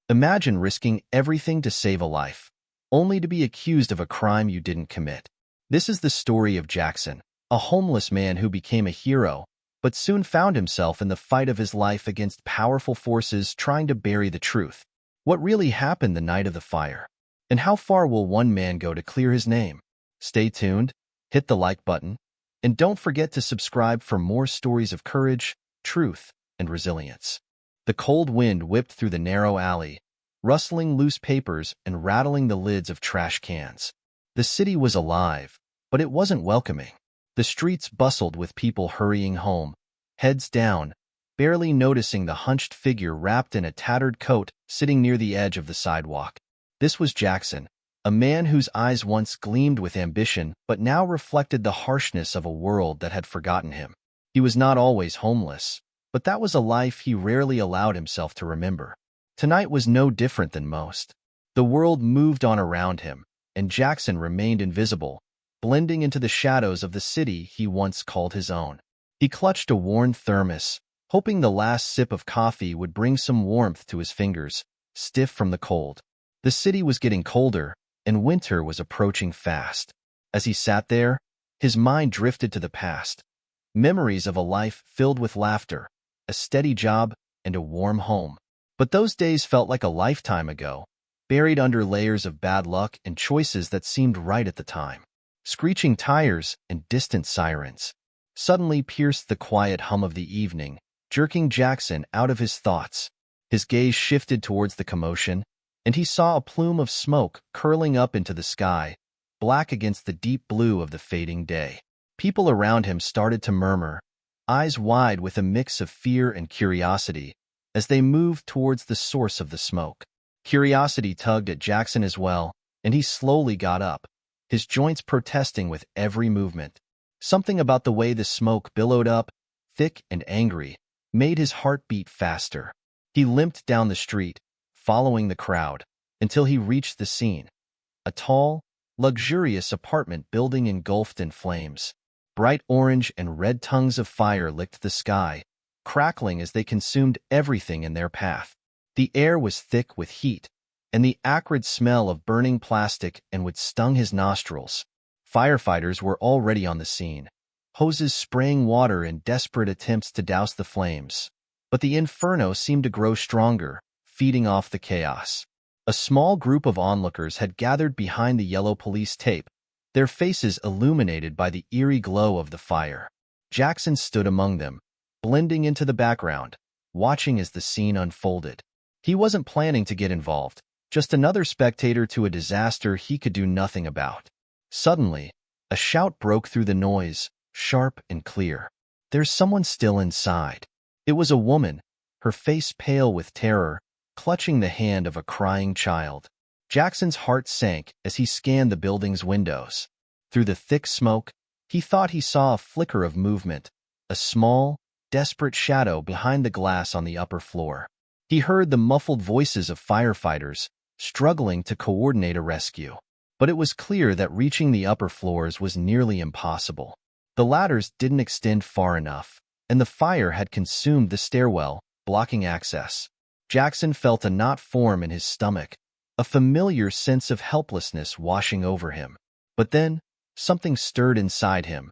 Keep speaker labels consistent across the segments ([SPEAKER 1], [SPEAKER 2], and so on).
[SPEAKER 1] Imagine risking everything to save a life, only to be accused of a crime you didn't commit. This is the story of Jackson, a homeless man who became a hero, but soon found himself in the fight of his life against powerful forces trying to bury the truth. What really happened the night of the fire? And how far will one man go to clear his name? Stay tuned, hit the like button, and don't forget to subscribe for more stories of courage, truth, and resilience. The cold wind whipped through the narrow alley, rustling loose papers and rattling the lids of trash cans. The city was alive, but it wasn't welcoming. The streets bustled with people hurrying home, heads down, barely noticing the hunched figure wrapped in a tattered coat sitting near the edge of the sidewalk. This was Jackson, a man whose eyes once gleamed with ambition but now reflected the harshness of a world that had forgotten him. He was not always homeless, but that was a life he rarely allowed himself to remember. Tonight was no different than most. The world moved on around him, and Jackson remained invisible, blending into the shadows of the city he once called his own. He clutched a worn thermos, hoping the last sip of coffee would bring some warmth to his fingers, stiff from the cold. The city was getting colder, and winter was approaching fast. As he sat there, his mind drifted to the past. Memories of a life filled with laughter, a steady job, and a warm home. But those days felt like a lifetime ago, buried under layers of bad luck and choices that seemed right at the time. Screeching tires and distant sirens suddenly pierced the quiet hum of the evening, jerking Jackson out of his thoughts. His gaze shifted towards the commotion, and he saw a plume of smoke curling up into the sky, black against the deep blue of the fading day. People around him started to murmur, eyes wide with a mix of fear and curiosity, as they moved towards the source of the smoke. Curiosity tugged at Jackson as well, and he slowly got up, his joints protesting with every movement. Something about the way the smoke billowed up, thick and angry, made his heart beat faster. He limped down the street, following the crowd, until he reached the scene. A tall, luxurious apartment building engulfed in flames. Bright orange and red tongues of fire licked the sky, crackling as they consumed everything in their path. The air was thick with heat, and the acrid smell of burning plastic and wood stung his nostrils. Firefighters were already on the scene, hoses spraying water in desperate attempts to douse the flames. But the inferno seemed to grow stronger, feeding off the chaos. A small group of onlookers had gathered behind the yellow police tape, their faces illuminated by the eerie glow of the fire. Jackson stood among them, blending into the background, watching as the scene unfolded. He wasn't planning to get involved, just another spectator to a disaster he could do nothing about. Suddenly, a shout broke through the noise, sharp and clear. "There's someone still inside." It was a woman, her face pale with terror, clutching the hand of a crying child. Jackson's heart sank as he scanned the building's windows. Through the thick smoke, he thought he saw a flicker of movement, a small, desperate shadow behind the glass on the upper floor. He heard the muffled voices of firefighters, struggling to coordinate a rescue. But it was clear that reaching the upper floors was nearly impossible. The ladders didn't extend far enough, and the fire had consumed the stairwell, blocking access. Jackson felt a knot form in his stomach, a familiar sense of helplessness washing over him. But then, something stirred inside him,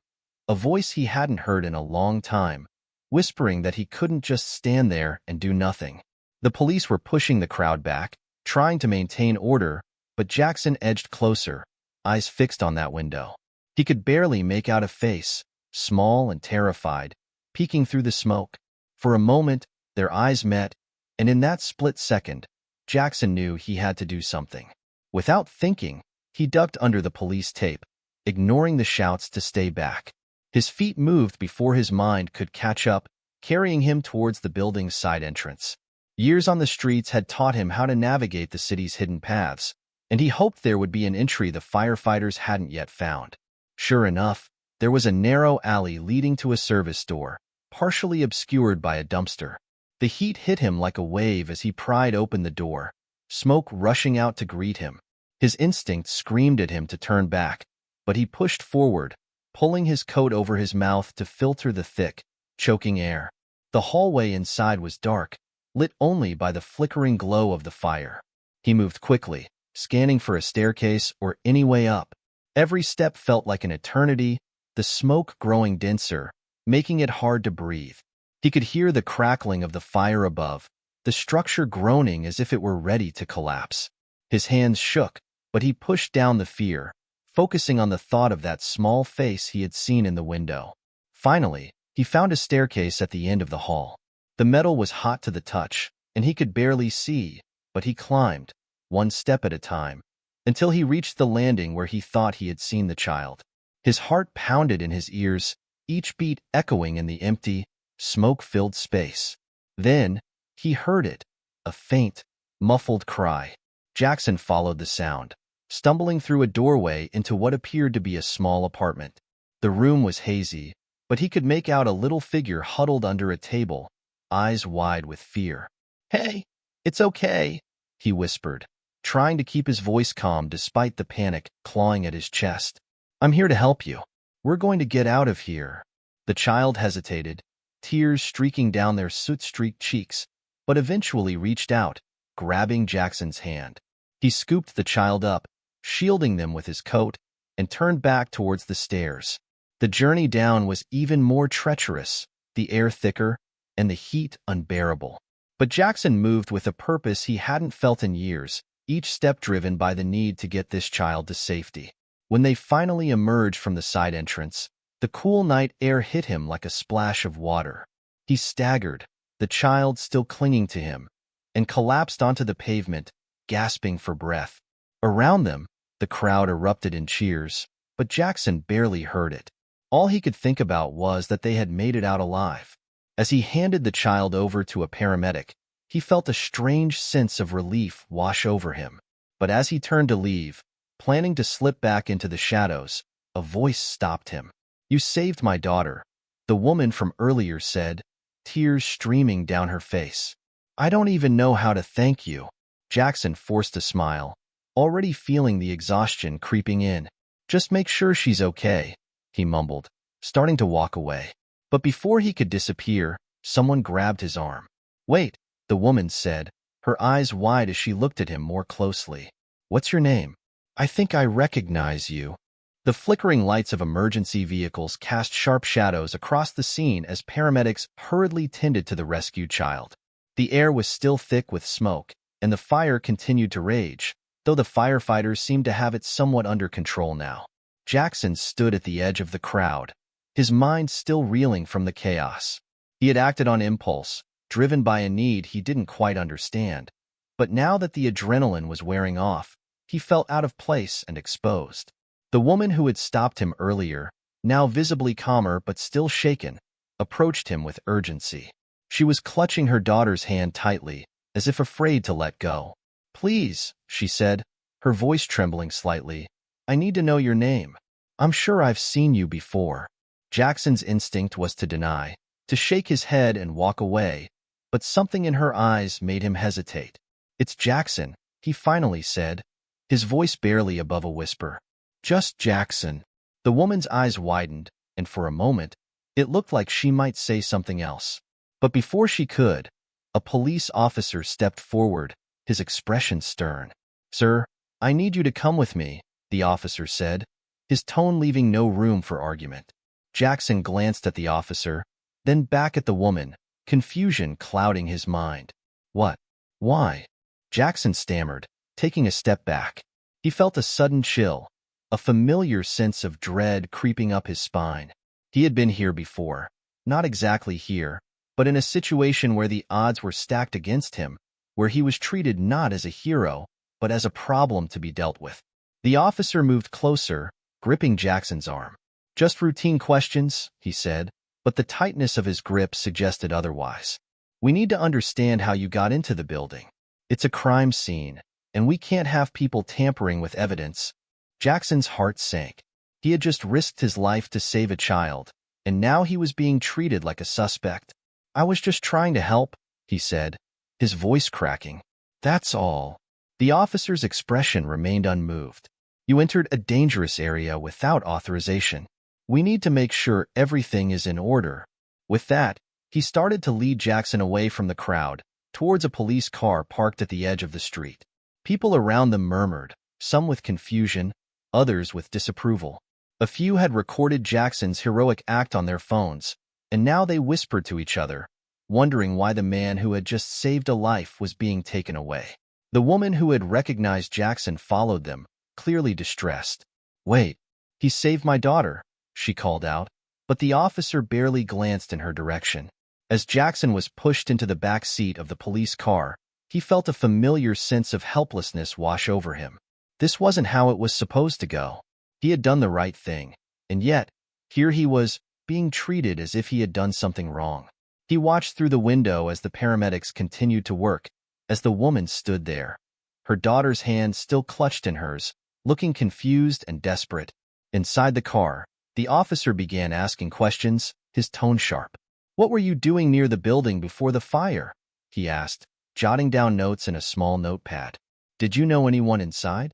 [SPEAKER 1] a voice he hadn't heard in a long time, whispering that he couldn't just stand there and do nothing. The police were pushing the crowd back, trying to maintain order, but Jackson edged closer, eyes fixed on that window. He could barely make out a face, small and terrified, peeking through the smoke. For a moment, their eyes met, and in that split second, Jackson knew he had to do something. Without thinking, he ducked under the police tape, ignoring the shouts to stay back. His feet moved before his mind could catch up, carrying him towards the building's side entrance. Years on the streets had taught him how to navigate the city's hidden paths, and he hoped there would be an entry the firefighters hadn't yet found. Sure enough, there was a narrow alley leading to a service door, partially obscured by a dumpster. The heat hit him like a wave as he pried open the door, smoke rushing out to greet him. His instinct screamed at him to turn back, but he pushed forward, pulling his coat over his mouth to filter the thick, choking air. The hallway inside was dark, lit only by the flickering glow of the fire. He moved quickly, scanning for a staircase or any way up. Every step felt like an eternity, the smoke growing denser, making it hard to breathe. He could hear the crackling of the fire above, the structure groaning as if it were ready to collapse. His hands shook, but he pushed down the fear, focusing on the thought of that small face he had seen in the window. Finally, he found a staircase at the end of the hall. The metal was hot to the touch, and he could barely see, but he climbed, one step at a time, until he reached the landing where he thought he had seen the child. His heart pounded in his ears, each beat echoing in the empty, smoke-filled space. Then, he heard it, a faint, muffled cry. Jackson followed the sound, stumbling through a doorway into what appeared to be a small apartment. The room was hazy, but he could make out a little figure huddled under a table, eyes wide with fear. "Hey, it's okay," he whispered, trying to keep his voice calm despite the panic clawing at his chest. "I'm here to help you. We're going to get out of here." The child hesitated, tears streaking down their soot-streaked cheeks, but eventually reached out, grabbing Jackson's hand. He scooped the child up, shielding them with his coat, and turned back towards the stairs. The journey down was even more treacherous, the air thicker, and the heat unbearable. But Jackson moved with a purpose he hadn't felt in years, each step driven by the need to get this child to safety. When they finally emerged from the side entrance, the cool night air hit him like a splash of water. He staggered, the child still clinging to him, and collapsed onto the pavement, gasping for breath. Around them, the crowd erupted in cheers, but Jackson barely heard it. All he could think about was that they had made it out alive. As he handed the child over to a paramedic, he felt a strange sense of relief wash over him. But as he turned to leave, planning to slip back into the shadows, a voice stopped him. "You saved my daughter," the woman from earlier said, tears streaming down her face. "I don't even know how to thank you." Jackson forced a smile, already feeling the exhaustion creeping in. "Just make sure she's okay," he mumbled, starting to walk away. But before he could disappear, someone grabbed his arm. "Wait," the woman said, her eyes wide as she looked at him more closely. "What's your name? I think I recognize you." The flickering lights of emergency vehicles cast sharp shadows across the scene as paramedics hurriedly tended to the rescued child. The air was still thick with smoke, and the fire continued to rage, though the firefighters seemed to have it somewhat under control now. Jackson stood at the edge of the crowd, his mind still reeling from the chaos. He had acted on impulse, driven by a need he didn't quite understand. But now that the adrenaline was wearing off, he felt out of place and exposed. The woman who had stopped him earlier, now visibly calmer but still shaken, approached him with urgency. She was clutching her daughter's hand tightly, as if afraid to let go. "Please," she said, her voice trembling slightly, "I need to know your name. I'm sure I've seen you before." Jackson's instinct was to deny, to shake his head and walk away, but something in her eyes made him hesitate. "It's Jackson," he finally said, his voice barely above a whisper. "Just Jackson." The woman's eyes widened, and for a moment, it looked like she might say something else. But before she could, a police officer stepped forward, his expression stern. "Sir, I need you to come with me," the officer said, his tone leaving no room for argument. Jackson glanced at the officer, then back at the woman, confusion clouding his mind. "What? Why?" Jackson stammered, taking a step back. He felt a sudden chill, a familiar sense of dread creeping up his spine. He had been here before, not exactly here, but in a situation where the odds were stacked against him, where he was treated not as a hero, but as a problem to be dealt with. The officer moved closer, gripping Jackson's arm. "Just routine questions," he said, but the tightness of his grip suggested otherwise. "We need to understand how you got into the building. It's a crime scene, and we can't have people tampering with evidence." Jackson's heart sank. He had just risked his life to save a child, and now he was being treated like a suspect. "I was just trying to help," he said, his voice cracking. "That's all." The officer's expression remained unmoved. "You entered a dangerous area without authorization. We need to make sure everything is in order." With that, he started to lead Jackson away from the crowd, towards a police car parked at the edge of the street. People around them murmured, some with confusion, others with disapproval. A few had recorded Jackson's heroic act on their phones, and now they whispered to each other, wondering why the man who had just saved a life was being taken away. The woman who had recognized Jackson followed them, clearly distressed. "Wait, he saved my daughter," she called out, but the officer barely glanced in her direction. As Jackson was pushed into the back seat of the police car, he felt a familiar sense of helplessness wash over him. This wasn't how it was supposed to go. He had done the right thing, and yet, here he was, being treated as if he had done something wrong. He watched through the window as the paramedics continued to work, as the woman stood there, her daughter's hand still clutched in hers, looking confused and desperate. Inside the car, the officer began asking questions, his tone sharp. "What were you doing near the building before the fire?" he asked, jotting down notes in a small notepad. "Did you know anyone inside?"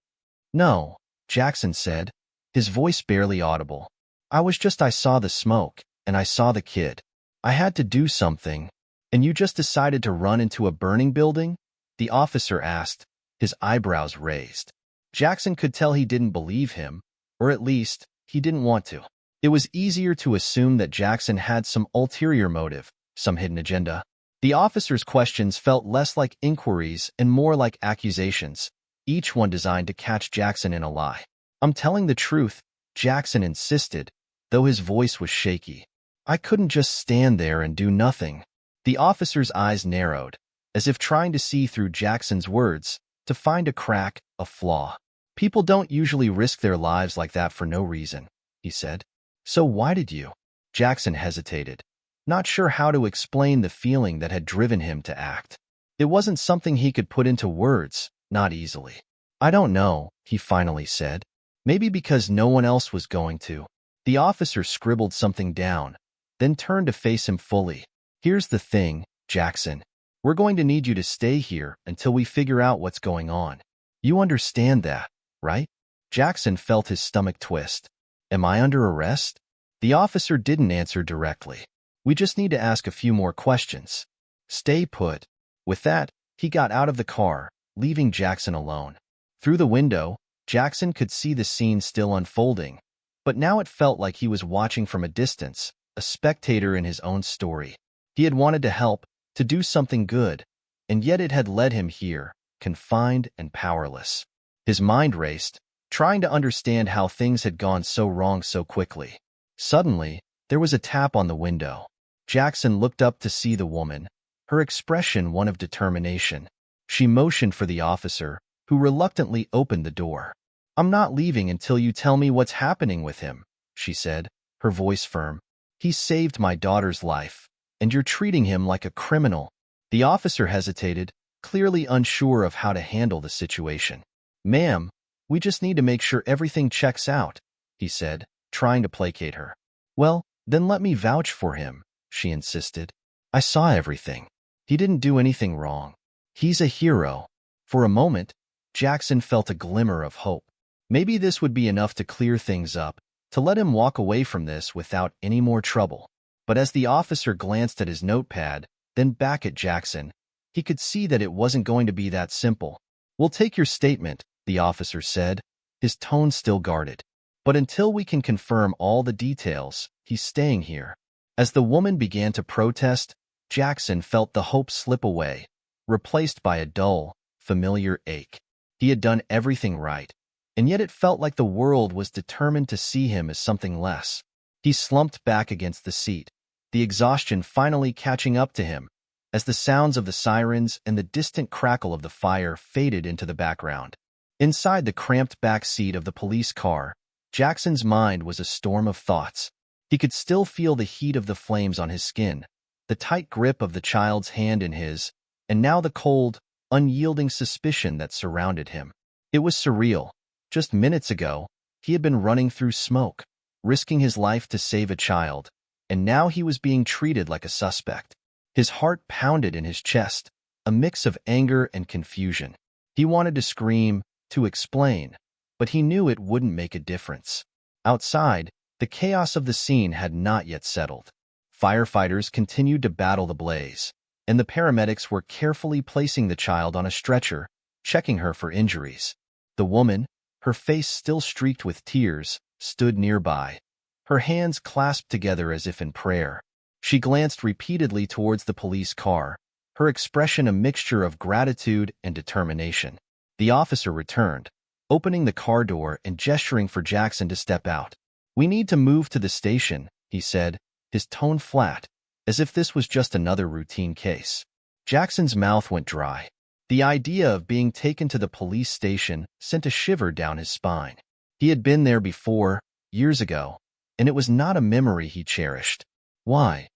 [SPEAKER 1] "No," Jackson said, his voice barely audible. I saw the smoke, and I saw the kid. I had to do something." "And you just decided to run into a burning building?" the officer asked, his eyebrows raised. Jackson could tell he didn't believe him, or at least, he didn't want to. It was easier to assume that Jackson had some ulterior motive, some hidden agenda. The officer's questions felt less like inquiries and more like accusations, each one designed to catch Jackson in a lie. "I'm telling the truth," Jackson insisted, though his voice was shaky. "I couldn't just stand there and do nothing." The officer's eyes narrowed, as if trying to see through Jackson's words, to find a crack, a flaw. "People don't usually risk their lives like that for no reason," he said. "So why did you?" Jackson hesitated, not sure how to explain the feeling that had driven him to act. It wasn't something he could put into words, not easily. "I don't know," he finally said. "Maybe because no one else was going to." The officer scribbled something down, then turned to face him fully. "Here's the thing, Jackson. We're going to need you to stay here until we figure out what's going on. You understand that, right?" Jackson felt his stomach twist. "Am I under arrest?" The officer didn't answer directly. "We just need to ask a few more questions. Stay put." With that, he got out of the car, leaving Jackson alone. Through the window, Jackson could see the scene still unfolding, but now it felt like he was watching from a distance, a spectator in his own story. He had wanted to help, to do something good, and yet it had led him here, confined and powerless. His mind raced, trying to understand how things had gone so wrong so quickly. Suddenly, there was a tap on the window. Jackson looked up to see the woman, her expression one of determination. She motioned for the officer, who reluctantly opened the door. "I'm not leaving until you tell me what's happening with him," she said, her voice firm. "He saved my daughter's life, and you're treating him like a criminal." The officer hesitated, clearly unsure of how to handle the situation. "Ma'am, we just need to make sure everything checks out," he said, trying to placate her. "Well, then let me vouch for him," she insisted. "I saw everything. He didn't do anything wrong. He's a hero." For a moment, Jackson felt a glimmer of hope. Maybe this would be enough to clear things up, to let him walk away from this without any more trouble. But as the officer glanced at his notepad, then back at Jackson, he could see that it wasn't going to be that simple. "We'll take your statement," the officer said, his tone still guarded. "But until we can confirm all the details, he's staying here." As the woman began to protest, Jackson felt the hope slip away, replaced by a dull, familiar ache. He had done everything right, and yet it felt like the world was determined to see him as something less. He slumped back against the seat, the exhaustion finally catching up to him, as the sounds of the sirens and the distant crackle of the fire faded into the background. Inside the cramped back seat of the police car, Jackson's mind was a storm of thoughts. He could still feel the heat of the flames on his skin, the tight grip of the child's hand in his, and now the cold, unyielding suspicion that surrounded him. It was surreal. Just minutes ago, he had been running through smoke, risking his life to save a child, and now he was being treated like a suspect. His heart pounded in his chest, a mix of anger and confusion. He wanted to scream, to explain, but he knew it wouldn't make a difference. Outside, the chaos of the scene had not yet settled. Firefighters continued to battle the blaze, and the paramedics were carefully placing the child on a stretcher, checking her for injuries. The woman, her face still streaked with tears, stood nearby, her hands clasped together as if in prayer. She glanced repeatedly towards the police car, her expression a mixture of gratitude and determination. The officer returned, opening the car door and gesturing for Jackson to step out. "We need to move to the station," he said, his tone flat, as if this was just another routine case. Jackson's mouth went dry. The idea of being taken to the police station sent a shiver down his spine. He had been there before, years ago, and it was not a memory he cherished. "Why?"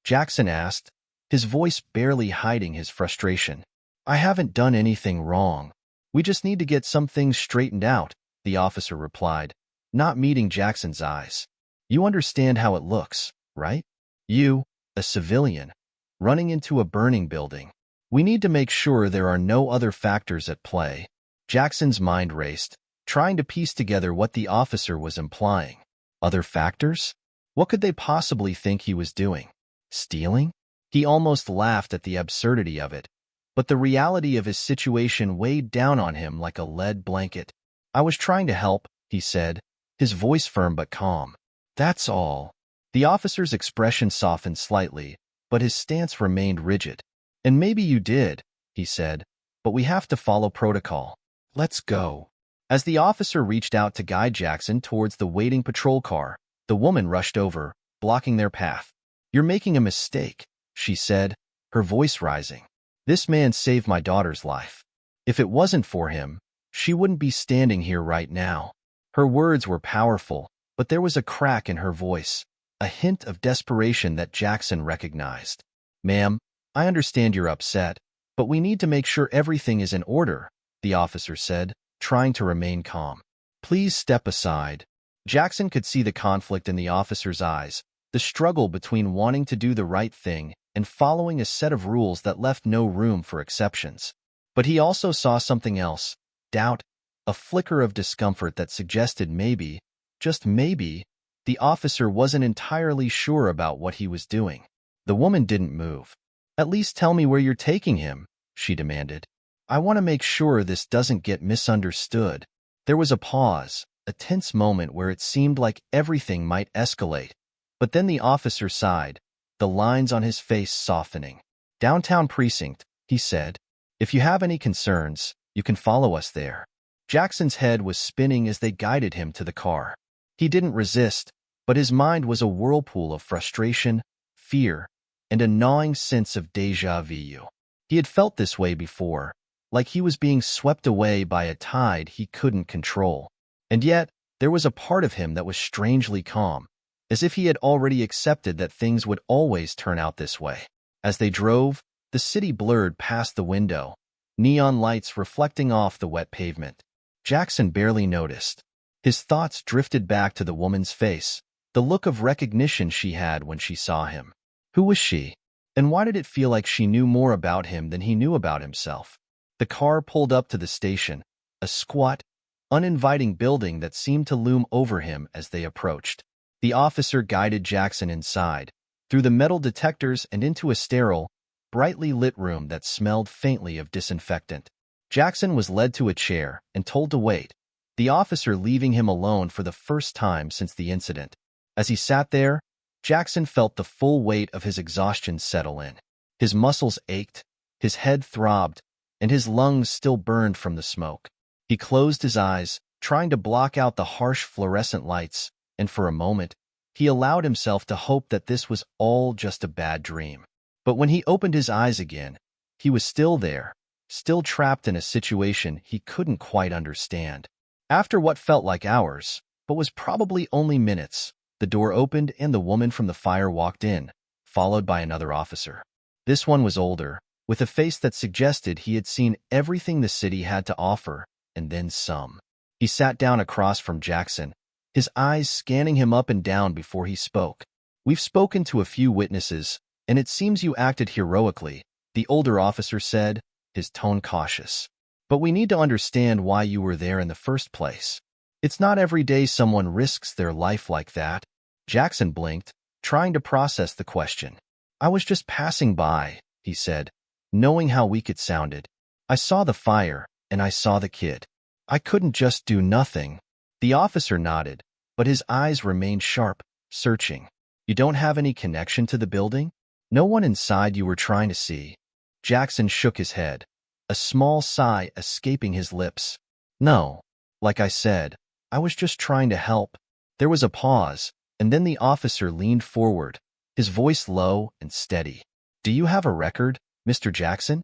[SPEAKER 1] Jackson asked, his voice barely hiding his frustration. "I haven't done anything wrong. We just need to get some things straightened out," the officer replied, not meeting Jackson's eyes. "You understand how it looks, right? You, a civilian, running into a burning building. We need to make sure there are no other factors at play." Jackson's mind raced, trying to piece together what the officer was implying. Other factors? What could they possibly think he was doing? Stealing? He almost laughed at the absurdity of it, but the reality of his situation weighed down on him like a lead blanket. "I was trying to help," he said, his voice firm but calm. "That's all." The officer's expression softened slightly, but his stance remained rigid. "And maybe you did," he said, "but we have to follow protocol. Let's go." As the officer reached out to guide Jackson towards the waiting patrol car, the woman rushed over, blocking their path. "You're making a mistake," she said, her voice rising. "This man saved my daughter's life. If it wasn't for him, she wouldn't be standing here right now." Her words were powerful, but there was a crack in her voice, a hint of desperation that Jackson recognized. "Ma'am, I understand you're upset, but we need to make sure everything is in order," the officer said, trying to remain calm. "Please step aside." Jackson could see the conflict in the officer's eyes, the struggle between wanting to do the right thing and following a set of rules that left no room for exceptions. But he also saw something else, doubt, a flicker of discomfort that suggested maybe, just maybe, the officer wasn't entirely sure about what he was doing. The woman didn't move. "At least tell me where you're taking him," she demanded. "I want to make sure this doesn't get misunderstood." There was a pause, a tense moment where it seemed like everything might escalate, but then the officer sighed, the lines on his face softening. "Downtown precinct," he said. "If you have any concerns, you can follow us there." Jackson's head was spinning as they guided him to the car. He didn't resist, but his mind was a whirlpool of frustration, fear, and a gnawing sense of déjà vu. He had felt this way before, like he was being swept away by a tide he couldn't control. And yet, there was a part of him that was strangely calm, as if he had already accepted that things would always turn out this way. As they drove, the city blurred past the window, neon lights reflecting off the wet pavement. Jackson barely noticed. His thoughts drifted back to the woman's face, the look of recognition she had when she saw him. Who was she? And why did it feel like she knew more about him than he knew about himself? The car pulled up to the station, a squat, uninviting building that seemed to loom over him as they approached. The officer guided Jackson inside, through the metal detectors and into a sterile, brightly lit room that smelled faintly of disinfectant. Jackson was led to a chair and told to wait, the officer leaving him alone for the first time since the incident. As he sat there, Jackson felt the full weight of his exhaustion settle in. His muscles ached, his head throbbed, and his lungs still burned from the smoke. He closed his eyes, trying to block out the harsh fluorescent lights, and for a moment, he allowed himself to hope that this was all just a bad dream. But when he opened his eyes again, he was still there, still trapped in a situation he couldn't quite understand. After what felt like hours, but was probably only minutes, the door opened and the woman from the fire walked in, followed by another officer. This one was older, with a face that suggested he had seen everything the city had to offer, and then some. He sat down across from Jackson, his eyes scanning him up and down before he spoke. "We've spoken to a few witnesses, and it seems you acted heroically," the older officer said, his tone cautious. "But we need to understand why you were there in the first place. It's not every day someone risks their life like that." Jackson blinked, trying to process the question. "I was just passing by," he said, knowing how weak it sounded. I saw the fire, and I saw the kid. I couldn't just do nothing. The officer nodded, but his eyes remained sharp, searching. You don't have any connection to the building? No one inside you were trying to see? Jackson shook his head, a small sigh escaping his lips. No. Like I said, I was just trying to help. There was a pause, and then the officer leaned forward, his voice low and steady. Do you have a record, Mr. Jackson?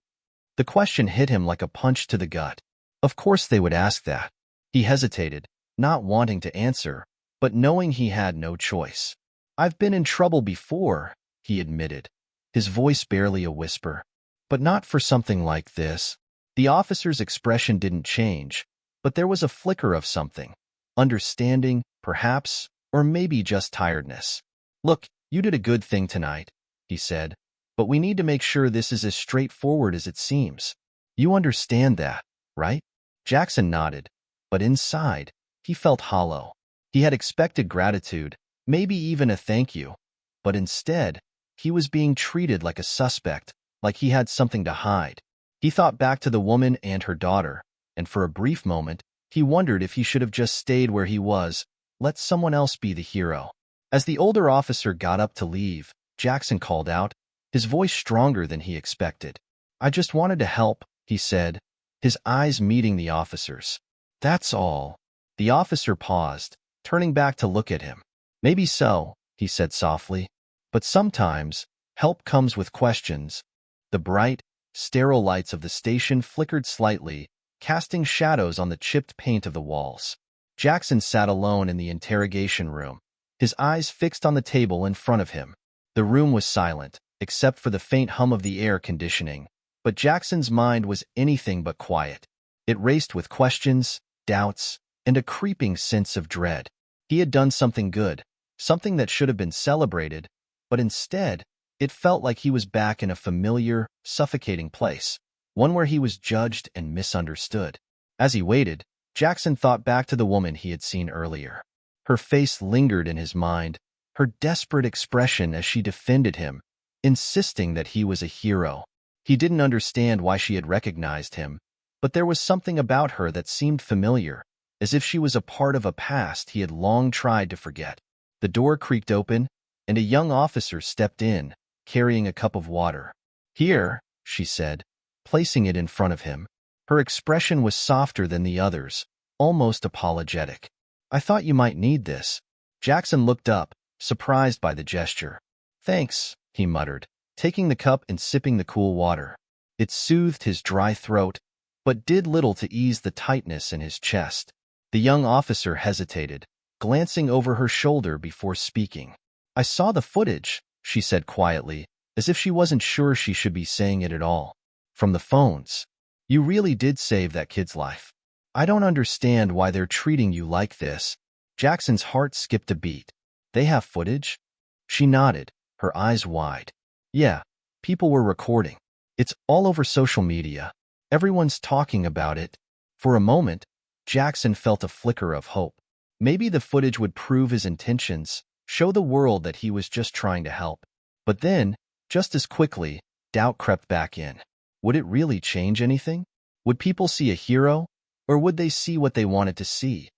[SPEAKER 1] The question hit him like a punch to the gut. Of course they would ask that. He hesitated, not wanting to answer, but knowing he had no choice. I've been in trouble before, he admitted, his voice barely a whisper. But not for something like this. The officer's expression didn't change, but there was a flicker of something. Understanding, perhaps, or maybe just tiredness. Look, you did a good thing tonight, he said, but we need to make sure this is as straightforward as it seems. You understand that, right? Jackson nodded, but inside, he felt hollow. He had expected gratitude, maybe even a thank you, but instead, he was being treated like a suspect, like he had something to hide. He thought back to the woman and her daughter, and for a brief moment, he wondered if he should have just stayed where he was, let someone else be the hero. As the older officer got up to leave, Jackson called out, his voice stronger than he expected. I just wanted to help, he said, his eyes meeting the officer's. That's all. The officer paused, turning back to look at him. Maybe so, he said softly, but sometimes, help comes with questions. The bright, sterile lights of the station flickered slightly, casting shadows on the chipped paint of the walls. Jackson sat alone in the interrogation room, his eyes fixed on the table in front of him. The room was silent, except for the faint hum of the air conditioning, but Jackson's mind was anything but quiet. It raced with questions, doubts, and a creeping sense of dread. He had done something good, something that should have been celebrated, but instead, it felt like he was back in a familiar, suffocating place, one where he was judged and misunderstood. As he waited, Jackson thought back to the woman he had seen earlier. Her face lingered in his mind, her desperate expression as she defended him, insisting that he was a hero. He didn't understand why she had recognized him, but there was something about her that seemed familiar, as if she was a part of a past he had long tried to forget. The door creaked open, and a young officer stepped in, carrying a cup of water. Here, she said, placing it in front of him. Her expression was softer than the others, almost apologetic. I thought you might need this. Jackson looked up, surprised by the gesture. Thanks, he muttered, taking the cup and sipping the cool water. It soothed his dry throat, but did little to ease the tightness in his chest. The young officer hesitated, glancing over her shoulder before speaking. I saw the footage, she said quietly, as if she wasn't sure she should be saying it at all. From the phones. You really did save that kid's life. I don't understand why they're treating you like this. Jackson's heart skipped a beat. They have footage? She nodded, her eyes wide. Yeah, people were recording. It's all over social media. Everyone's talking about it. For a moment, Jackson felt a flicker of hope. Maybe the footage would prove his intentions, show the world that he was just trying to help. But then, just as quickly, doubt crept back in. Would it really change anything? Would people see a hero, or would they see what they wanted to see?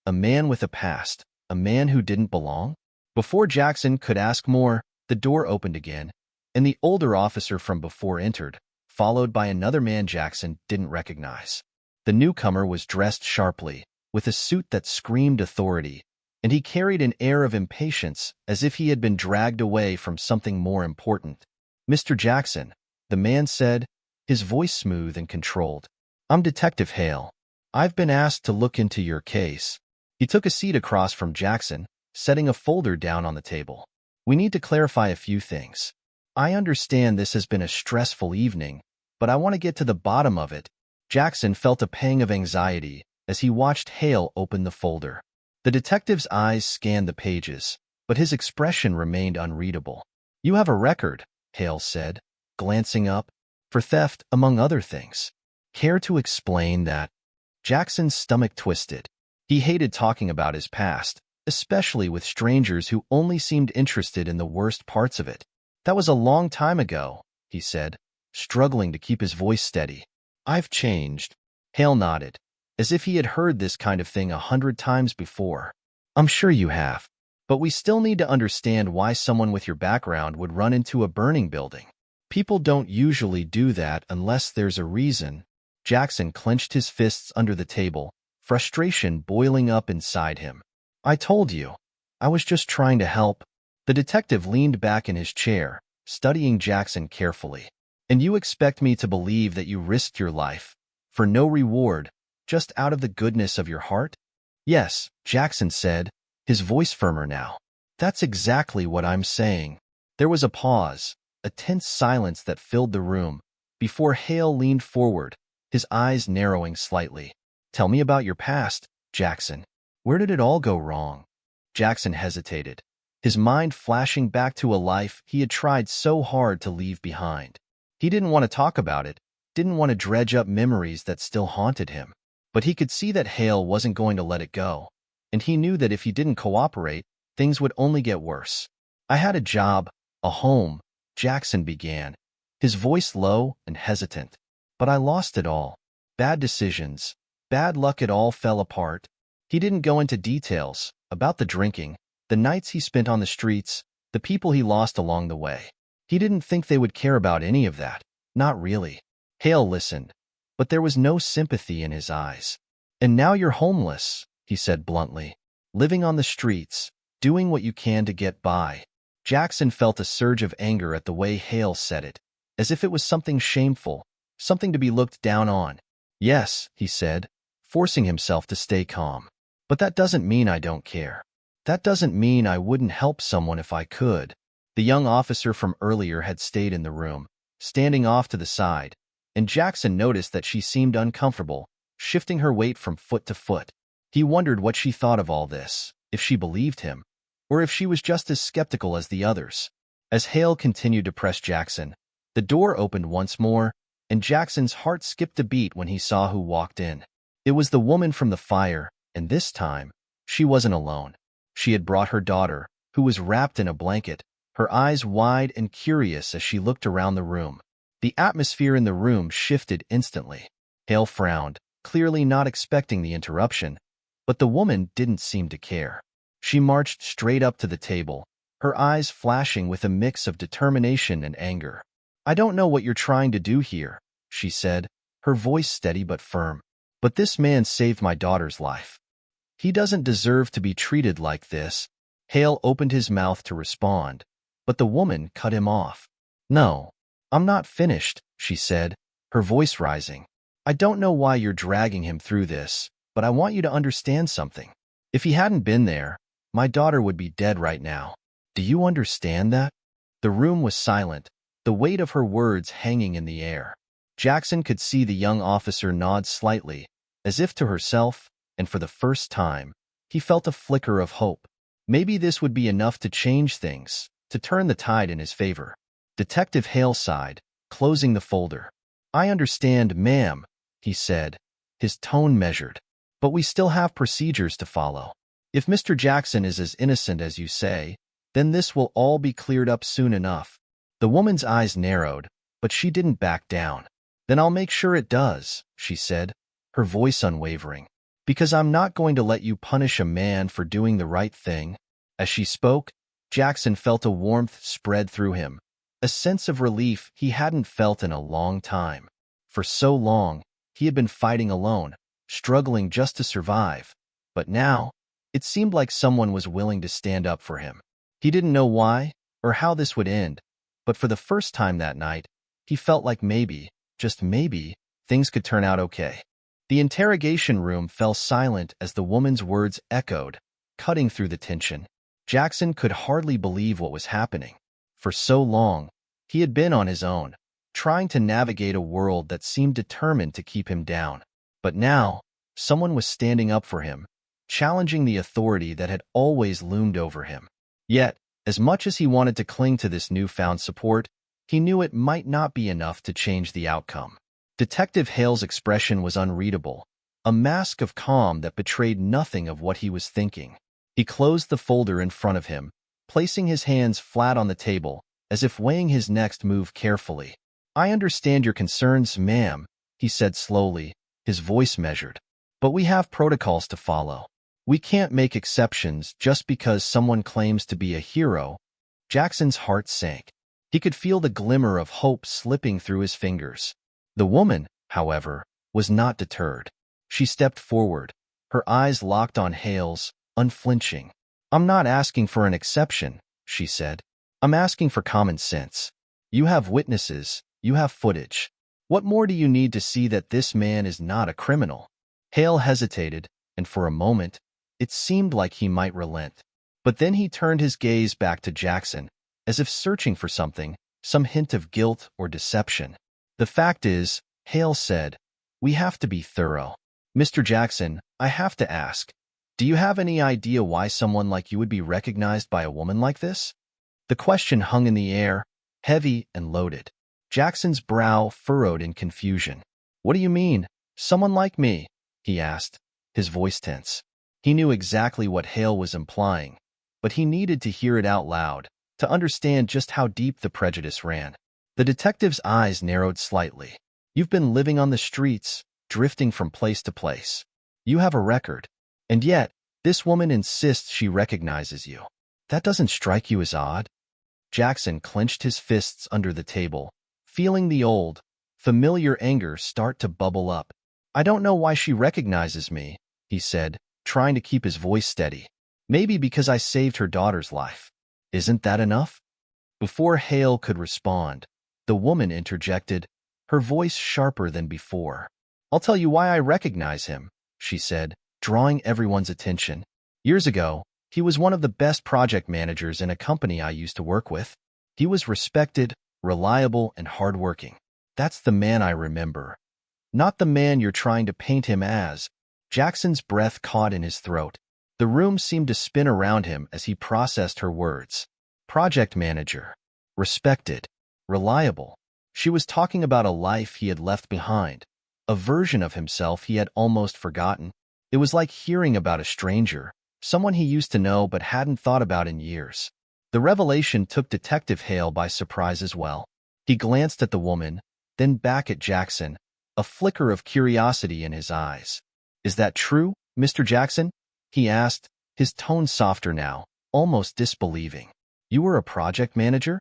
[SPEAKER 1] A man with a past, a man who didn't belong? Before Jackson could ask more, the door opened again, and the older officer from before entered, followed by another man Jackson didn't recognize. The newcomer was dressed sharply, with a suit that screamed authority, and he carried an air of impatience as if he had been dragged away from something more important. Mr. Jackson, the man said, his voice smooth and controlled. I'm Detective Hale. I've been asked to look into your case. He took a seat across from Jackson, setting a folder down on the table. We need to clarify a few things. I understand this has been a stressful evening, but I want to get to the bottom of it. Jackson felt a pang of anxiety as he watched Hale open the folder. The detective's eyes scanned the pages, but his expression remained unreadable. You have a record, Hale said, glancing up, for theft, among other things. Care to explain that? Jackson's stomach twisted. He hated talking about his past, especially with strangers who only seemed interested in the worst parts of it. That was a long time ago, he said, struggling to keep his voice steady. I've changed. Hale nodded, as if he had heard this kind of thing 100 times before. I'm sure you have. But we still need to understand why someone with your background would run into a burning building. People don't usually do that unless there's a reason. Jackson clenched his fists under the table, frustration boiling up inside him. I told you. I was just trying to help. The detective leaned back in his chair, studying Jackson carefully. And you expect me to believe that you risked your life, for no reward, just out of the goodness of your heart? Yes, Jackson said, his voice firmer now. That's exactly what I'm saying. There was a pause, a tense silence that filled the room, before Hale leaned forward, his eyes narrowing slightly. Tell me about your past, Jackson. Where did it all go wrong? Jackson hesitated, his mind flashing back to a life he had tried so hard to leave behind. He didn't want to talk about it, didn't want to dredge up memories that still haunted him. But he could see that Hale wasn't going to let it go, and he knew that if he didn't cooperate, things would only get worse. I had a job, a home, Jackson began, his voice low and hesitant. But I lost it all. Bad decisions, bad luck, it all fell apart. He didn't go into details about the drinking, the nights he spent on the streets, the people he lost along the way. He didn't think they would care about any of that. Not really. Hale listened, but there was no sympathy in his eyes. And now you're homeless, he said bluntly, living on the streets, doing what you can to get by. Jackson felt a surge of anger at the way Hale said it, as if it was something shameful, something to be looked down on. Yes, he said, forcing himself to stay calm. But that doesn't mean I don't care. That doesn't mean I wouldn't help someone if I could. The young officer from earlier had stayed in the room, standing off to the side, and Jackson noticed that she seemed uncomfortable, shifting her weight from foot to foot. He wondered what she thought of all this, if she believed him, or if she was just as skeptical as the others. As Hale continued to press Jackson, the door opened once more, and Jackson's heart skipped a beat when he saw who walked in. It was the woman from the fire, and this time, she wasn't alone. She had brought her daughter, who was wrapped in a blanket, her eyes wide and curious as she looked around the room. The atmosphere in the room shifted instantly. Hale frowned, clearly not expecting the interruption, but the woman didn't seem to care. She marched straight up to the table, her eyes flashing with a mix of determination and anger. I don't know what you're trying to do here, she said, her voice steady but firm. But this man saved my daughter's life. He doesn't deserve to be treated like this. Hale opened his mouth to respond, but the woman cut him off. No, I'm not finished, she said, her voice rising. I don't know why you're dragging him through this, but I want you to understand something. If he hadn't been there, my daughter would be dead right now. Do you understand that? The room was silent, the weight of her words hanging in the air. Jackson could see the young officer nod slightly, as if to herself, and for the first time, he felt a flicker of hope. Maybe this would be enough to change things, to turn the tide in his favor. Detective Hale sighed, closing the folder. I understand, ma'am, he said, his tone measured. But we still have procedures to follow. If Mr. Jackson is as innocent as you say, then this will all be cleared up soon enough. The woman's eyes narrowed, but she didn't back down. Then I'll make sure it does, she said, her voice unwavering. Because I'm not going to let you punish a man for doing the right thing. As she spoke, Jackson felt a warmth spread through him, a sense of relief he hadn't felt in a long time. For so long, he had been fighting alone, struggling just to survive. But now, it seemed like someone was willing to stand up for him. He didn't know why or how this would end, but for the first time that night, he felt like maybe, just maybe, things could turn out okay. The interrogation room fell silent as the woman's words echoed, cutting through the tension. Jackson could hardly believe what was happening. For so long, he had been on his own, trying to navigate a world that seemed determined to keep him down. But now, someone was standing up for him, challenging the authority that had always loomed over him. Yet, as much as he wanted to cling to this newfound support, he knew it might not be enough to change the outcome. Detective Hale's expression was unreadable, a mask of calm that betrayed nothing of what he was thinking. He closed the folder in front of him, placing his hands flat on the table, as if weighing his next move carefully. I understand your concerns, ma'am, he said slowly, his voice measured. But we have protocols to follow. We can't make exceptions just because someone claims to be a hero. Jackson's heart sank. He could feel the glimmer of hope slipping through his fingers. The woman, however, was not deterred. She stepped forward, her eyes locked on Hale's, unflinching. I'm not asking for an exception, she said. I'm asking for common sense. You have witnesses, you have footage. What more do you need to see that this man is not a criminal? Hale hesitated, and for a moment, it seemed like he might relent. But then he turned his gaze back to Jackson, as if searching for something, some hint of guilt or deception. The fact is, Hale said, we have to be thorough. Mr. Jackson, I have to ask, do you have any idea why someone like you would be recognized by a woman like this? The question hung in the air, heavy and loaded. Jackson's brow furrowed in confusion. What do you mean, someone like me? He asked, his voice tense. He knew exactly what Hale was implying, but he needed to hear it out loud to understand just how deep the prejudice ran. The detective's eyes narrowed slightly. You've been living on the streets, drifting from place to place. You have a record. And yet, this woman insists she recognizes you. That doesn't strike you as odd? Jackson clenched his fists under the table, feeling the old, familiar anger start to bubble up. I don't know why she recognizes me, he said, trying to keep his voice steady. Maybe because I saved her daughter's life. Isn't that enough? Before Hale could respond, the woman interjected, her voice sharper than before. I'll tell you why I recognize him, she said, drawing everyone's attention. Years ago, he was one of the best project managers in a company I used to work with. He was respected, reliable, and hardworking. That's the man I remember. Not the man you're trying to paint him as. Jackson's breath caught in his throat. The room seemed to spin around him as he processed her words. Project manager. Respected. Reliable. She was talking about a life he had left behind. A version of himself he had almost forgotten. It was like hearing about a stranger, someone he used to know but hadn't thought about in years. The revelation took Detective Hale by surprise as well. He glanced at the woman, then back at Jackson, a flicker of curiosity in his eyes. Is that true, Mr. Jackson? He asked, his tone softer now, almost disbelieving. You were a project manager?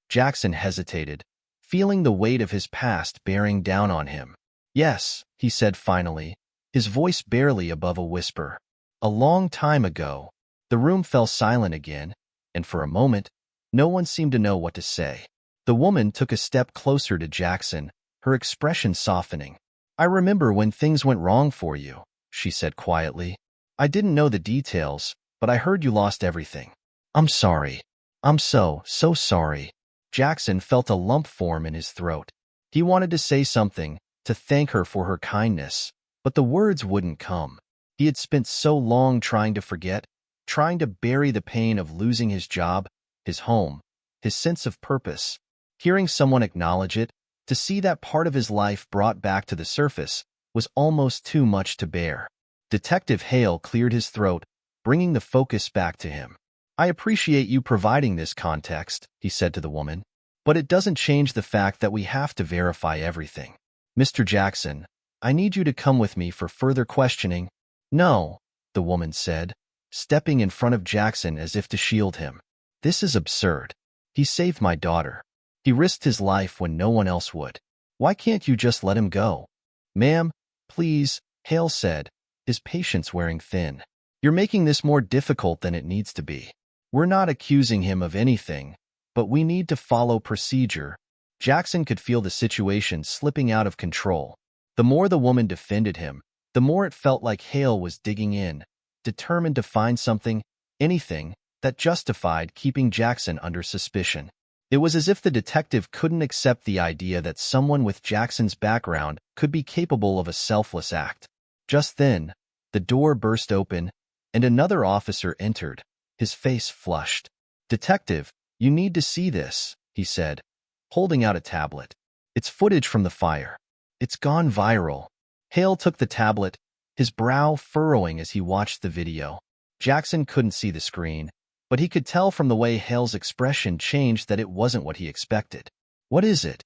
[SPEAKER 1] Jackson hesitated, feeling the weight of his past bearing down on him. Yes, he said finally, his voice barely above a whisper. A long time ago. The room fell silent again, and for a moment, no one seemed to know what to say. The woman took a step closer to Jackson, her expression softening. I remember when things went wrong for you, she said quietly. I didn't know the details, but I heard you lost everything. I'm sorry. I'm so sorry. Jackson felt a lump form in his throat. He wanted to say something, to thank her for her kindness, but the words wouldn't come. He had spent so long trying to forget, trying to bury the pain of losing his job, his home, his sense of purpose. Hearing someone acknowledge it, to see that part of his life brought back to the surface, was almost too much to bear. Detective Hale cleared his throat, bringing the focus back to him. I appreciate you providing this context, he said to the woman, but it doesn't change the fact that we have to verify everything. Mr. Jackson, I need you to come with me for further questioning. No, the woman said, stepping in front of Jackson as if to shield him. This is absurd. He saved my daughter. He risked his life when no one else would. Why can't you just let him go? Ma'am, please, Hale said, his patience wearing thin. You're making this more difficult than it needs to be. We're not accusing him of anything, but we need to follow procedure. Jackson could feel the situation slipping out of control. The more the woman defended him, the more it felt like Hale was digging in, determined to find something, anything, that justified keeping Jackson under suspicion. It was as if the detective couldn't accept the idea that someone with Jackson's background could be capable of a selfless act. Just then, the door burst open, and another officer entered, his face flushed. Detective, you need to see this, he said, holding out a tablet. It's footage from the fire. It's gone viral. Hale took the tablet, his brow furrowing as he watched the video. Jackson couldn't see the screen, but he could tell from the way Hale's expression changed that it wasn't what he expected. What is it?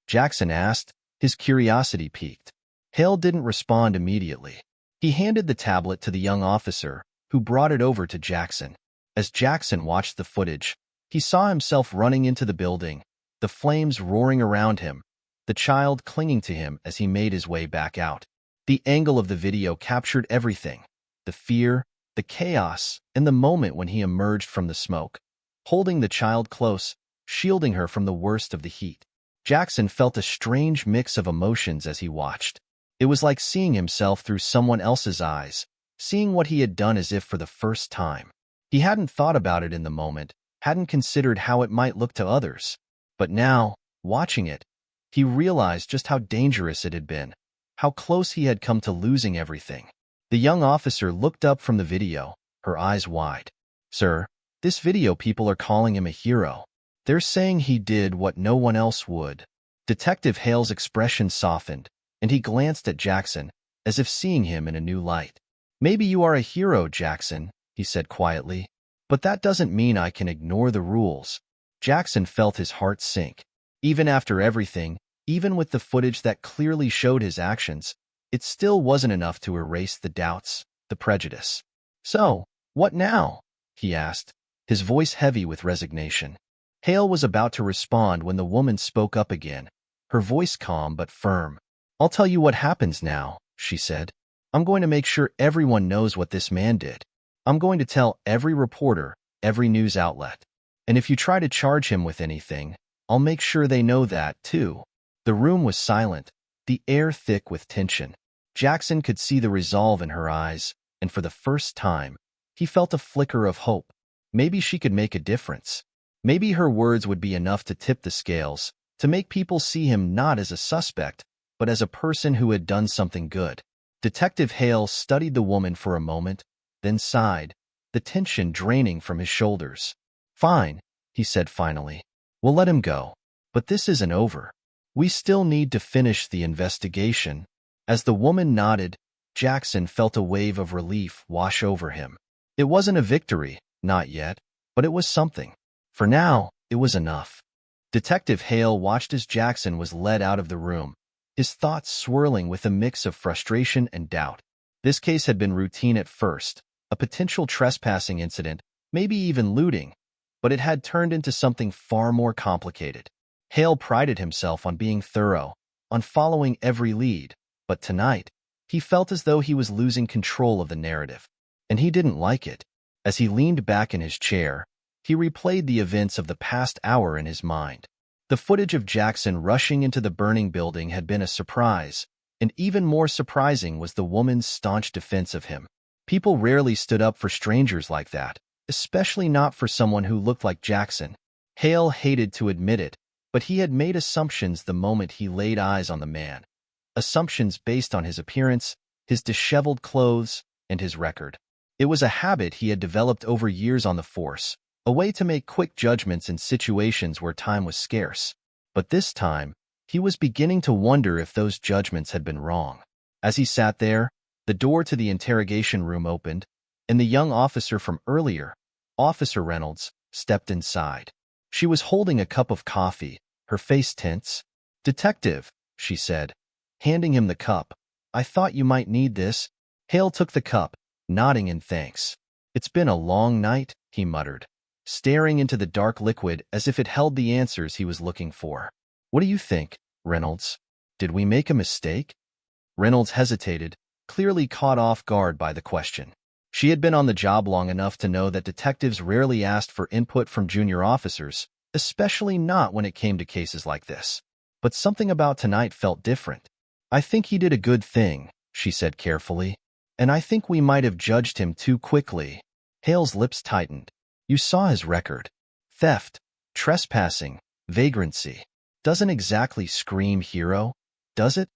[SPEAKER 1] Jackson asked, his curiosity piqued. Hale didn't respond immediately. He handed the tablet to the young officer, who brought it over to Jackson. As Jackson watched the footage, he saw himself running into the building, the flames roaring around him, the child clinging to him as he made his way back out. The angle of the video captured everything: the fear, the chaos, and the moment when he emerged from the smoke, holding the child close, shielding her from the worst of the heat. Jackson felt a strange mix of emotions as he watched. It was like seeing himself through someone else's eyes, seeing what he had done as if for the first time. He hadn't thought about it in the moment, hadn't considered how it might look to others. But now, watching it, he realized just how dangerous it had been, how close he had come to losing everything. The young officer looked up from the video, her eyes wide. "Sir, this video people are calling him a hero. They're saying he did what no one else would." Detective Hale's expression softened, and he glanced at Jackson, as if seeing him in a new light. "Maybe you are a hero, Jackson," he said quietly, "but that doesn't mean I can ignore the rules." Jackson felt his heart sink. Even after everything, even with the footage that clearly showed his actions, it still wasn't enough to erase the doubts, the prejudice. "So, what now?" he asked, his voice heavy with resignation. Hale was about to respond when the woman spoke up again, her voice calm but firm. "I'll tell you what happens now," she said. "I'm going to make sure everyone knows what this man did. I'm going to tell every reporter, every news outlet. And if you try to charge him with anything, I'll make sure they know that, too." The room was silent, the air thick with tension. Jackson could see the resolve in her eyes, and for the first time, he felt a flicker of hope. Maybe she could make a difference. Maybe her words would be enough to tip the scales, to make people see him not as a suspect, but as a person who had done something good. Detective Hale studied the woman for a moment, then sighed, the tension draining from his shoulders. "Fine," he said finally. "We'll let him go. But this isn't over. We still need to finish the investigation." As the woman nodded, Jackson felt a wave of relief wash over him. It wasn't a victory, not yet, but it was something. For now, it was enough. Detective Hale watched as Jackson was led out of the room, his thoughts swirling with a mix of frustration and doubt. This case had been routine at first, a potential trespassing incident, maybe even looting, but it had turned into something far more complicated. Hale prided himself on being thorough, on following every lead, but tonight, he felt as though he was losing control of the narrative, and he didn't like it. As he leaned back in his chair, he replayed the events of the past hour in his mind. The footage of Jackson rushing into the burning building had been a surprise, and even more surprising was the woman's staunch defense of him. People rarely stood up for strangers like that, especially not for someone who looked like Jackson. Hale hated to admit it, but he had made assumptions the moment he laid eyes on the man. Assumptions based on his appearance, his disheveled clothes, and his record. It was a habit he had developed over years on the force, a way to make quick judgments in situations where time was scarce. But this time, he was beginning to wonder if those judgments had been wrong. As he sat there, the door to the interrogation room opened, and the young officer from earlier, Officer Reynolds, stepped inside. She was holding a cup of coffee, her face tense. "Detective," she said, handing him the cup. "I thought you might need this." Hale took the cup, nodding in thanks. "It's been a long night," he muttered, staring into the dark liquid as if it held the answers he was looking for. "What do you think, Reynolds? Did we make a mistake?" Reynolds hesitated, clearly caught off guard by the question. She had been on the job long enough to know that detectives rarely asked for input from junior officers, especially not when it came to cases like this. But something about tonight felt different. "I think he did a good thing," she said carefully, "and I think we might have judged him too quickly." Hale's lips tightened. "You saw his record. Theft, trespassing, vagrancy. Doesn't exactly scream hero, does it?"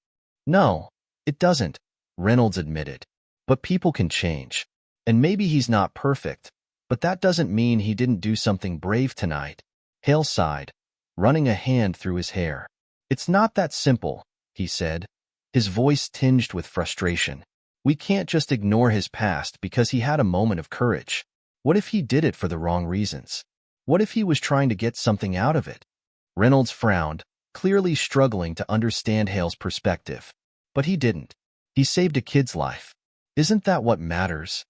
[SPEAKER 1] "No, it doesn't," Reynolds admitted. "But people can change. And maybe he's not perfect, but that doesn't mean he didn't do something brave tonight." Hale sighed, running a hand through his hair. "It's not that simple," he said, his voice tinged with frustration. "We can't just ignore his past because he had a moment of courage. What if he did it for the wrong reasons? What if he was trying to get something out of it?" Reynolds frowned, clearly struggling to understand Hale's perspective. But he didn't. He saved a kid's life. Isn't that what matters?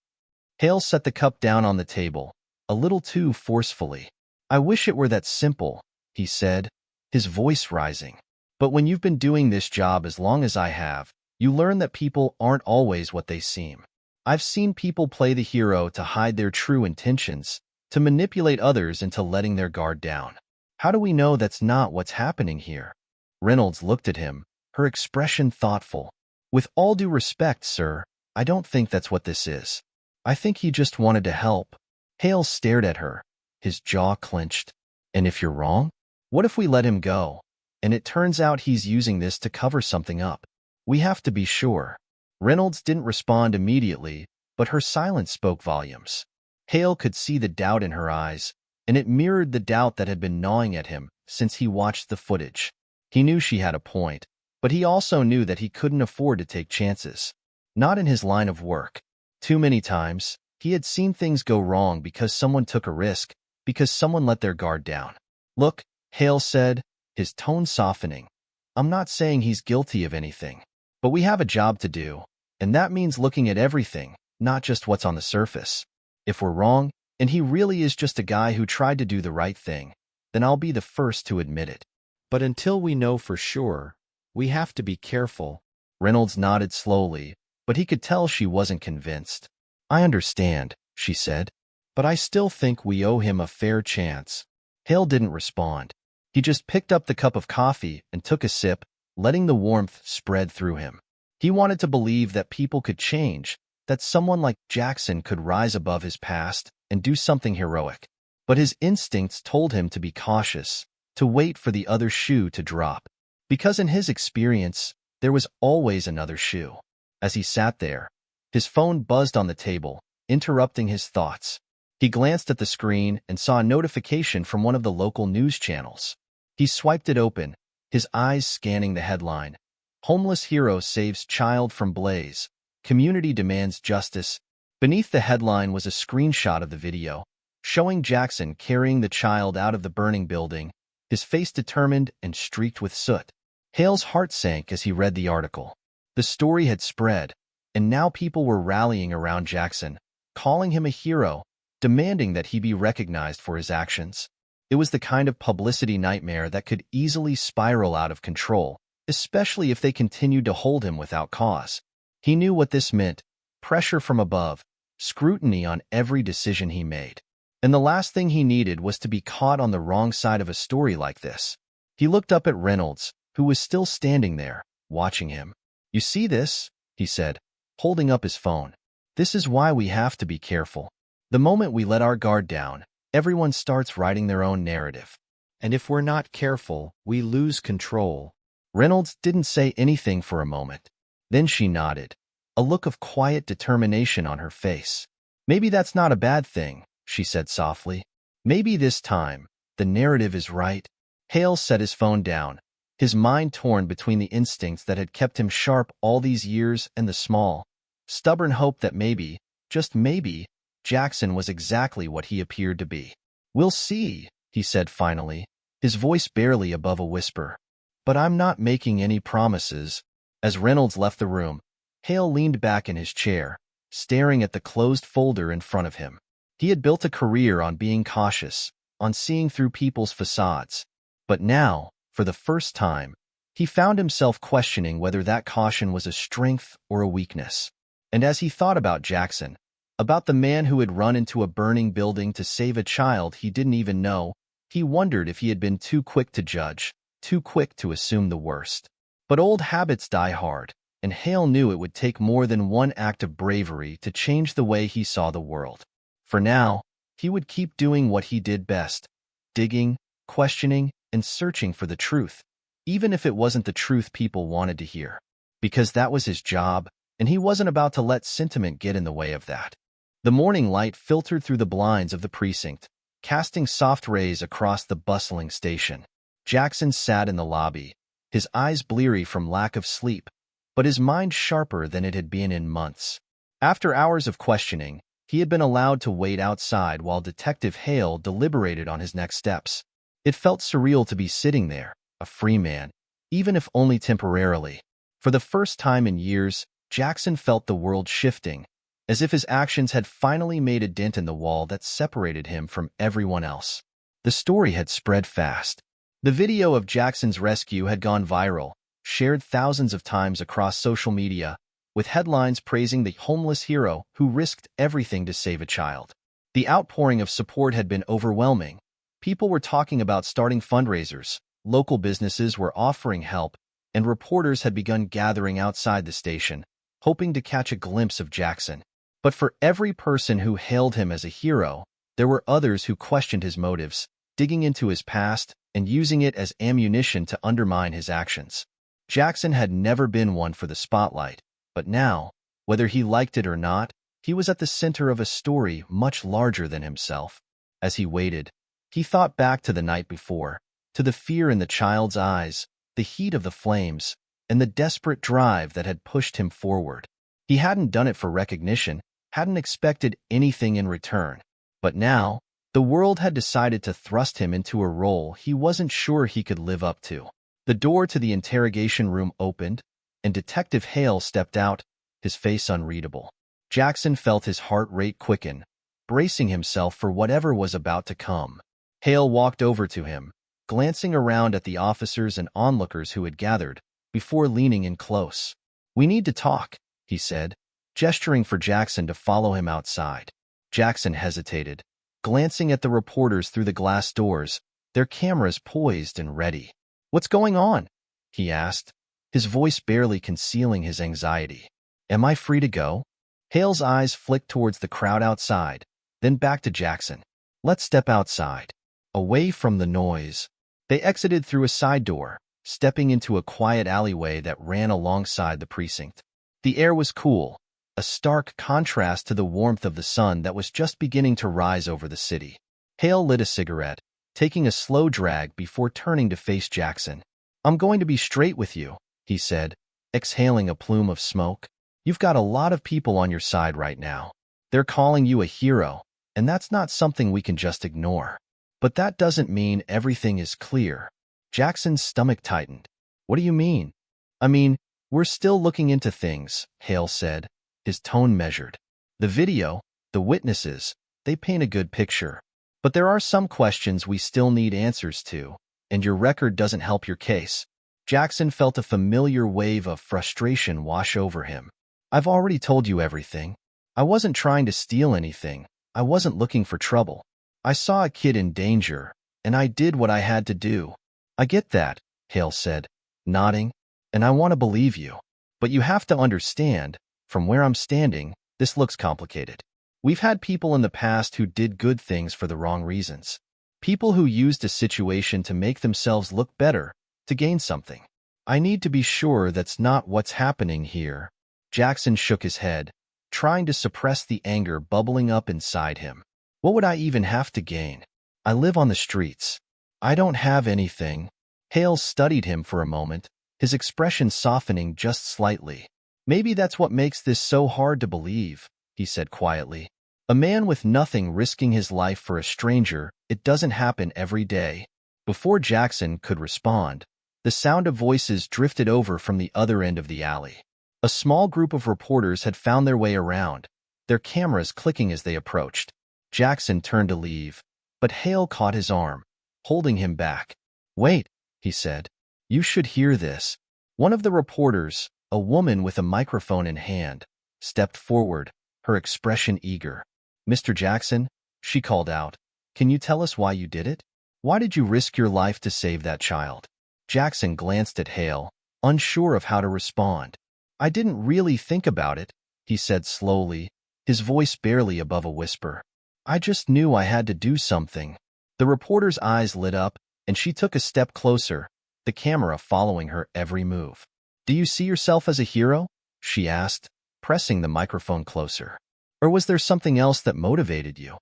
[SPEAKER 1] Hale set the cup down on the table, a little too forcefully. I wish it were that simple, he said, his voice rising. But when you've been doing this job as long as I have, you learn that people aren't always what they seem. I've seen people play the hero to hide their true intentions, to manipulate others into letting their guard down. How do we know that's not what's happening here? Reynolds looked at him, her expression thoughtful. With all due respect, sir, I don't think that's what this is. I think he just wanted to help. Hale stared at her, his jaw clenched. And if you're wrong? What if we let him go, and it turns out he's using this to cover something up? We have to be sure. Reynolds didn't respond immediately, but her silence spoke volumes. Hale could see the doubt in her eyes, and it mirrored the doubt that had been gnawing at him since he watched the footage. He knew she had a point, but he also knew that he couldn't afford to take chances. Not in his line of work. Too many times, he had seen things go wrong because someone took a risk, because someone let their guard down. Look, Hale said, his tone softening. I'm not saying he's guilty of anything, but we have a job to do, and that means looking at everything, not just what's on the surface. If we're wrong, and he really is just a guy who tried to do the right thing, then I'll be the first to admit it. But until we know for sure, we have to be careful. Reynolds nodded slowly, but he could tell she wasn't convinced. I understand, she said, but I still think we owe him a fair chance. Hale didn't respond. He just picked up the cup of coffee and took a sip, letting the warmth spread through him. He wanted to believe that people could change, that someone like Jackson could rise above his past and do something heroic. But his instincts told him to be cautious, to wait for the other shoe to drop. Because in his experience, there was always another shoe. As he sat there, his phone buzzed on the table, interrupting his thoughts. He glanced at the screen and saw a notification from one of the local news channels. He swiped it open, his eyes scanning the headline. Homeless hero saves child from blaze. Community demands justice. Beneath the headline was a screenshot of the video, showing Jackson carrying the child out of the burning building, his face determined and streaked with soot. Hale's heart sank as he read the article. The story had spread, and now people were rallying around Jackson, calling him a hero, demanding that he be recognized for his actions. It was the kind of publicity nightmare that could easily spiral out of control, especially if they continued to hold him without cause. He knew what this meant: pressure from above, scrutiny on every decision he made. And the last thing he needed was to be caught on the wrong side of a story like this. He looked up at Reynolds, who was still standing there, watching him. You see this? He said, holding up his phone. This is why we have to be careful. The moment we let our guard down, everyone starts writing their own narrative. And if we're not careful, we lose control. Reynolds didn't say anything for a moment. Then she nodded, a look of quiet determination on her face. Maybe that's not a bad thing, she said softly. Maybe this time, the narrative is right. Hale set his phone down, his mind torn between the instincts that had kept him sharp all these years and the small, stubborn hope that maybe, just maybe, Jackson was exactly what he appeared to be. We'll see, he said finally, his voice barely above a whisper. But I'm not making any promises. As Reynolds left the room, Hale leaned back in his chair, staring at the closed folder in front of him. He had built a career on being cautious, on seeing through people's facades. But now, for the first time, he found himself questioning whether that caution was a strength or a weakness. And as he thought about Jackson, about the man who had run into a burning building to save a child he didn't even know, he wondered if he had been too quick to judge, too quick to assume the worst. But old habits die hard, and Hale knew it would take more than one act of bravery to change the way he saw the world. For now, he would keep doing what he did best, digging, questioning, and searching for the truth, even if it wasn't the truth people wanted to hear. Because that was his job, and he wasn't about to let sentiment get in the way of that. The morning light filtered through the blinds of the precinct, casting soft rays across the bustling station. Jackson sat in the lobby, his eyes bleary from lack of sleep, but his mind sharper than it had been in months. After hours of questioning, he had been allowed to wait outside while Detective Hale deliberated on his next steps. It felt surreal to be sitting there, a free man, even if only temporarily. For the first time in years, Jackson felt the world shifting, as if his actions had finally made a dent in the wall that separated him from everyone else. The story had spread fast. The video of Jackson's rescue had gone viral, shared thousands of times across social media, with headlines praising the homeless hero who risked everything to save a child. The outpouring of support had been overwhelming. People were talking about starting fundraisers, local businesses were offering help, and reporters had begun gathering outside the station, hoping to catch a glimpse of Jackson. But for every person who hailed him as a hero, there were others who questioned his motives, digging into his past and using it as ammunition to undermine his actions. Jackson had never been one for the spotlight, but now, whether he liked it or not, he was at the center of a story much larger than himself. As he waited, he thought back to the night before, to the fear in the child's eyes, the heat of the flames, and the desperate drive that had pushed him forward. He hadn't done it for recognition, hadn't expected anything in return. But now, the world had decided to thrust him into a role he wasn't sure he could live up to. The door to the interrogation room opened, and Detective Hale stepped out, his face unreadable. Jackson felt his heart rate quicken, bracing himself for whatever was about to come. Hale walked over to him, glancing around at the officers and onlookers who had gathered, before leaning in close. "We need to talk," he said, gesturing for Jackson to follow him outside. Jackson hesitated, glancing at the reporters through the glass doors, their cameras poised and ready. "What's going on?" he asked, his voice barely concealing his anxiety. "Am I free to go?" Hale's eyes flicked towards the crowd outside, then back to Jackson. "Let's step outside, away from the noise." They exited through a side door, stepping into a quiet alleyway that ran alongside the precinct. The air was cool, a stark contrast to the warmth of the sun that was just beginning to rise over the city. Hale lit a cigarette, taking a slow drag before turning to face Jackson. "I'm going to be straight with you," he said, exhaling a plume of smoke. "You've got a lot of people on your side right now. They're calling you a hero, and that's not something we can just ignore. But that doesn't mean everything is clear." Jackson's stomach tightened. "What do you mean?" "I mean, we're still looking into things," Hale said, his tone measured. "The video, the witnesses, they paint a good picture. But there are some questions we still need answers to, and your record doesn't help your case." Jackson felt a familiar wave of frustration wash over him. "I've already told you everything. I wasn't trying to steal anything. I wasn't looking for trouble. I saw a kid in danger, and I did what I had to do." "I get that," Hale said, nodding, "and I want to believe you. But you have to understand, from where I'm standing, this looks complicated. We've had people in the past who did good things for the wrong reasons. People who used a situation to make themselves look better, to gain something. I need to be sure that's not what's happening here." Jackson shook his head, trying to suppress the anger bubbling up inside him. "What would I even have to gain? I live on the streets. I don't have anything." Hale studied him for a moment, his expression softening just slightly. "Maybe that's what makes this so hard to believe," he said quietly. "A man with nothing risking his life for a stranger, it doesn't happen every day." Before Jackson could respond, the sound of voices drifted over from the other end of the alley. A small group of reporters had found their way around, their cameras clicking as they approached. Jackson turned to leave, but Hale caught his arm, holding him back. "Wait," he said. "You should hear this." One of the reporters, a woman with a microphone in hand, stepped forward, her expression eager. "Mr. Jackson," she called out, "can you tell us why you did it? Why did you risk your life to save that child?" Jackson glanced at Hale, unsure of how to respond. "I didn't really think about it," he said slowly, his voice barely above a whisper. "I just knew I had to do something." The reporter's eyes lit up, and she took a step closer, the camera following her every move. "Do you see yourself as a hero?" she asked, pressing the microphone closer. "Or was there something else that motivated you?"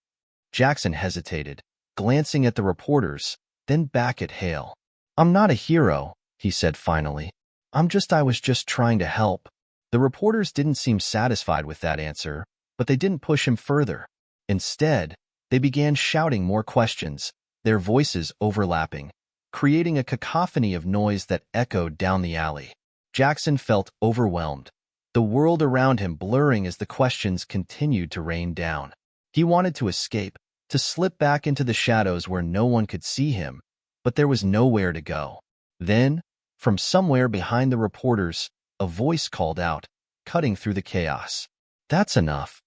[SPEAKER 1] Jackson hesitated, glancing at the reporters, then back at Hale. "I'm not a hero," he said finally. I was just trying to help." The reporters didn't seem satisfied with that answer, but they didn't push him further. Instead, they began shouting more questions, their voices overlapping. creating a cacophony of noise that echoed down the alley. Jackson felt overwhelmed, the world around him blurring as the questions continued to rain down. He wanted to escape, to slip back into the shadows where no one could see him, but there was nowhere to go. Then, from somewhere behind the reporters, a voice called out, cutting through the chaos. "That's enough."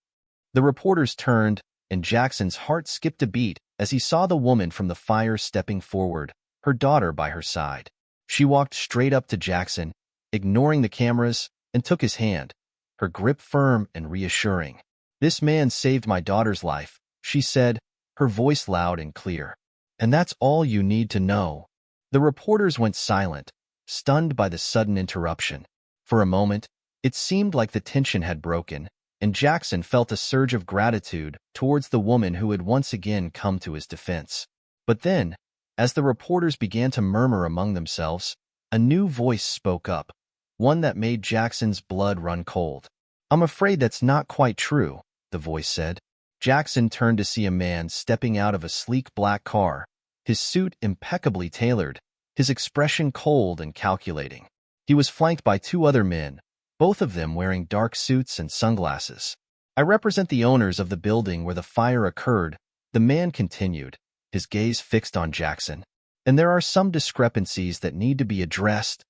[SPEAKER 1] The reporters turned, and Jackson's heart skipped a beat as he saw the woman from the fire stepping forward, her daughter by her side. She walked straight up to Jackson, ignoring the cameras, and took his hand, her grip firm and reassuring. "This man saved my daughter's life," she said, her voice loud and clear. "And that's all you need to know." The reporters went silent, stunned by the sudden interruption. For a moment, it seemed like the tension had broken, and Jackson felt a surge of gratitude towards the woman who had once again come to his defense. But then, as the reporters began to murmur among themselves, a new voice spoke up, one that made Jackson's blood run cold. "I'm afraid that's not quite true," the voice said. Jackson turned to see a man stepping out of a sleek black car, his suit impeccably tailored, his expression cold and calculating. He was flanked by two other men, both of them wearing dark suits and sunglasses. "I represent the owners of the building where the fire occurred," the man continued, his gaze fixed on Jackson. "And there are some discrepancies that need to be addressed."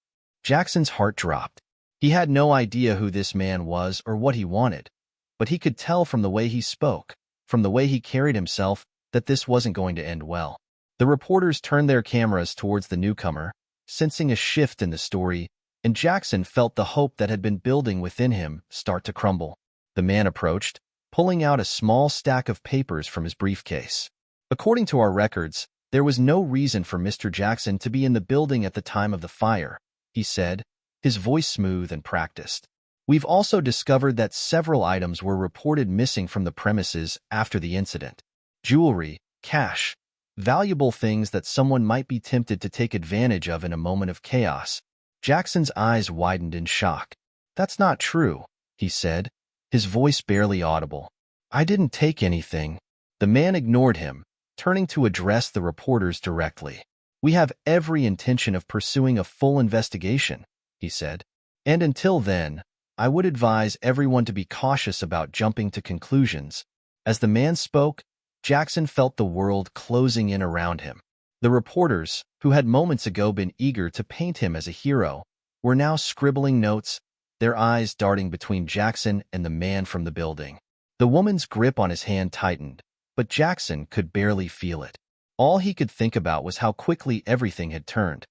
[SPEAKER 1] Jackson's heart dropped. He had no idea who this man was or what he wanted, but he could tell from the way he spoke, from the way he carried himself, that this wasn't going to end well. The reporters turned their cameras towards the newcomer, sensing a shift in the story, and Jackson felt the hope that had been building within him start to crumble. The man approached, pulling out a small stack of papers from his briefcase. "According to our records, there was no reason for Mr. Jackson to be in the building at the time of the fire," he said, his voice smooth and practiced. "We've also discovered that several items were reported missing from the premises after the incident. Jewelry, cash, valuable things that someone might be tempted to take advantage of in a moment of chaos." Jackson's eyes widened in shock. "That's not true," he said, his voice barely audible. "I didn't take anything." The man ignored him, turning to address the reporters directly. "We have every intention of pursuing a full investigation," he said. "And until then, I would advise everyone to be cautious about jumping to conclusions." As the man spoke, Jackson felt the world closing in around him. The reporters, who had moments ago been eager to paint him as a hero, were now scribbling notes, their eyes darting between Jackson and the man from the building. The woman's grip on his hand tightened, but Jackson could barely feel it. All he could think about was how quickly everything had turned,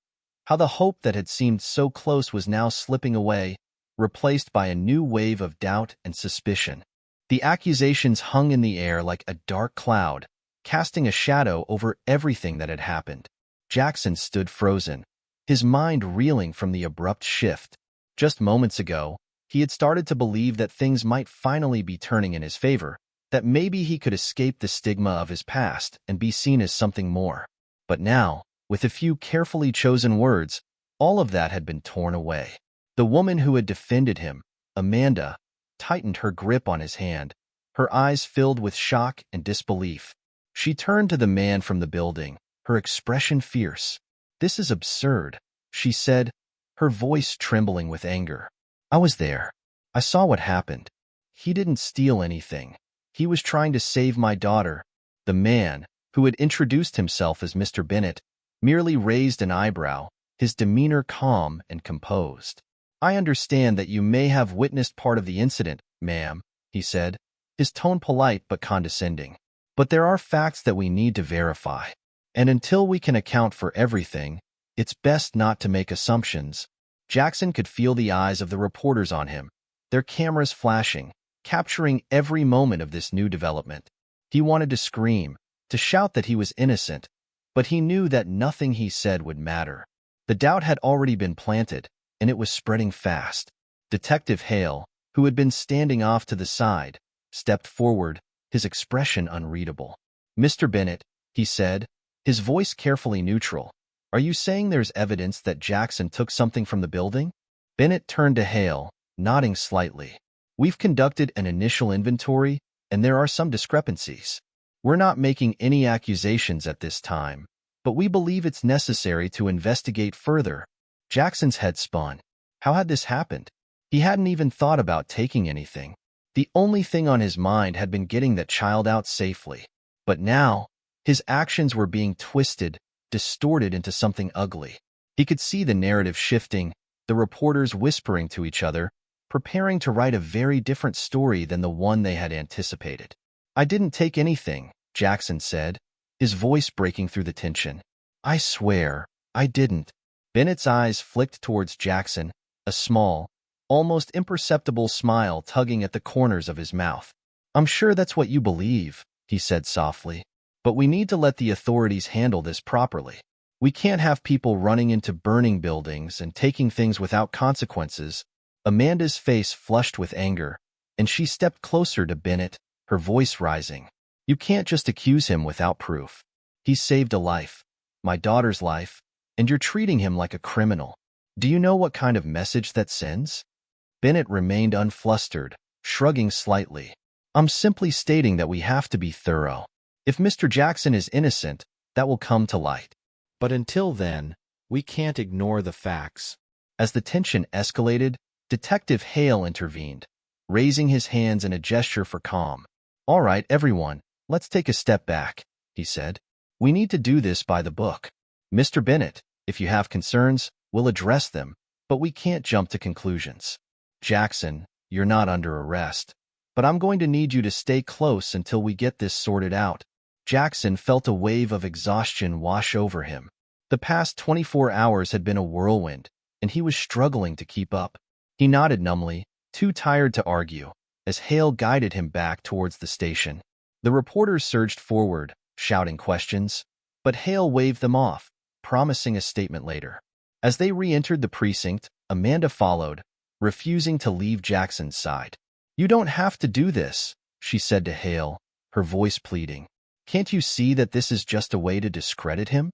[SPEAKER 1] how the hope that had seemed so close was now slipping away, replaced by a new wave of doubt and suspicion. The accusations hung in the air like a dark cloud, casting a shadow over everything that had happened. Jackson stood frozen, his mind reeling from the abrupt shift. Just moments ago, he had started to believe that things might finally be turning in his favor, that maybe he could escape the stigma of his past and be seen as something more. But now, with a few carefully chosen words, all of that had been torn away. The woman who had defended him, Amanda, tightened her grip on his hand, her eyes filled with shock and disbelief. She turned to the man from the building, her expression fierce. "This is absurd," she said, her voice trembling with anger. "I was there. I saw what happened. He didn't steal anything. He was trying to save my daughter." The man, who had introduced himself as Mr. Bennett, merely raised an eyebrow, his demeanor calm and composed. "I understand that you may have witnessed part of the incident, ma'am," he said, his tone polite but condescending. "But there are facts that we need to verify. And until we can account for everything, it's best not to make assumptions." Jackson could feel the eyes of the reporters on him, their cameras flashing, capturing every moment of this new development. He wanted to scream, to shout that he was innocent, but he knew that nothing he said would matter. The doubt had already been planted, and it was spreading fast. Detective Hale, who had been standing off to the side, stepped forward, his expression unreadable. "Mr. Bennett," he said, his voice carefully neutral, "are you saying there's evidence that Jackson took something from the building?" Bennett turned to Hale, nodding slightly. "We've conducted an initial inventory, and there are some discrepancies. We're not making any accusations at this time, but we believe it's necessary to investigate further. Jackson's head spun. How had this happened? He hadn't even thought about taking anything. The only thing on his mind had been getting that child out safely. But now, his actions were being twisted, distorted into something ugly. He could see the narrative shifting, the reporters whispering to each other, preparing to write a very different story than the one they had anticipated. "I didn't take anything," Jackson said, his voice breaking through the tension. "I swear, I didn't." Bennett's eyes flicked towards Jackson, a small, almost imperceptible smile tugging at the corners of his mouth. "I'm sure that's what you believe," he said softly. "But we need to let the authorities handle this properly. We can't have people running into burning buildings and taking things without consequences." Amanda's face flushed with anger, and she stepped closer to Bennett, her voice rising. "You can't just accuse him without proof. He saved a life, my daughter's life, and you're treating him like a criminal. Do you know what kind of message that sends?" Bennett remained unflustered, shrugging slightly. "I'm simply stating that we have to be thorough. If Mr. Jackson is innocent, that will come to light. But until then, we can't ignore the facts." As the tension escalated, Detective Hale intervened, raising his hands in a gesture for calm. "All right, everyone, let's take a step back," he said. "We need to do this by the book. Mr. Bennett, if you have concerns, we'll address them, but we can't jump to conclusions. Jackson, you're not under arrest, but I'm going to need you to stay close until we get this sorted out." Jackson felt a wave of exhaustion wash over him. The past 24 hours had been a whirlwind, and he was struggling to keep up. He nodded numbly, too tired to argue, as Hale guided him back towards the station. The reporters surged forward, shouting questions, but Hale waved them off, promising a statement later. As they re-entered the precinct, Amanda followed, refusing to leave Jackson's side. "You don't have to do this," she said to Hale, her voice pleading. "Can't you see that this is just a way to discredit him?"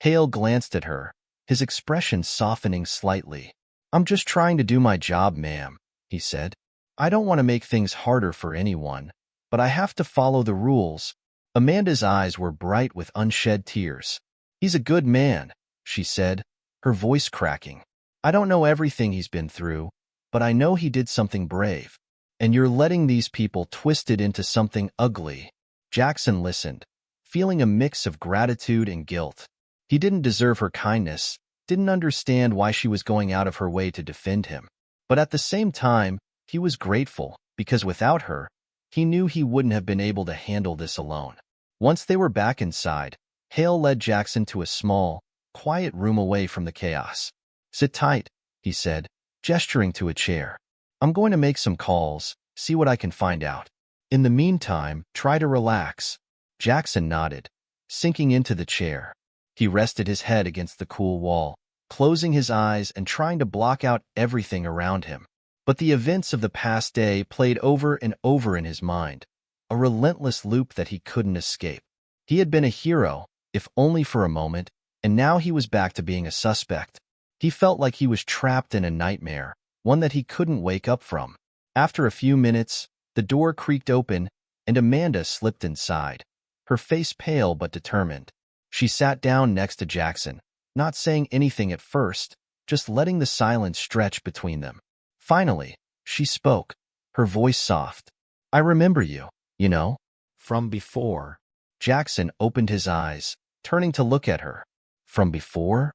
[SPEAKER 1] Hale glanced at her, his expression softening slightly. "I'm just trying to do my job, ma'am," he said. "I don't want to make things harder for anyone, but I have to follow the rules." Amanda's eyes were bright with unshed tears. "He's a good man," she said, her voice cracking. "I don't know everything he's been through, but I know he did something brave. And you're letting these people twist it into something ugly." Jackson listened, feeling a mix of gratitude and guilt. He didn't deserve her kindness, didn't understand why she was going out of her way to defend him. But at the same time, he was grateful, because without her, he knew he wouldn't have been able to handle this alone. Once they were back inside, Hale led Jackson to a small, quiet room away from the chaos. "Sit tight," he said, gesturing to a chair. "I'm going to make some calls, see what I can find out. In the meantime, try to relax." Jackson nodded, sinking into the chair. He rested his head against the cool wall, closing his eyes and trying to block out everything around him. But the events of the past day played over and over in his mind, a relentless loop that he couldn't escape. He had been a hero, if only for a moment, and now he was back to being a suspect. He felt like he was trapped in a nightmare, one that he couldn't wake up from. After a few minutes, the door creaked open, and Amanda slipped inside, her face pale but determined. She sat down next to Jackson, not saying anything at first, just letting the silence stretch between them. Finally, she spoke, her voice soft. "I remember you, you know, from before." Jackson opened his eyes, turning to look at her. "From before?"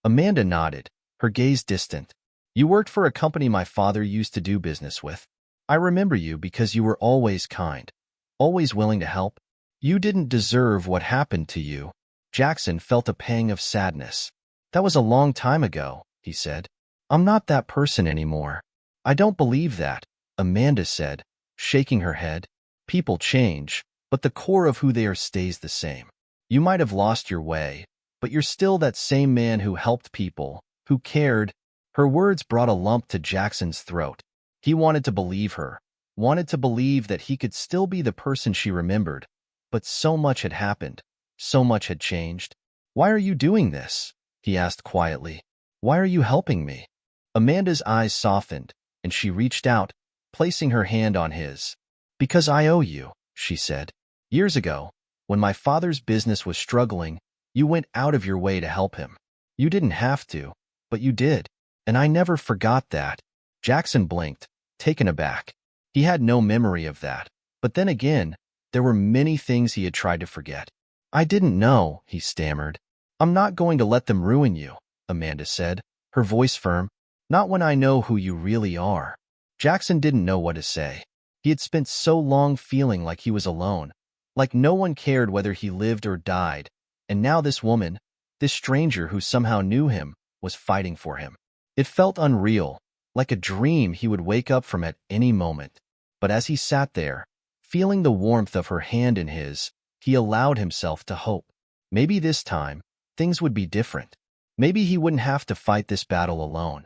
[SPEAKER 1] Amanda nodded, her gaze distant. "You worked for a company my father used to do business with. I remember you because you were always kind, always willing to help. You didn't deserve what happened to you." Jackson felt a pang of sadness. "That was a long time ago," he said. "I'm not that person anymore." "I don't believe that," Amanda said, shaking her head. "People change, but the core of who they are stays the same. You might have lost your way, but you're still that same man who helped people, who cared." Her words brought a lump to Jackson's throat. He wanted to believe her, wanted to believe that he could still be the person she remembered, but so much had happened. So much had changed. "Why are you doing this?" he asked quietly. "Why are you helping me?" Amanda's eyes softened, and she reached out, placing her hand on his. "Because I owe you," she said. "Years ago, when my father's business was struggling, You went out of your way to help him. You didn't have to, but you did. And I never forgot that. Jackson blinked, taken aback. He had no memory of that. But then again, there were many things he had tried to forget. I didn't know, he stammered. I'm not going to let them ruin you, Amanda said, her voice firm. Not when I know who you really are. Jackson didn't know what to say. He had spent so long feeling like he was alone, like no one cared whether he lived or died, and now this woman, this stranger who somehow knew him, was fighting for him. It felt unreal, like a dream he would wake up from at any moment. But as he sat there, feeling the warmth of her hand in his, he allowed himself to hope. Maybe this time, things would be different. Maybe he wouldn't have to fight this battle alone.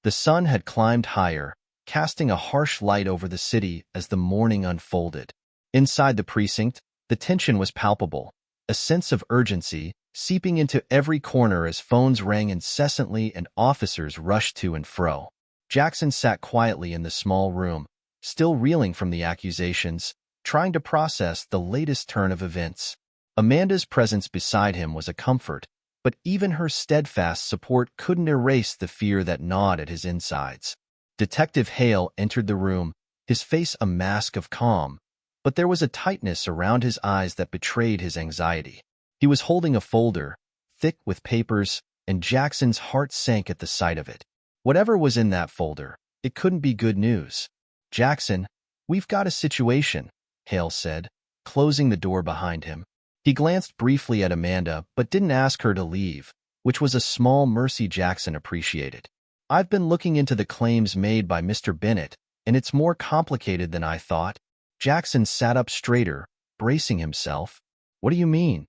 [SPEAKER 1] The sun had climbed higher, casting a harsh light over the city as the morning unfolded. Inside the precinct, the tension was palpable, a sense of urgency seeping into every corner as phones rang incessantly and officers rushed to and fro. Jackson sat quietly in the small room, still reeling from the accusations, trying to process the latest turn of events. Amanda's presence beside him was a comfort, but even her steadfast support couldn't erase the fear that gnawed at his insides. Detective Hale entered the room, his face a mask of calm, but there was a tightness around his eyes that betrayed his anxiety. He was holding a folder, thick with papers, and Jackson's heart sank at the sight of it. Whatever was in that folder, it couldn't be good news. Jackson, we've got a situation, Hale said, closing the door behind him. He glanced briefly at Amanda but didn't ask her to leave, which was a small mercy Jackson appreciated. I've been looking into the claims made by Mr. Bennett, and it's more complicated than I thought. Jackson sat up straighter, bracing himself. What do you mean?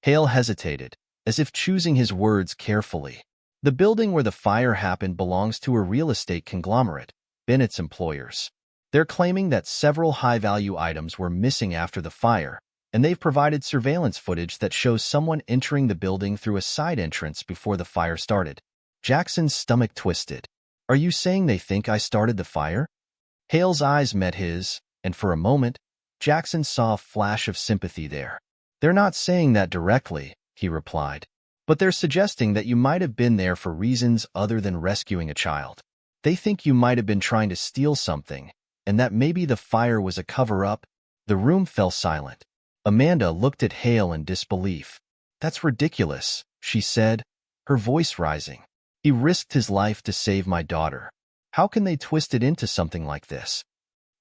[SPEAKER 1] Hale hesitated, as if choosing his words carefully. The building where the fire happened belongs to a real estate conglomerate, Bennett's employers. They're claiming that several high-value items were missing after the fire, and they've provided surveillance footage that shows someone entering the building through a side entrance before the fire started. Jackson's stomach twisted. Are you saying they think I started the fire? Hale's eyes met his, and for a moment, Jackson saw a flash of sympathy there. They're not saying that directly, he replied, but they're suggesting that you might have been there for reasons other than rescuing a child. They think you might have been trying to steal something, and that maybe the fire was a cover-up. The room fell silent. Amanda looked at Hale in disbelief. That's ridiculous, she said, her voice rising. He risked his life to save my daughter. How can they twist it into something like this?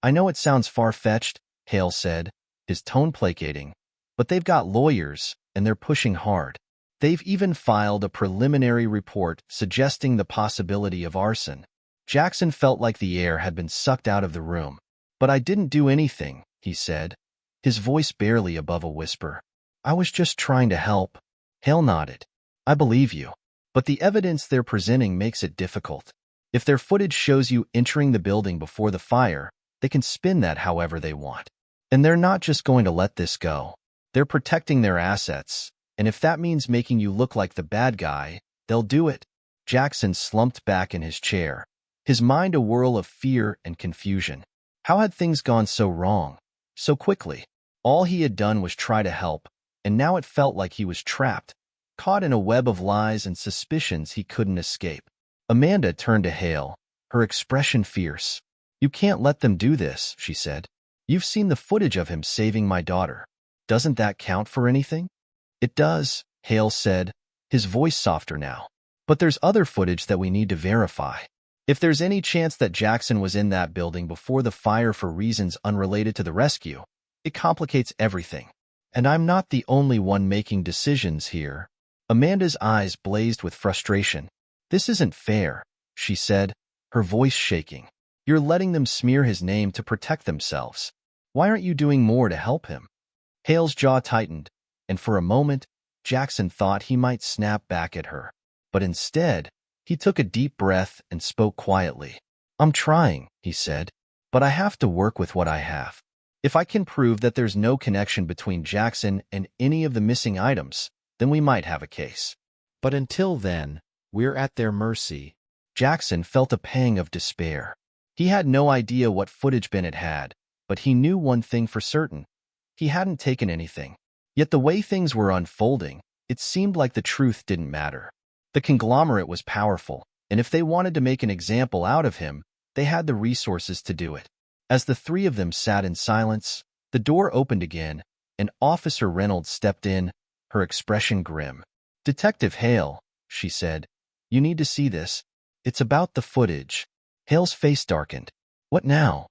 [SPEAKER 1] I know it sounds far-fetched, Hale said, his tone placating, but they've got lawyers, and they're pushing hard. They've even filed a preliminary report suggesting the possibility of arson. Jackson felt like the air had been sucked out of the room. But I didn't do anything, he said, his voice barely above a whisper. I was just trying to help. Hale nodded. I believe you. But the evidence they're presenting makes it difficult. If their footage shows you entering the building before the fire, they can spin that however they want. And they're not just going to let this go. They're protecting their assets, and if that means making you look like the bad guy, they'll do it. Jackson slumped back in his chair, his mind a whirl of fear and confusion. How had things gone so wrong, so quickly? All he had done was try to help, and now it felt like he was trapped, caught in a web of lies and suspicions he couldn't escape. Amanda turned to Hale, her expression fierce. You can't let them do this, she said. You've seen the footage of him saving my daughter. Doesn't that count for anything? It does, Hale said, his voice softer now. But there's other footage that we need to verify. If there's any chance that Jackson was in that building before the fire for reasons unrelated to the rescue, it complicates everything. And I'm not the only one making decisions here. Amanda's eyes blazed with frustration. This isn't fair, she said, her voice shaking. You're letting them smear his name to protect themselves. Why aren't you doing more to help him? Hale's jaw tightened, and for a moment, Jackson thought he might snap back at her. But instead, he took a deep breath and spoke quietly. I'm trying, he said, but I have to work with what I have. If I can prove that there's no connection between Jackson and any of the missing items, then we might have a case. But until then, we're at their mercy. Jackson felt a pang of despair. He had no idea what footage Bennett had, but he knew one thing for certain. He hadn't taken anything. Yet the way things were unfolding, It seemed like the truth didn't matter. The conglomerate was powerful, and if they wanted to make an example out of him, they had the resources to do it. As the three of them sat in silence, the door opened again, and Officer Reynolds stepped in, her expression grim. "Detective Hale," she said, "you need to see this. It's about the footage." Hale's face darkened. "What now?"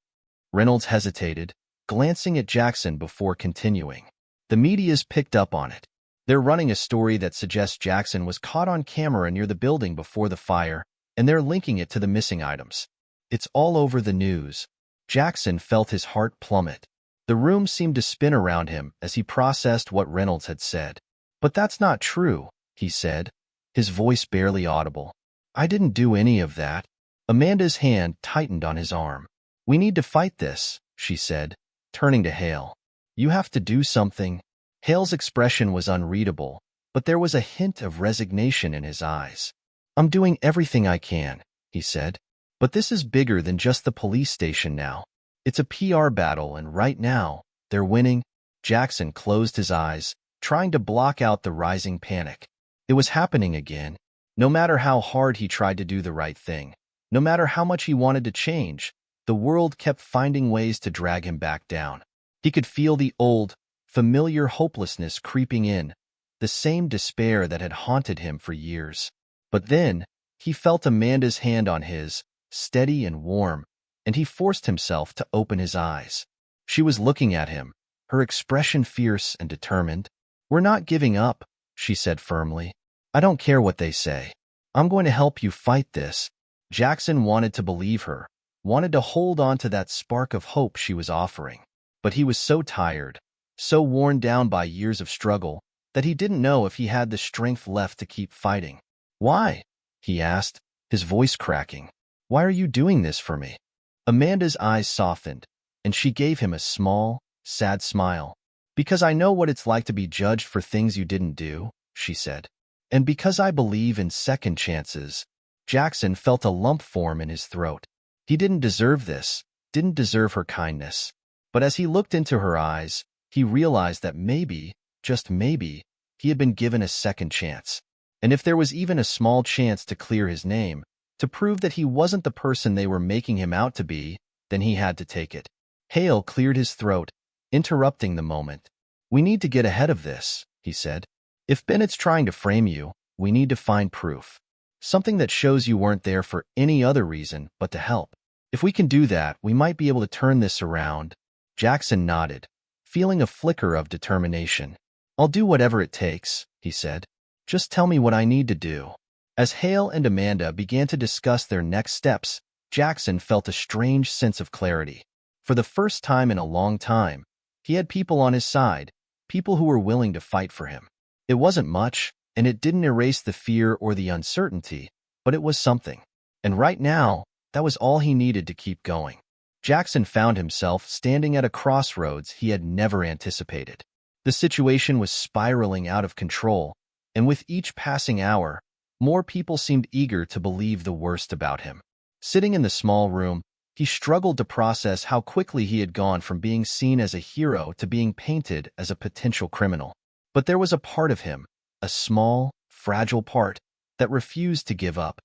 [SPEAKER 1] Reynolds hesitated, glancing at Jackson before continuing. "The media's picked up on it. They're running a story that suggests Jackson was caught on camera near the building before the fire, and they're linking it to the missing items. It's all over the news." Jackson felt his heart plummet. The room seemed to spin around him as he processed what Reynolds had said. "But that's not true," he said, his voice barely audible. "I didn't do any of that." Amanda's hand tightened on his arm. "We need to fight this," she said, turning to Hale. "You have to do something." Hale's expression was unreadable, but there was a hint of resignation in his eyes. "I'm doing everything I can," he said. "But this is bigger than just the police station now. It's a PR battle, and right now, they're winning." Jackson closed his eyes, trying to block out the rising panic. It was happening again. No matter how hard he tried to do the right thing, no matter how much he wanted to change, the world kept finding ways to drag him back down. He could feel the old, familiar hopelessness creeping in, the same despair that had haunted him for years. But then, he felt Amanda's hand on his, steady and warm, and he forced himself to open his eyes. She was looking at him, her expression fierce and determined. "We're not giving up," she said firmly. "I don't care what they say. I'm going to help you fight this." Jackson wanted to believe her, wanted to hold on to that spark of hope she was offering. But he was so tired, so worn down by years of struggle, that he didn't know if he had the strength left to keep fighting. "Why?" he asked, his voice cracking. "Why are you doing this for me?" Amanda's eyes softened, and she gave him a small, sad smile. "Because I know what it's like to be judged for things you didn't do," she said. "And because I believe in second chances." Jackson felt a lump form in his throat. He didn't deserve this, didn't deserve her kindness. But as he looked into her eyes, he realized that maybe, just maybe, he had been given a second chance. And if there was even a small chance to clear his name, to prove that he wasn't the person they were making him out to be, then he had to take it. Hale cleared his throat, interrupting the moment. "We need to get ahead of this," he said. "If Bennett's trying to frame you, we need to find proof. Something that shows you weren't there for any other reason but to help. If we can do that, we might be able to turn this around." Jackson nodded, feeling a flicker of determination. "I'll do whatever it takes," he said. "Just tell me what I need to do." As Hale and Amanda began to discuss their next steps, Jackson felt a strange sense of clarity. For the first time in a long time, he had people on his side, people who were willing to fight for him. It wasn't much, and it didn't erase the fear or the uncertainty, but it was something. And right now, that was all he needed to keep going. Jackson found himself standing at a crossroads he had never anticipated. The situation was spiraling out of control, and with each passing hour, more people seemed eager to believe the worst about him. Sitting in the small room, he struggled to process how quickly he had gone from being seen as a hero to being painted as a potential criminal. But there was a part of him, a small, fragile part, that refused to give up,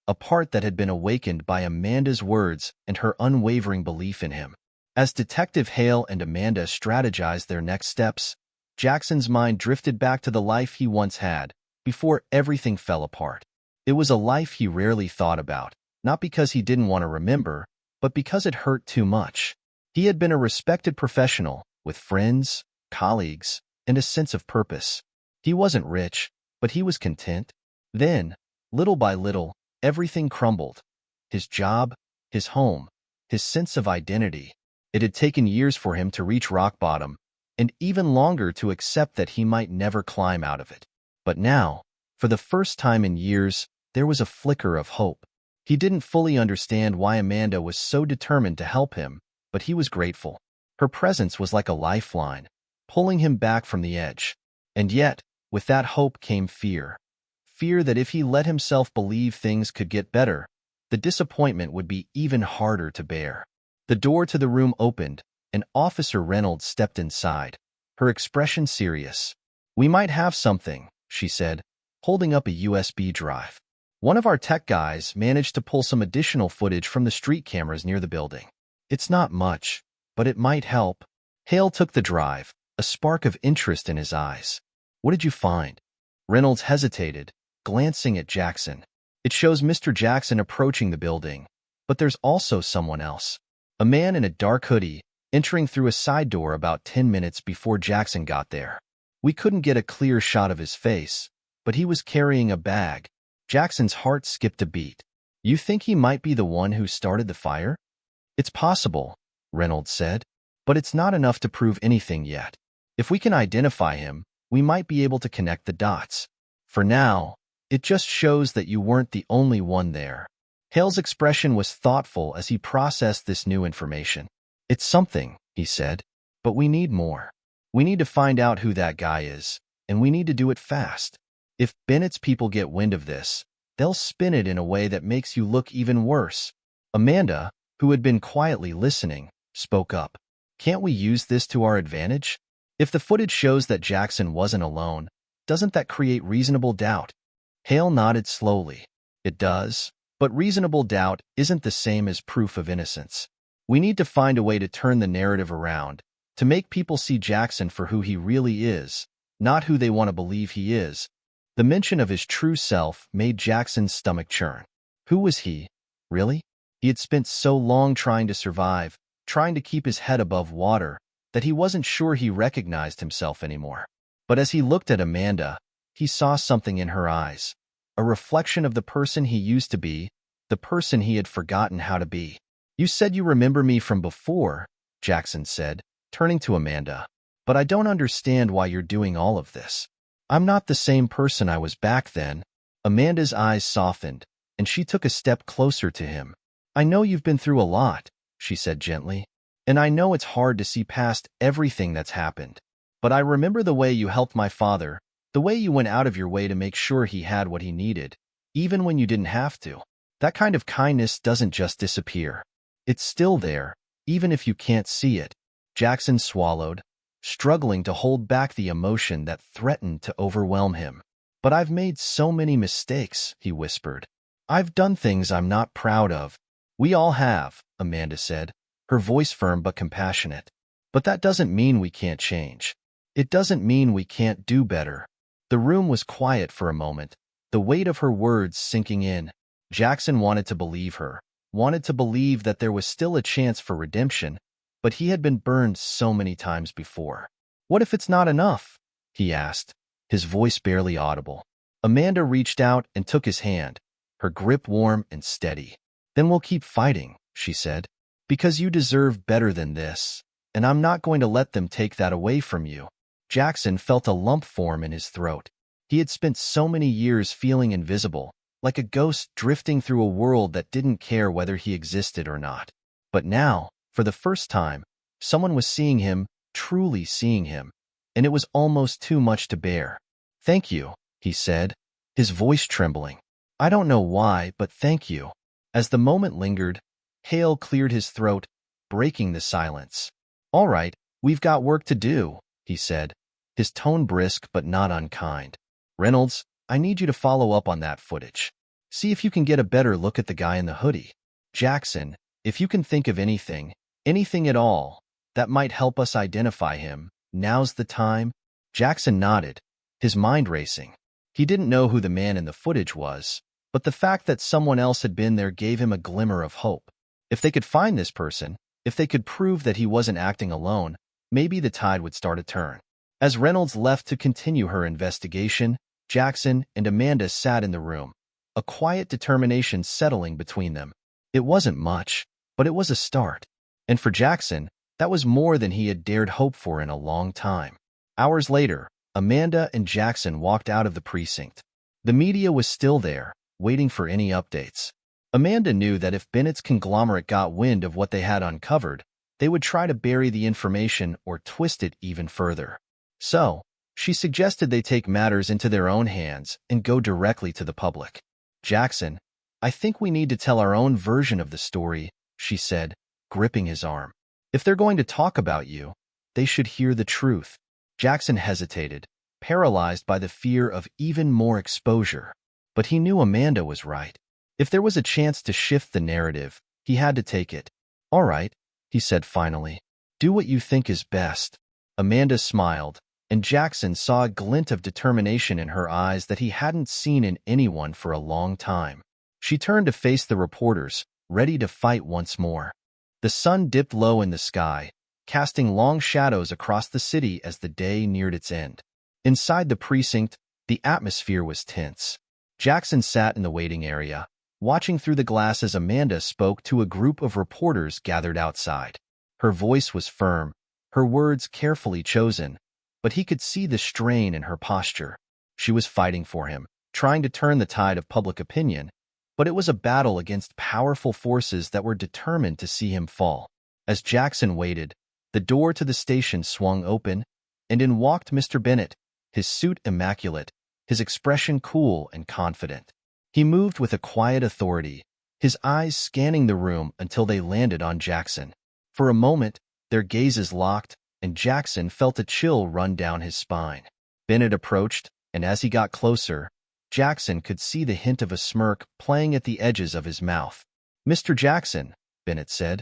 [SPEAKER 1] a part that had been awakened by Amanda's words and her unwavering belief in him. As Detective Hale and Amanda strategized their next steps, Jackson's mind drifted back to the life he once had, before everything fell apart. It was a life he rarely thought about, not because he didn't want to remember, but because it hurt too much. He had been a respected professional, with friends, colleagues, and a sense of purpose. He wasn't rich, but he was content. Then, little by little, everything crumbled. His job, his home, his sense of identity. It had taken years for him to reach rock bottom, and even longer to accept that he might never climb out of it. But now, for the first time in years, there was a flicker of hope. He didn't fully understand why Amanda was so determined to help him, but he was grateful. Her presence was like a lifeline, pulling him back from the edge. And yet, with that hope came fear. Fear that if he let himself believe things could get better, the disappointment would be even harder to bear. The door to the room opened, and Officer Reynolds stepped inside, her expression serious. "We might have something," she said, holding up a USB drive. One of our tech guys managed to pull some additional footage from the street cameras near the building. It's not much, but it might help. Hale took the drive, a spark of interest in his eyes. What did you find? Reynolds hesitated, glancing at Jackson. It shows Mr. Jackson approaching the building, but there's also someone else. A man in a dark hoodie, entering through a side door about 10 minutes before Jackson got there. We couldn't get a clear shot of his face, but he was carrying a bag. Jackson's heart skipped a beat. You think he might be the one who started the fire? It's possible, Reynolds said, but it's not enough to prove anything yet. If we can identify him, we might be able to connect the dots. For now, it just shows that you weren't the only one there. Hale's expression was thoughtful as he processed this new information. It's something, he said, but we need more. We need to find out who that guy is, and we need to do it fast. If Bennett's people get wind of this, they'll spin it in a way that makes you look even worse. Amanda, who had been quietly listening, spoke up. Can't we use this to our advantage? If the footage shows that Jackson wasn't alone, doesn't that create reasonable doubt? Hale nodded slowly. It does, but reasonable doubt isn't the same as proof of innocence. We need to find a way to turn the narrative around, to make people see Jackson for who he really is, not who they want to believe he is. The mention of his true self made Jackson's stomach churn. Who was he, really? He had spent so long trying to survive, trying to keep his head above water, that he wasn't sure he recognized himself anymore. But as he looked at Amanda, he saw something in her eyes, a reflection of the person he used to be, the person he had forgotten how to be. You said you remember me from before, Jackson said, turning to Amanda, but I don't understand why you're doing all of this. I'm not the same person I was back then. Amanda's eyes softened, and she took a step closer to him. I know you've been through a lot, she said gently, and I know it's hard to see past everything that's happened. But I remember the way you helped my father, the way you went out of your way to make sure he had what he needed, even when you didn't have to. That kind of kindness doesn't just disappear. It's still there, even if you can't see it. Jackson swallowed, struggling to hold back the emotion that threatened to overwhelm him. But I've made so many mistakes, he whispered. I've done things I'm not proud of. We all have, Amanda said, her voice firm but compassionate. But that doesn't mean we can't change. It doesn't mean we can't do better. The room was quiet for a moment, the weight of her words sinking in. Jackson wanted to believe her, wanted to believe that there was still a chance for redemption, but he had been burned so many times before. What if it's not enough? He asked, his voice barely audible. Amanda reached out and took his hand, her grip warm and steady. Then we'll keep fighting, she said, because you deserve better than this, and I'm not going to let them take that away from you. Jackson felt a lump form in his throat. He had spent so many years feeling invisible, like a ghost drifting through a world that didn't care whether he existed or not. But now, for the first time, someone was seeing him, truly seeing him, and it was almost too much to bear. Thank you, he said, his voice trembling. I don't know why, but thank you. As the moment lingered, Hale cleared his throat, breaking the silence. All right, we've got work to do, he said, his tone brisk but not unkind. Reynolds, I need you to follow up on that footage. See if you can get a better look at the guy in the hoodie. Jackson, if you can think of anything at all, that might help us identify him, now's the time. Jackson nodded, his mind racing. He didn't know who the man in the footage was, but the fact that someone else had been there gave him a glimmer of hope. If they could find this person, if they could prove that he wasn't acting alone, maybe the tide would start to turn. As Reynolds left to continue her investigation, Jackson and Amanda sat in the room, a quiet determination settling between them. It wasn't much, but it was a start. And for Jackson, that was more than he had dared hope for in a long time. Hours later, Amanda and Jackson walked out of the precinct. The media was still there, waiting for any updates. Amanda knew that if Bennett's conglomerate got wind of what they had uncovered, they would try to bury the information or twist it even further. So, she suggested they take matters into their own hands and go directly to the public. Jackson, I think we need to tell our own version of the story, she said, gripping his arm. If they're going to talk about you, they should hear the truth. Jackson hesitated, paralyzed by the fear of even more exposure. But he knew Amanda was right. If there was a chance to shift the narrative, he had to take it. "All right," he said finally. "Do what you think is best." Amanda smiled, and Jackson saw a glint of determination in her eyes that he hadn't seen in anyone for a long time. She turned to face the reporters, ready to fight once more. The sun dipped low in the sky, casting long shadows across the city as the day neared its end. Inside the precinct, the atmosphere was tense. Jackson sat in the waiting area, watching through the glass as Amanda spoke to a group of reporters gathered outside. Her voice was firm, her words carefully chosen, but he could see the strain in her posture. She was fighting for him, trying to turn the tide of public opinion, but it was a battle against powerful forces that were determined to see him fall. As Jackson waited, the door to the station swung open, and in walked Mr. Bennett, his suit immaculate, his expression cool and confident. He moved with a quiet authority, his eyes scanning the room until they landed on Jackson. For a moment, their gazes locked, and Jackson felt a chill run down his spine. Bennett approached, and as he got closer, Jackson could see the hint of a smirk playing at the edges of his mouth. "Mr. Jackson," Bennett said,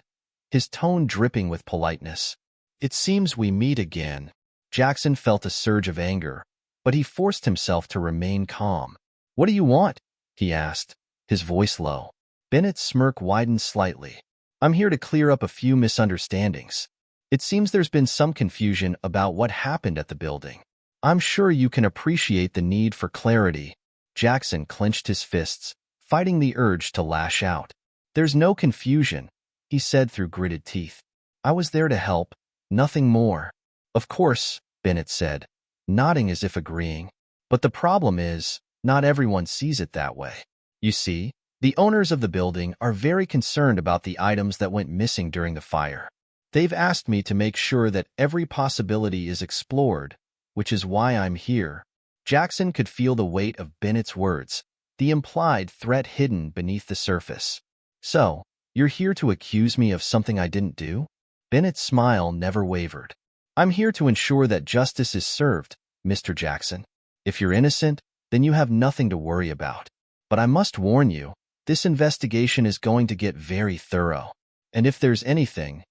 [SPEAKER 1] his tone dripping with politeness. "It seems we meet again." Jackson felt a surge of anger, but he forced himself to remain calm. "What do you want?" he asked, his voice low. Bennett's smirk widened slightly. "I'm here to clear up a few misunderstandings. It seems there's been some confusion about what happened at the building. I'm sure you can appreciate the need for clarity." Jackson clenched his fists, fighting the urge to lash out. "There's no confusion," he said through gritted teeth. "I was there to help, nothing more." "Of course," Bennett said, nodding as if agreeing. "But the problem is, not everyone sees it that way. You see, the owners of the building are very concerned about the items that went missing during the fire. They've asked me to make sure that every possibility is explored, which is why I'm here." Jackson could feel the weight of Bennett's words, the implied threat hidden beneath the surface. "So, you're here to accuse me of something I didn't do?" Bennett's smile never wavered. "I'm here to ensure that justice is served, Mr. Jackson. If you're innocent, then you have nothing to worry about. But I must warn you, this investigation is going to get very thorough. And if there's anything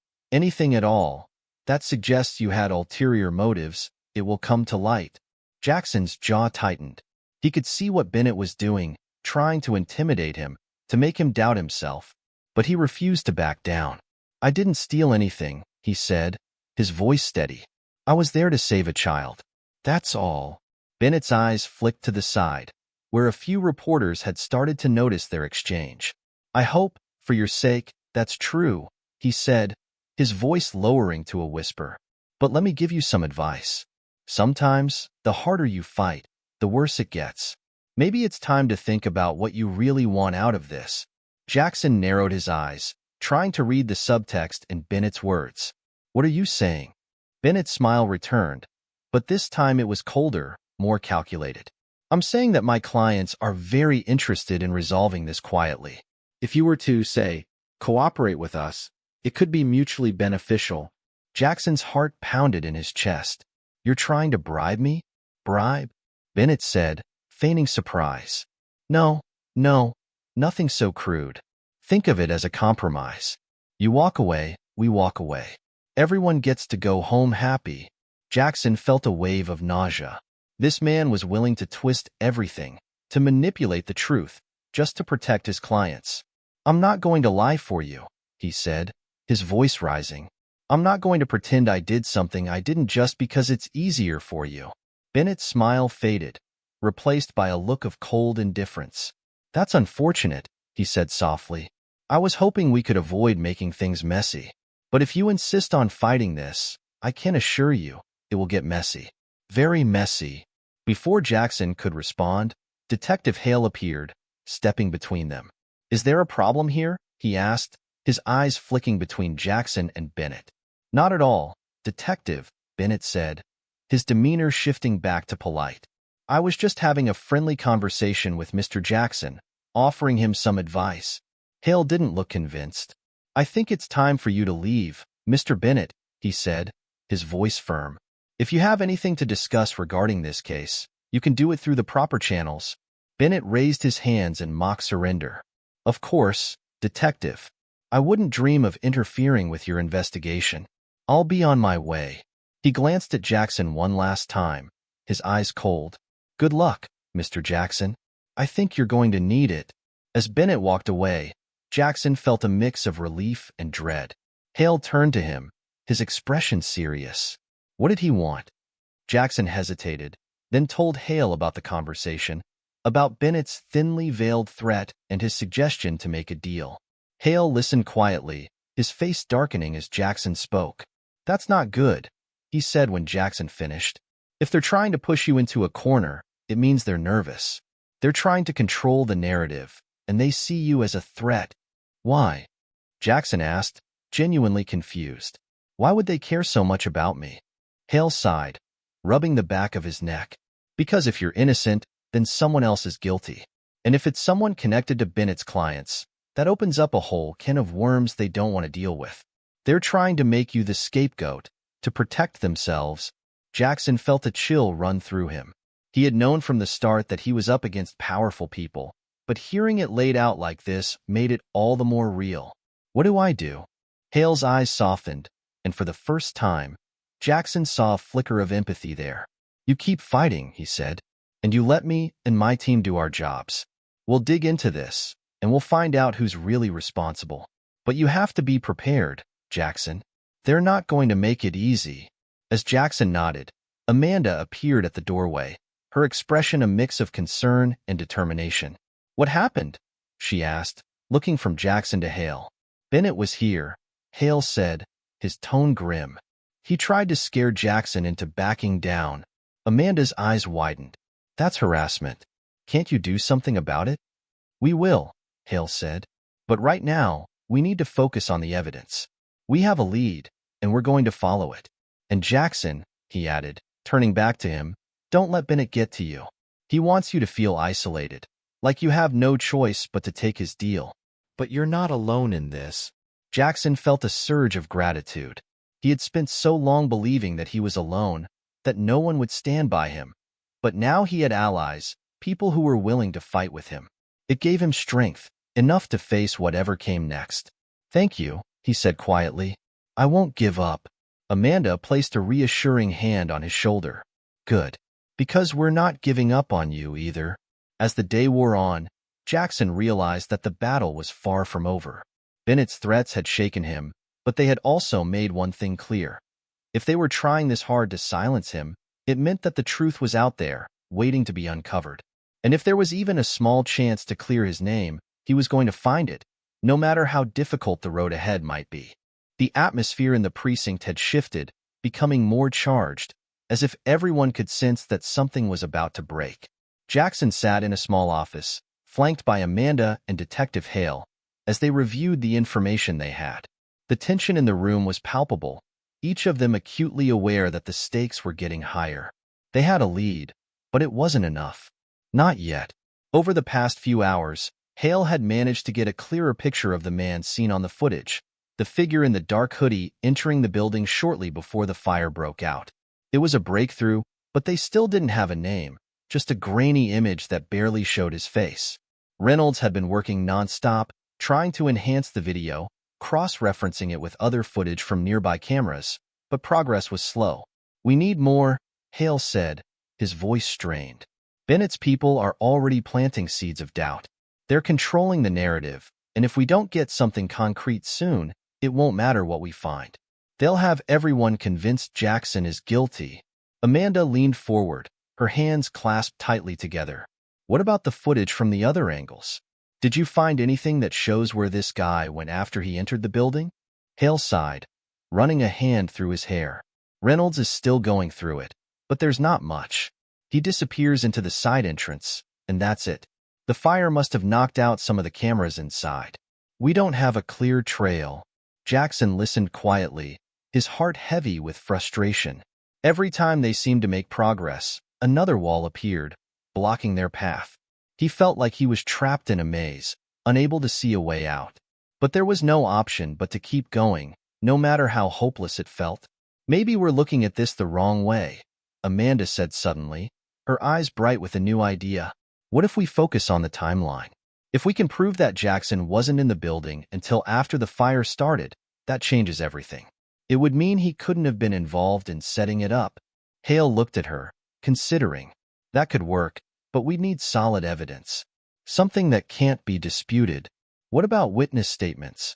[SPEAKER 1] at all, that suggests you had ulterior motives, it will come to light." Jackson's jaw tightened. He could see what Bennett was doing, trying to intimidate him, to make him doubt himself. But he refused to back down. "I didn't steal anything," he said, his voice steady. "I was there to save a child. That's all." Bennett's eyes flicked to the side, where a few reporters had started to notice their exchange. "I hope, for your sake, that's true," he said, his voice lowering to a whisper. "But let me give you some advice. Sometimes, the harder you fight, the worse it gets. Maybe it's time to think about what you really want out of this." Jackson narrowed his eyes, trying to read the subtext in Bennett's words. "What are you saying?" Bennett's smile returned, but this time it was colder, more calculated. "I'm saying that my clients are very interested in resolving this quietly. If you were to, say, cooperate with us, it could be mutually beneficial." Jackson's heart pounded in his chest. "You're trying to bribe me?" "Bribe?" Bennett said, feigning surprise. No, nothing so crude. Think of it as a compromise. You walk away, we walk away. Everyone gets to go home happy." Jackson felt a wave of nausea. This man was willing to twist everything, to manipulate the truth, just to protect his clients. "I'm not going to lie for you," he said, his voice rising. "I'm not going to pretend I did something I didn't just because it's easier for you." Bennett's smile faded, replaced by a look of cold indifference. "That's unfortunate," he said softly. "I was hoping we could avoid making things messy. But if you insist on fighting this, I can assure you, it will get messy. Very messy." Before Jackson could respond, Detective Hale appeared, stepping between them. "Is there a problem here?" he asked, his eyes flicking between Jackson and Bennett. "Not at all, Detective," Bennett said, his demeanor shifting back to polite. "I was just having a friendly conversation with Mr. Jackson, offering him some advice." Hale didn't look convinced. "I think it's time for you to leave, Mr. Bennett," he said, his voice firm. If you have anything to discuss regarding this case, you can do it through the proper channels. Bennett raised his hands in mock surrender. Of course, Detective. I wouldn't dream of interfering with your investigation. I'll be on my way. He glanced at Jackson one last time, his eyes cold. Good luck, Mr. Jackson. I think you're going to need it. As Bennett walked away, Jackson felt a mix of relief and dread. Hale turned to him, his expression serious. What did he want? Jackson hesitated, then told Hale about the conversation, about Bennett's thinly veiled threat and his suggestion to make a deal. Hale listened quietly, his face darkening as Jackson spoke. That's not good, he said when Jackson finished. If they're trying to push you into a corner, it means they're nervous. They're trying to control the narrative, and they see you as a threat. Why? Jackson asked, genuinely confused. Why would they care so much about me? Hale sighed, rubbing the back of his neck. Because if you're innocent, then someone else is guilty. And if it's someone connected to Bennett's clients, that opens up a whole can of worms they don't want to deal with. They're trying to make you the scapegoat, to protect themselves. Jackson felt a chill run through him. He had known from the start that he was up against powerful people, but hearing it laid out like this made it all the more real. What do I do? Hale's eyes softened, and for the first time, Jackson saw a flicker of empathy there. You keep fighting, he said, and you let me and my team do our jobs. We'll dig into this, and we'll find out who's really responsible. But you have to be prepared, Jackson. They're not going to make it easy. As Jackson nodded, Amanda appeared at the doorway, her expression a mix of concern and determination. What happened? She asked, looking from Jackson to Hale. Bennett was here, Hale said, his tone grim. He tried to scare Jackson into backing down. Amanda's eyes widened. That's harassment. Can't you do something about it? We will, Hale said. But right now, we need to focus on the evidence. We have a lead, and we're going to follow it. And Jackson, he added, turning back to him, don't let Bennett get to you. He wants you to feel isolated, like you have no choice but to take his deal. But you're not alone in this. Jackson felt a surge of gratitude. He had spent so long believing that he was alone, that no one would stand by him. But now he had allies, people who were willing to fight with him. It gave him strength, enough to face whatever came next. Thank you, he said quietly. I won't give up. Amanda placed a reassuring hand on his shoulder. Good. Because we're not giving up on you either. As the day wore on, Jackson realized that the battle was far from over. Bennett's threats had shaken him, but they had also made one thing clear. If they were trying this hard to silence him, it meant that the truth was out there, waiting to be uncovered. And if there was even a small chance to clear his name, he was going to find it, no matter how difficult the road ahead might be. The atmosphere in the precinct had shifted, becoming more charged, as if everyone could sense that something was about to break. Jackson sat in a small office, flanked by Amanda and Detective Hale, as they reviewed the information they had. The tension in the room was palpable, each of them acutely aware that the stakes were getting higher. They had a lead, but it wasn't enough. Not yet. Over the past few hours, Hale had managed to get a clearer picture of the man seen on the footage, the figure in the dark hoodie entering the building shortly before the fire broke out. It was a breakthrough, but they still didn't have a name, just a grainy image that barely showed his face. Reynolds had been working nonstop, trying to enhance the video, cross-referencing it with other footage from nearby cameras, but progress was slow. We need more, Hale said, his voice strained. Bennett's people are already planting seeds of doubt. They're controlling the narrative, and if we don't get something concrete soon, it won't matter what we find. They'll have everyone convinced Jackson is guilty. Amanda leaned forward, her hands clasped tightly together. What about the footage from the other angles? Did you find anything that shows where this guy went after he entered the building? Hale sighed, running a hand through his hair. Reynolds is still going through it, but there's not much. He disappears into the side entrance, and that's it. The fire must have knocked out some of the cameras inside. We don't have a clear trail. Jackson listened quietly, his heart heavy with frustration. Every time they seemed to make progress, another wall appeared, blocking their path. He felt like he was trapped in a maze, unable to see a way out. But there was no option but to keep going, no matter how hopeless it felt. Maybe we're looking at this the wrong way, Amanda said suddenly, her eyes bright with a new idea. What if we focus on the timeline? If we can prove that Jackson wasn't in the building until after the fire started, that changes everything. It would mean he couldn't have been involved in setting it up. Hale looked at her, considering. That could work, but we'd need solid evidence. Something that can't be disputed. What about witness statements?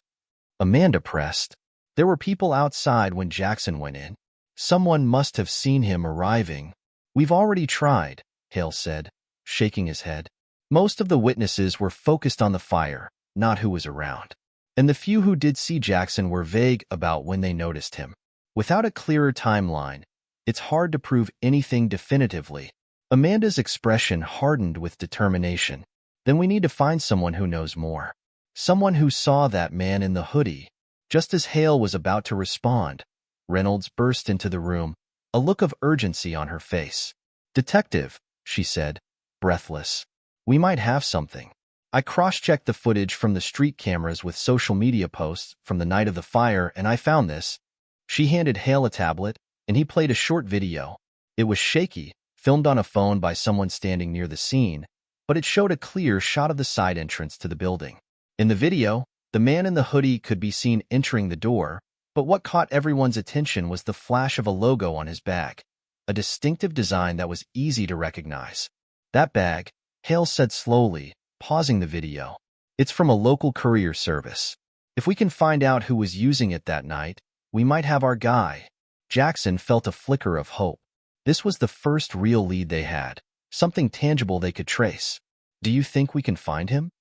[SPEAKER 1] Amanda pressed. There were people outside when Jackson went in. Someone must have seen him arriving. We've already tried, Hale said, shaking his head. Most of the witnesses were focused on the fire, not who was around. And the few who did see Jackson were vague about when they noticed him. Without a clearer timeline, it's hard to prove anything definitively. Amanda's expression hardened with determination. Then we need to find someone who knows more. Someone who saw that man in the hoodie. Just as Hale was about to respond, Reynolds burst into the room, a look of urgency on her face. "Detective," she said, breathless. "We might have something. I cross-checked the footage from the street cameras with social media posts from the night of the fire, and I found this." She handed Hale a tablet, and he played a short video. It was shaky, filmed on a phone by someone standing near the scene, but it showed a clear shot of the side entrance to the building. In the video, the man in the hoodie could be seen entering the door, but what caught everyone's attention was the flash of a logo on his bag, a distinctive design that was easy to recognize. "That bag," Hale said slowly, pausing the video. "It's from a local courier service. If we can find out who was using it that night, we might have our guy." Jackson felt a flicker of hope. This was the first real lead they had, something tangible they could trace. "Do you think we can find him?"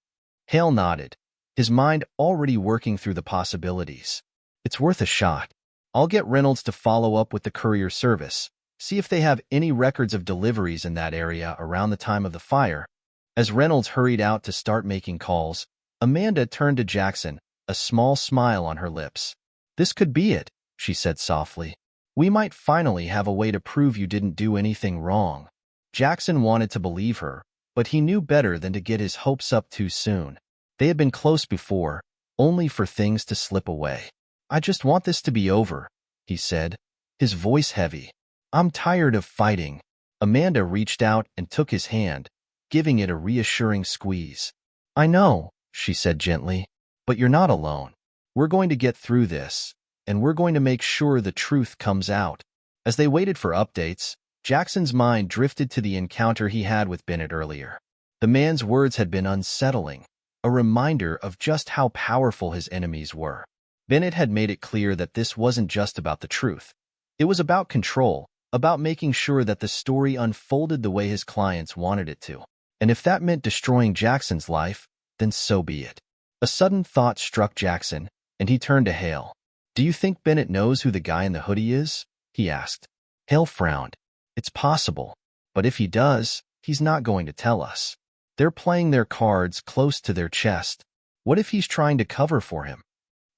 [SPEAKER 1] Hale nodded, his mind already working through the possibilities. "It's worth a shot. I'll get Reynolds to follow up with the courier service, see if they have any records of deliveries in that area around the time of the fire." As Reynolds hurried out to start making calls, Amanda turned to Jackson, a small smile on her lips. "This could be it," she said softly. "We might finally have a way to prove you didn't do anything wrong." Jackson wanted to believe her, but he knew better than to get his hopes up too soon. They had been close before, only for things to slip away. "I just want this to be over," he said, his voice heavy. "I'm tired of fighting." Amanda reached out and took his hand, giving it a reassuring squeeze. "I know," she said gently, "but you're not alone. We're going to get through this, and we're going to make sure the truth comes out." As they waited for updates, Jackson's mind drifted to the encounter he had with Bennett earlier. The man's words had been unsettling, a reminder of just how powerful his enemies were. Bennett had made it clear that this wasn't just about the truth. It was about control, about making sure that the story unfolded the way his clients wanted it to. And if that meant destroying Jackson's life, then so be it. A sudden thought struck Jackson, and he turned to Hale. "Do you think Bennett knows who the guy in the hoodie is?" he asked. Hale frowned. "It's possible, but if he does, he's not going to tell us. They're playing their cards close to their chest. What if he's trying to cover for him?"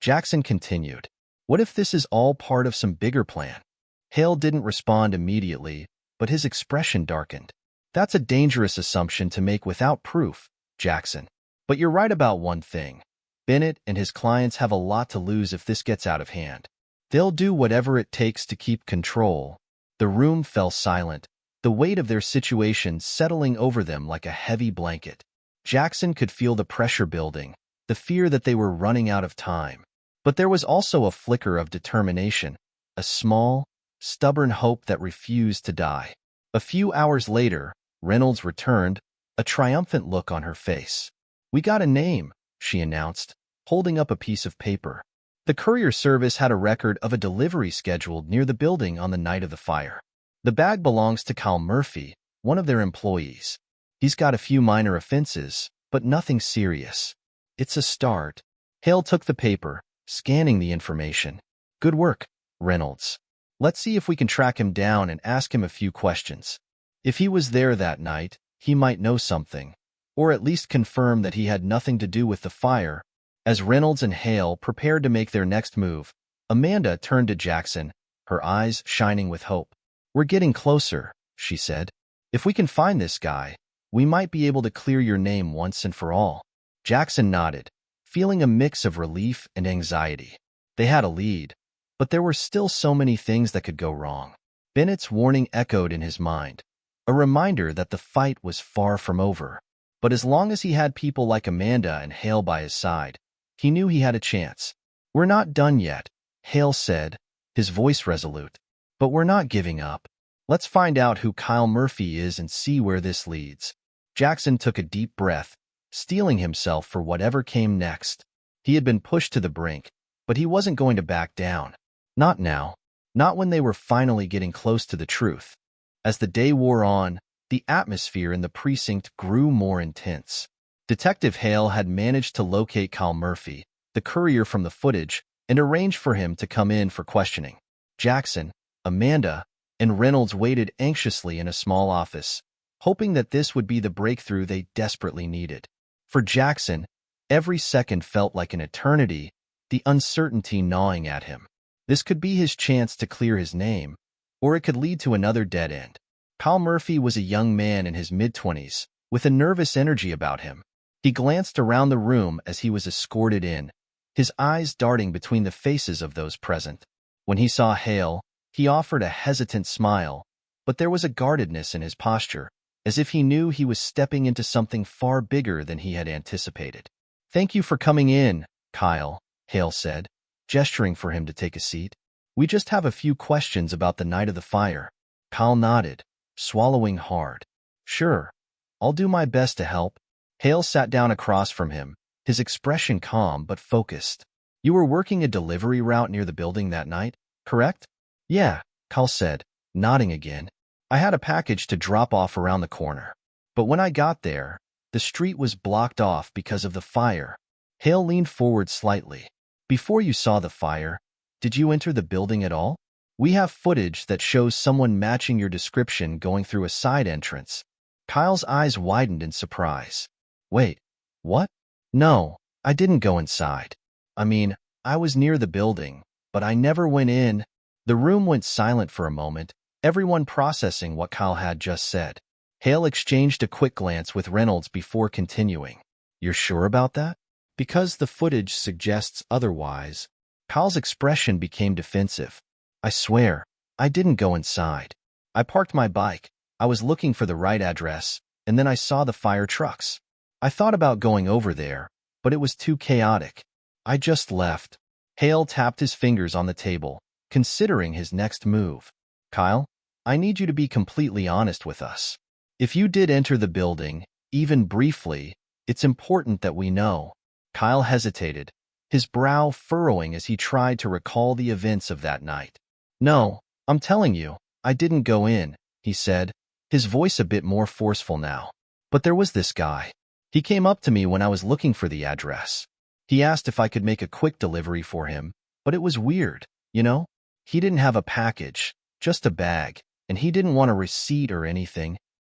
[SPEAKER 1] Jackson continued. "What if this is all part of some bigger plan?" Hale didn't respond immediately, but his expression darkened. "That's a dangerous assumption to make without proof, Jackson. But you're right about one thing. Bennett and his clients have a lot to lose if this gets out of hand. They'll do whatever it takes to keep control." The room fell silent, the weight of their situation settling over them like a heavy blanket. Jackson could feel the pressure building, the fear that they were running out of time. But there was also a flicker of determination, a small, stubborn hope that refused to die. A few hours later, Reynolds returned, a triumphant look on her face. "We got a name," she announced, holding up a piece of paper. The courier service had a record of a delivery scheduled near the building on the night of the fire. "The bag belongs to Kyle Murphy, one of their employees. He's got a few minor offenses, but nothing serious. It's a start." Hale took the paper, scanning the information. "Good work, Reynolds. Let's see if we can track him down and ask him a few questions. If he was there that night, he might know something, or at least confirm that he had nothing to do with the fire." As Reynolds and Hale prepared to make their next move, Amanda turned to Jackson, her eyes shining with hope. "We're getting closer," she said. "If we can find this guy, we might be able to clear your name once and for all." Jackson nodded, feeling a mix of relief and anxiety. They had a lead, But there were still so many things that could go wrong. Bennett's warning echoed in his mind, a reminder that the fight was far from over. But as long as he had people like Amanda and Hale by his side, he knew he had a chance. "We're not done yet," Hale said, his voice resolute. "But we're not giving up. Let's find out who Kyle Murphy is and see where this leads." Jackson took a deep breath, steeling himself for whatever came next. He had been pushed to the brink, but he wasn't going to back down. Not now. Not when they were finally getting close to the truth. As the day wore on, the atmosphere in the precinct grew more intense. Detective Hale had managed to locate Kyle Murphy, the courier from the footage, and arranged for him to come in for questioning. Jackson, Amanda, and Reynolds waited anxiously in a small office, hoping that this would be the breakthrough they desperately needed. For Jackson, every second felt like an eternity, the uncertainty gnawing at him. This could be his chance to clear his name, or it could lead to another dead end. Kyle Murphy was a young man in his mid-20s, with a nervous energy about him. He glanced around the room as he was escorted in, his eyes darting between the faces of those present. When he saw Hale, he offered a hesitant smile, but there was a guardedness in his posture, as if he knew he was stepping into something far bigger than he had anticipated. "Thank you for coming in, Kyle," Hale said, gesturing for him to take a seat. "We just have a few questions about the night of the fire." Kyle nodded, swallowing hard. "Sure, I'll do my best to help." Hale sat down across from him, his expression calm but focused. "You were working a delivery route near the building that night, correct?" "Yeah," Kyle said, nodding again. "I had a package to drop off around the corner. But when I got there, the street was blocked off because of the fire." Hale leaned forward slightly. "Before you saw the fire, did you enter the building at all? We have footage that shows someone matching your description going through a side entrance." Kyle's eyes widened in surprise. "Wait, what?" "No, I didn't go inside. I mean, I was near the building, but I never went in." The room went silent for a moment, everyone processing what Kyle had just said. Hale exchanged a quick glance with Reynolds before continuing. "You're sure about that?" "Because the footage suggests otherwise." Kyle's expression became defensive. "I swear, I didn't go inside. I parked my bike, I was looking for the right address, and then I saw the fire trucks. I thought about going over there, but it was too chaotic. I just left." Hale tapped his fingers on the table, considering his next move. "Kyle, I need you to be completely honest with us. If you did enter the building, even briefly, it's important that we know." Kyle hesitated, his brow furrowing as he tried to recall the events of that night. "No, I'm telling you, I didn't go in," he said, his voice a bit more forceful now. "But there was this guy. He came up to me when I was looking for the address. He asked if I could make a quick delivery for him, but it was weird, you know? He didn't have a package, just a bag, and he didn't want a receipt or anything."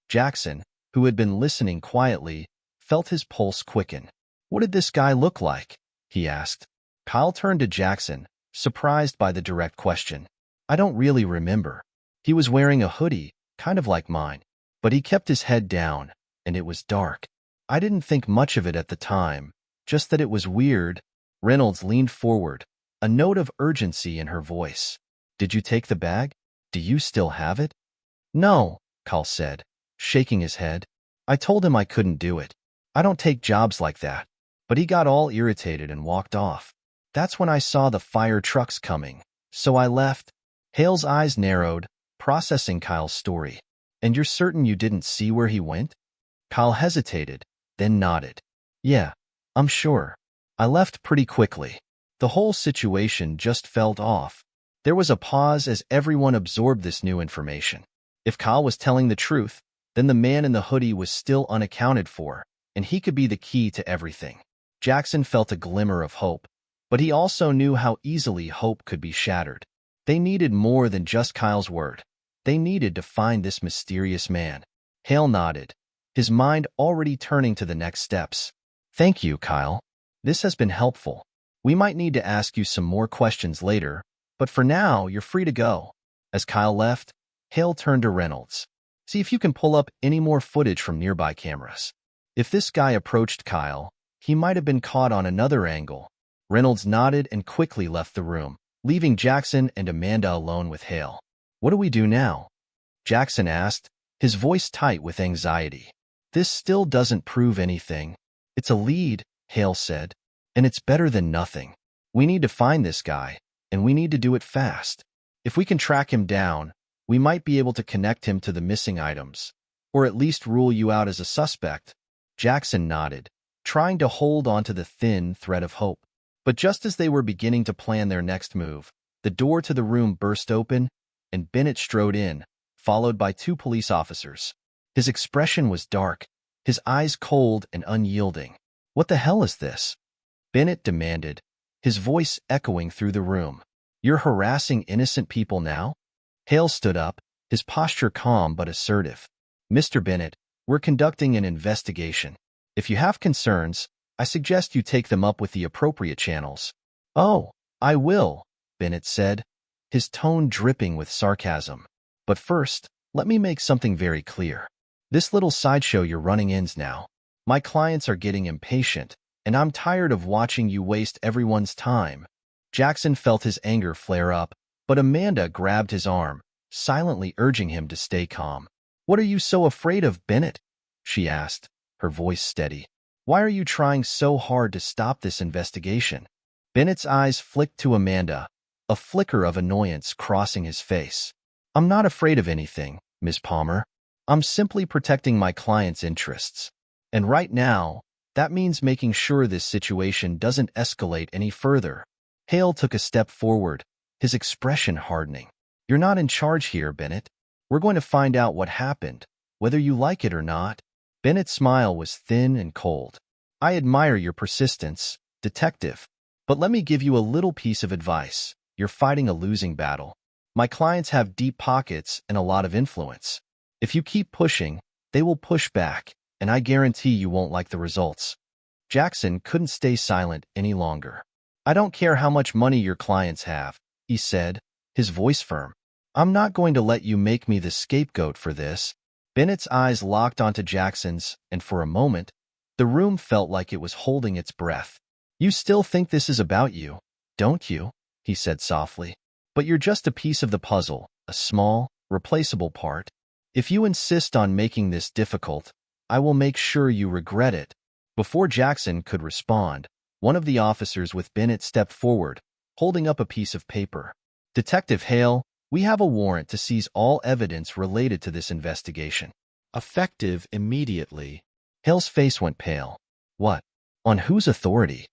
[SPEAKER 1] Jackson, who had been listening quietly, felt his pulse quicken. "What did this guy look like?" he asked. Kyle turned to Jackson, surprised by the direct question. "I don't really remember. He was wearing a hoodie, kind of like mine, but he kept his head down, and it was dark. I didn't think much of it at the time, just that it was weird." Reynolds leaned forward, a note of urgency in her voice. "Did you take the bag? Do you still have it?" "No," Kyle said, shaking his head. "I told him I couldn't do it. I don't take jobs like that." But he got all irritated and walked off. "That's when I saw the fire trucks coming, so I left." Hale's eyes narrowed, processing Kyle's story. "And you're certain you didn't see where he went?" Kyle hesitated, then nodded. "Yeah, I'm sure. I left pretty quickly. The whole situation just felt off." There was a pause as everyone absorbed this new information. If Kyle was telling the truth, then the man in the hoodie was still unaccounted for, and he could be the key to everything. Jackson felt a glimmer of hope, but he also knew how easily hope could be shattered. They needed more than just Kyle's word. They needed to find this mysterious man. Hale nodded, his mind already turning to the next steps. "Thank you, Kyle. This has been helpful. We might need to ask you some more questions later, but for now, you're free to go." As Kyle left, Hale turned to Reynolds. "See if you can pull up any more footage from nearby cameras. If this guy approached Kyle, he might have been caught on another angle." Reynolds nodded and quickly left the room, leaving Jackson and Amanda alone with Hale. "What do we do now?" Jackson asked, his voice tight with anxiety. "This still doesn't prove anything. It's a lead," Hale said, "and it's better than nothing. We need to find this guy, and we need to do it fast. If we can track him down, we might be able to connect him to the missing items, or at least rule you out as a suspect." Jackson nodded, trying to hold onto the thin thread of hope. But just as they were beginning to plan their next move, the door to the room burst open, and Bennett strode in, followed by 2 police officers. His expression was dark, his eyes cold and unyielding. "What the hell is this?" Bennett demanded, his voice echoing through the room. "You're harassing innocent people now?" Hale stood up, his posture calm but assertive. "Mr. Bennett, we're conducting an investigation. If you have concerns, I suggest you take them up with the appropriate channels." "Oh, I will," Bennett said, his tone dripping with sarcasm. "But first, let me make something very clear. This little sideshow you're running ends now. My clients are getting impatient, and I'm tired of watching you waste everyone's time." Jackson felt his anger flare up, but Amanda grabbed his arm, silently urging him to stay calm. "What are you so afraid of, Bennett?" she asked, her voice steady. "Why are you trying so hard to stop this investigation?" Bennett's eyes flicked to Amanda, a flicker of annoyance crossing his face. "I'm not afraid of anything, Ms. Palmer. I'm simply protecting my client's interests. And right now, that means making sure this situation doesn't escalate any further." Hale took a step forward, his expression hardening. "You're not in charge here, Bennett. We're going to find out what happened, whether you like it or not." Bennett's smile was thin and cold. "I admire your persistence, detective. But let me give you a little piece of advice. You're fighting a losing battle. My clients have deep pockets and a lot of influence. If you keep pushing, they will push back, and I guarantee you won't like the results." Jackson couldn't stay silent any longer. "I don't care how much money your clients have," he said, his voice firm. "I'm not going to let you make me the scapegoat for this." Bennett's eyes locked onto Jackson's, and for a moment, the room felt like it was holding its breath. "You still think this is about you, don't you?" he said softly. "But you're just a piece of the puzzle, a small, replaceable part. If you insist on making this difficult, I will make sure you regret it." Before Jackson could respond, one of the officers with Bennett stepped forward, holding up a piece of paper. "Detective Hale, we have a warrant to seize all evidence related to this investigation. Effective immediately." Hale's face went pale. "What? On whose authority?"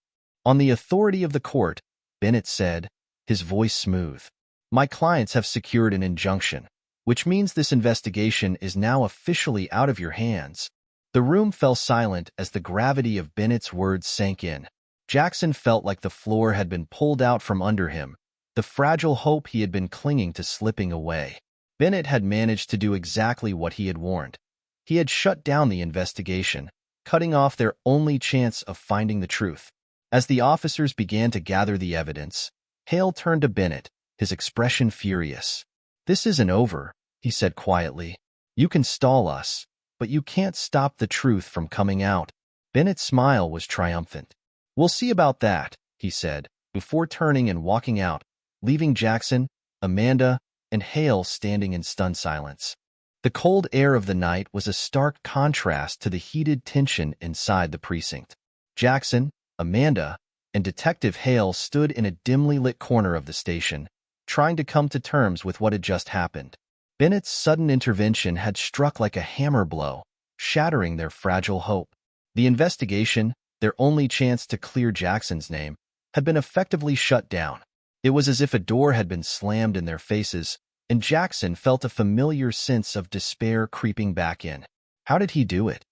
[SPEAKER 1] "On the authority of the court," Bennett said, his voice smooth. "My clients have secured an injunction, which means this investigation is now officially out of your hands." The room fell silent as the gravity of Bennett's words sank in. Jackson felt like the floor had been pulled out from under him, the fragile hope he had been clinging to slipping away. Bennett had managed to do exactly what he had warned. He had shut down the investigation, cutting off their only chance of finding the truth. As the officers began to gather the evidence, Hale turned to Bennett, his expression furious. "This isn't over," he said quietly. "You can stall us, but you can't stop the truth from coming out." Bennett's smile was triumphant. "We'll see about that," he said, before turning and walking out, leaving Jackson, Amanda, and Hale standing in stunned silence. The cold air of the night was a stark contrast to the heated tension inside the precinct. Jackson, Amanda, and Detective Hale stood in a dimly lit corner of the station, trying to come to terms with what had just happened. Bennett's sudden intervention had struck like a hammer blow, shattering their fragile hope. The investigation, their only chance to clear Jackson's name, had been effectively shut down. It was as if a door had been slammed in their faces, and Jackson felt a familiar sense of despair creeping back in. "How did he do it?"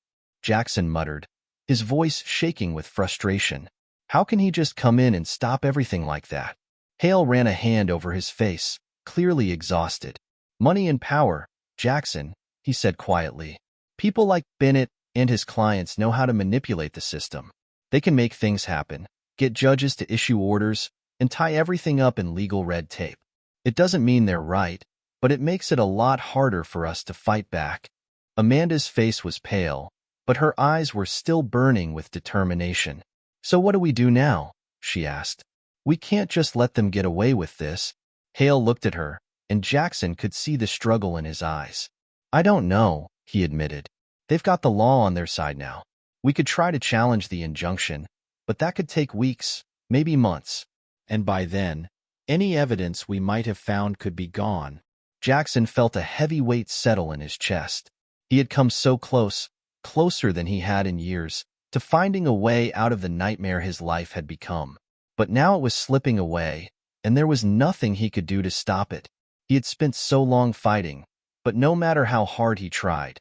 [SPEAKER 1] Jackson muttered, his voice shaking with frustration. "How can he just come in and stop everything like that?" Hale ran a hand over his face, clearly exhausted. "Money and power, Jackson," he said quietly. "People like Bennett and his clients know how to manipulate the system. They can make things happen, get judges to issue orders, and tie everything up in legal red tape. It doesn't mean they're right, but it makes it a lot harder for us to fight back." Amanda's face was pale, but her eyes were still burning with determination. "So what do we do now?" she asked. We can't just let them get away with this. Hale looked at her, and Jackson could see the struggle in his eyes. I don't know, he admitted. They've got the law on their side now. We could try to challenge the injunction, but that could take weeks, maybe months. And by then, any evidence we might have found could be gone. Jackson felt a heavy weight settle in his chest. He had come so close, closer than he had in years, to finding a way out of the nightmare his life had become. But now it was slipping away, and there was nothing he could do to stop it. He had spent so long fighting, but no matter how hard he tried,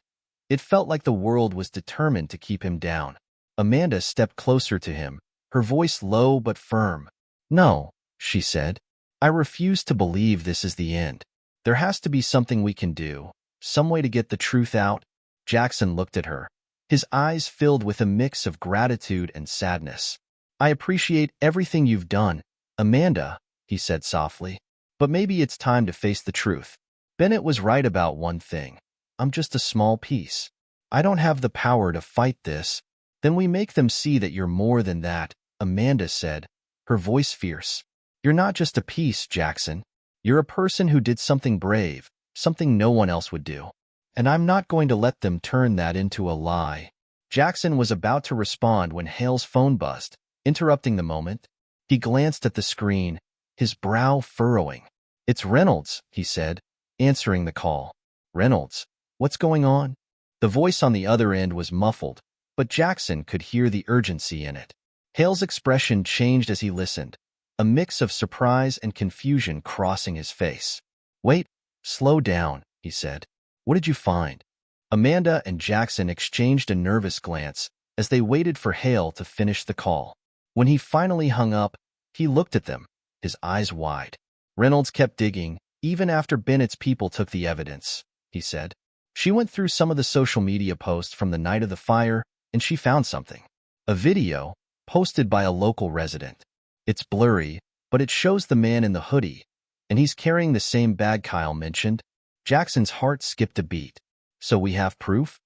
[SPEAKER 1] it felt like the world was determined to keep him down. Amanda stepped closer to him, her voice low but firm. No, she said. I refuse to believe this is the end. There has to be something we can do, some way to get the truth out. Jackson looked at her, his eyes filled with a mix of gratitude and sadness. I appreciate everything you've done, Amanda, he said softly. But maybe it's time to face the truth. Bennett was right about one thing. I'm just a small piece. I don't have the power to fight this. Then we make them see that you're more than that, Amanda said, her voice fierce. You're not just a piece, Jackson. You're a person who did something brave, something no one else would do. And I'm not going to let them turn that into a lie. Jackson was about to respond when Hale's phone buzzed, interrupting the moment. He glanced at the screen, his brow furrowing. It's Reynolds, he said, answering the call. Reynolds, what's going on? The voice on the other end was muffled, but Jackson could hear the urgency in it. Hale's expression changed as he listened, a mix of surprise and confusion crossing his face. Wait, slow down, he said. What did you find? Amanda and Jackson exchanged a nervous glance as they waited for Hale to finish the call. When he finally hung up, he looked at them, his eyes wide. Reynolds kept digging, even after Bennett's people took the evidence, he said. She went through some of the social media posts from the night of the fire, and she found something. A video, posted by a local resident. It's blurry, but it shows the man in the hoodie, and he's carrying the same bag Kyle mentioned. Jackson's heart skipped a beat. So we have proof?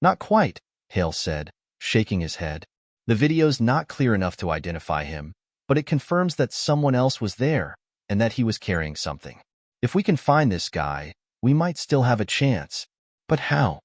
[SPEAKER 1] Not quite, Hale said, shaking his head. The video's not clear enough to identify him, but it confirms that someone else was there, and that he was carrying something. If we can find this guy, we might still have a chance. But how?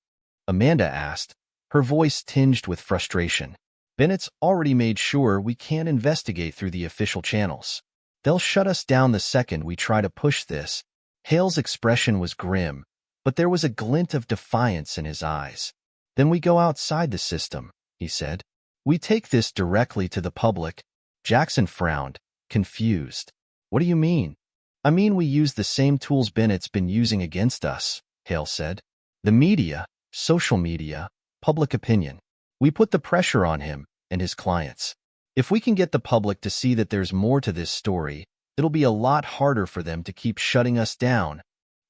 [SPEAKER 1] Amanda asked, her voice tinged with frustration. Bennett's already made sure we can't investigate through the official channels. They'll shut us down the second we try to push this. Hale's expression was grim, but there was a glint of defiance in his eyes. Then we go outside the system, he said. We take this directly to the public. Jackson frowned, confused. What do you mean? I mean we use the same tools Bennett's been using against us, Hale said. The media, social media, public opinion. We put the pressure on him and his clients. If we can get the public to see that there's more to this story, it'll be a lot harder for them to keep shutting us down.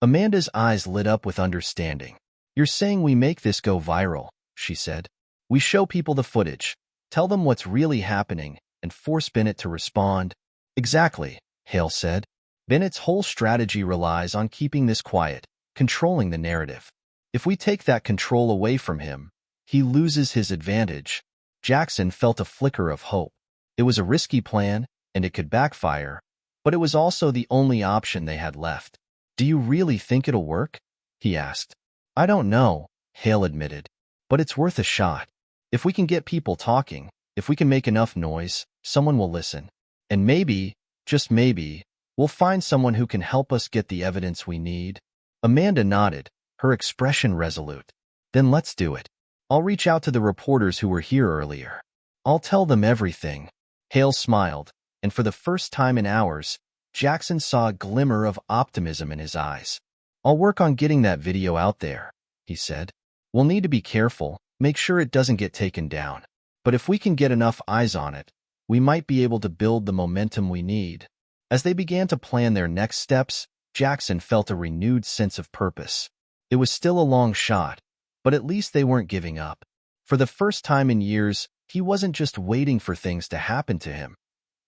[SPEAKER 1] Amanda's eyes lit up with understanding. You're saying we make this go viral, she said. We show people the footage, tell them what's really happening, and force Bennett to respond. Exactly, Hale said. Bennett's whole strategy relies on keeping this quiet, controlling the narrative. If we take that control away from him, he loses his advantage. Jackson felt a flicker of hope. It was a risky plan, and it could backfire, but it was also the only option they had left. Do you really think it'll work? He asked. I don't know, Hale admitted, but it's worth a shot. If we can get people talking, if we can make enough noise, someone will listen. And maybe, just maybe, we'll find someone who can help us get the evidence we need. Amanda nodded, her expression resolute. Then let's do it. I'll reach out to the reporters who were here earlier. I'll tell them everything. Hale smiled, and for the first time in hours, Jackson saw a glimmer of optimism in his eyes. I'll work on getting that video out there, he said. We'll need to be careful, make sure it doesn't get taken down. But if we can get enough eyes on it, we might be able to build the momentum we need. As they began to plan their next steps, Jackson felt a renewed sense of purpose. It was still a long shot, but at least they weren't giving up. For the first time in years, he wasn't just waiting for things to happen to him.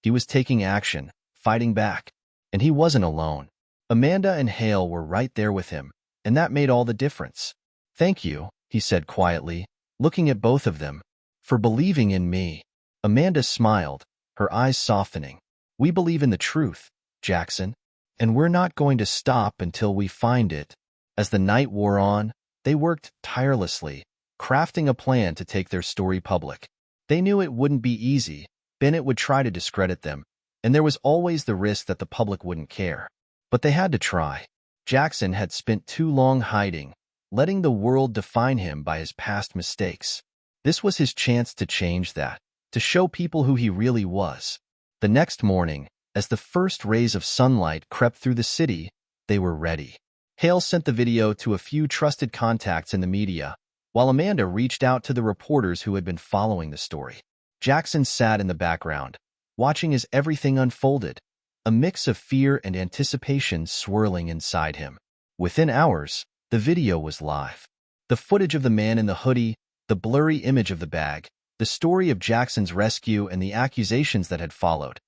[SPEAKER 1] He was taking action, fighting back. And he wasn't alone. Amanda and Hale were right there with him, and that made all the difference. Thank you, he said quietly, looking at both of them, for believing in me. Amanda smiled, her eyes softening. "We believe in the truth, Jackson, and we're not going to stop until we find it." As the night wore on, they worked tirelessly, crafting a plan to take their story public. They knew it wouldn't be easy. Bennett would try to discredit them, and there was always the risk that the public wouldn't care. But they had to try. Jackson had spent too long hiding, letting the world define him by his past mistakes. This was his chance to change that, to show people who he really was. The next morning, as the first rays of sunlight crept through the city, they were ready. Hale sent the video to a few trusted contacts in the media, while Amanda reached out to the reporters who had been following the story. Jackson sat in the background, watching as everything unfolded, a mix of fear and anticipation swirling inside him. Within hours, the video was live. The footage of the man in the hoodie, the blurry image of the bag, the story of Jackson's rescue and the accusations that had followed.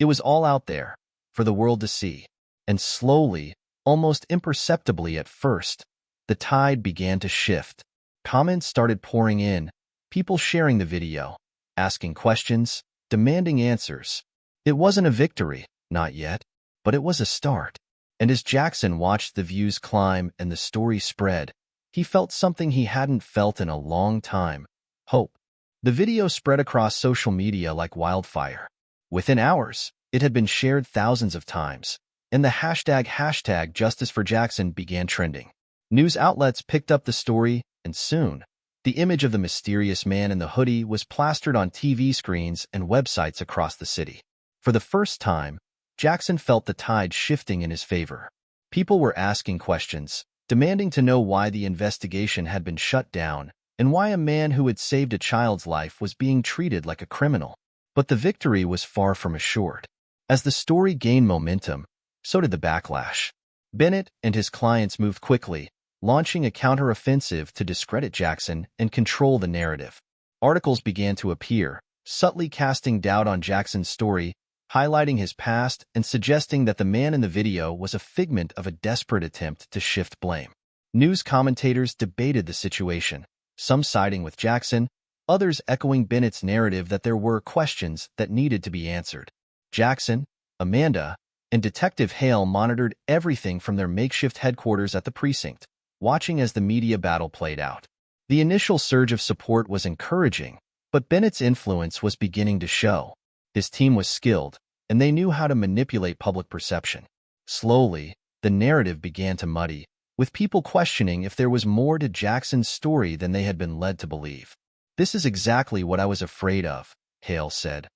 [SPEAKER 1] It was all out there, for the world to see. And slowly, almost imperceptibly at first, the tide began to shift. Comments started pouring in, people sharing the video, asking questions, demanding answers. It wasn't a victory, not yet, but it was a start. And as Jackson watched the views climb and the story spread, he felt something he hadn't felt in a long time: hope. The video spread across social media like wildfire. Within hours, it had been shared thousands of times, and the hashtag Justice for Jackson began trending. News outlets picked up the story, and soon, the image of the mysterious man in the hoodie was plastered on TV screens and websites across the city. For the first time, Jackson felt the tide shifting in his favor. People were asking questions, demanding to know why the investigation had been shut down and why a man who had saved a child's life was being treated like a criminal. But the victory was far from assured. As the story gained momentum, so did the backlash. Bennett and his clients moved quickly, launching a counter-offensive to discredit Jackson and control the narrative. Articles began to appear, subtly casting doubt on Jackson's story, highlighting his past and suggesting that the man in the video was a figment of a desperate attempt to shift blame. News commentators debated the situation, some siding with Jackson, others echoing Bennett's narrative that there were questions that needed to be answered. Jackson, Amanda, and Detective Hale monitored everything from their makeshift headquarters at the precinct, watching as the media battle played out. The initial surge of support was encouraging, but Bennett's influence was beginning to show. His team was skilled, and they knew how to manipulate public perception. Slowly, the narrative began to muddy, with people questioning if there was more to Jackson's story than they had been led to believe. "This is exactly what I was afraid of," Hale said,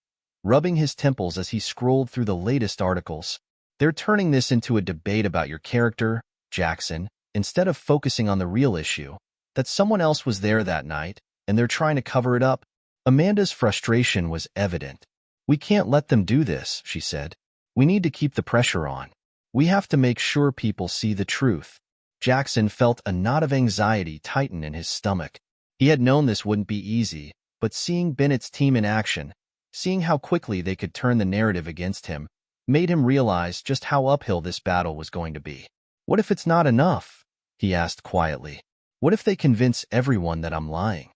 [SPEAKER 1] rubbing his temples as he scrolled through the latest articles. "They're turning this into a debate about your character, Jackson, instead of focusing on the real issue, that someone else was there that night, and they're trying to cover it up." Amanda's frustration was evident. "We can't let them do this," she said. "We need to keep the pressure on. We have to make sure people see the truth." Jackson felt a knot of anxiety tighten in his stomach. He had known this wouldn't be easy, but seeing Bennett's team in action, seeing how quickly they could turn the narrative against him, made him realize just how uphill this battle was going to be. "What if it's not enough?" he asked quietly. "What if they convince everyone that I'm lying?"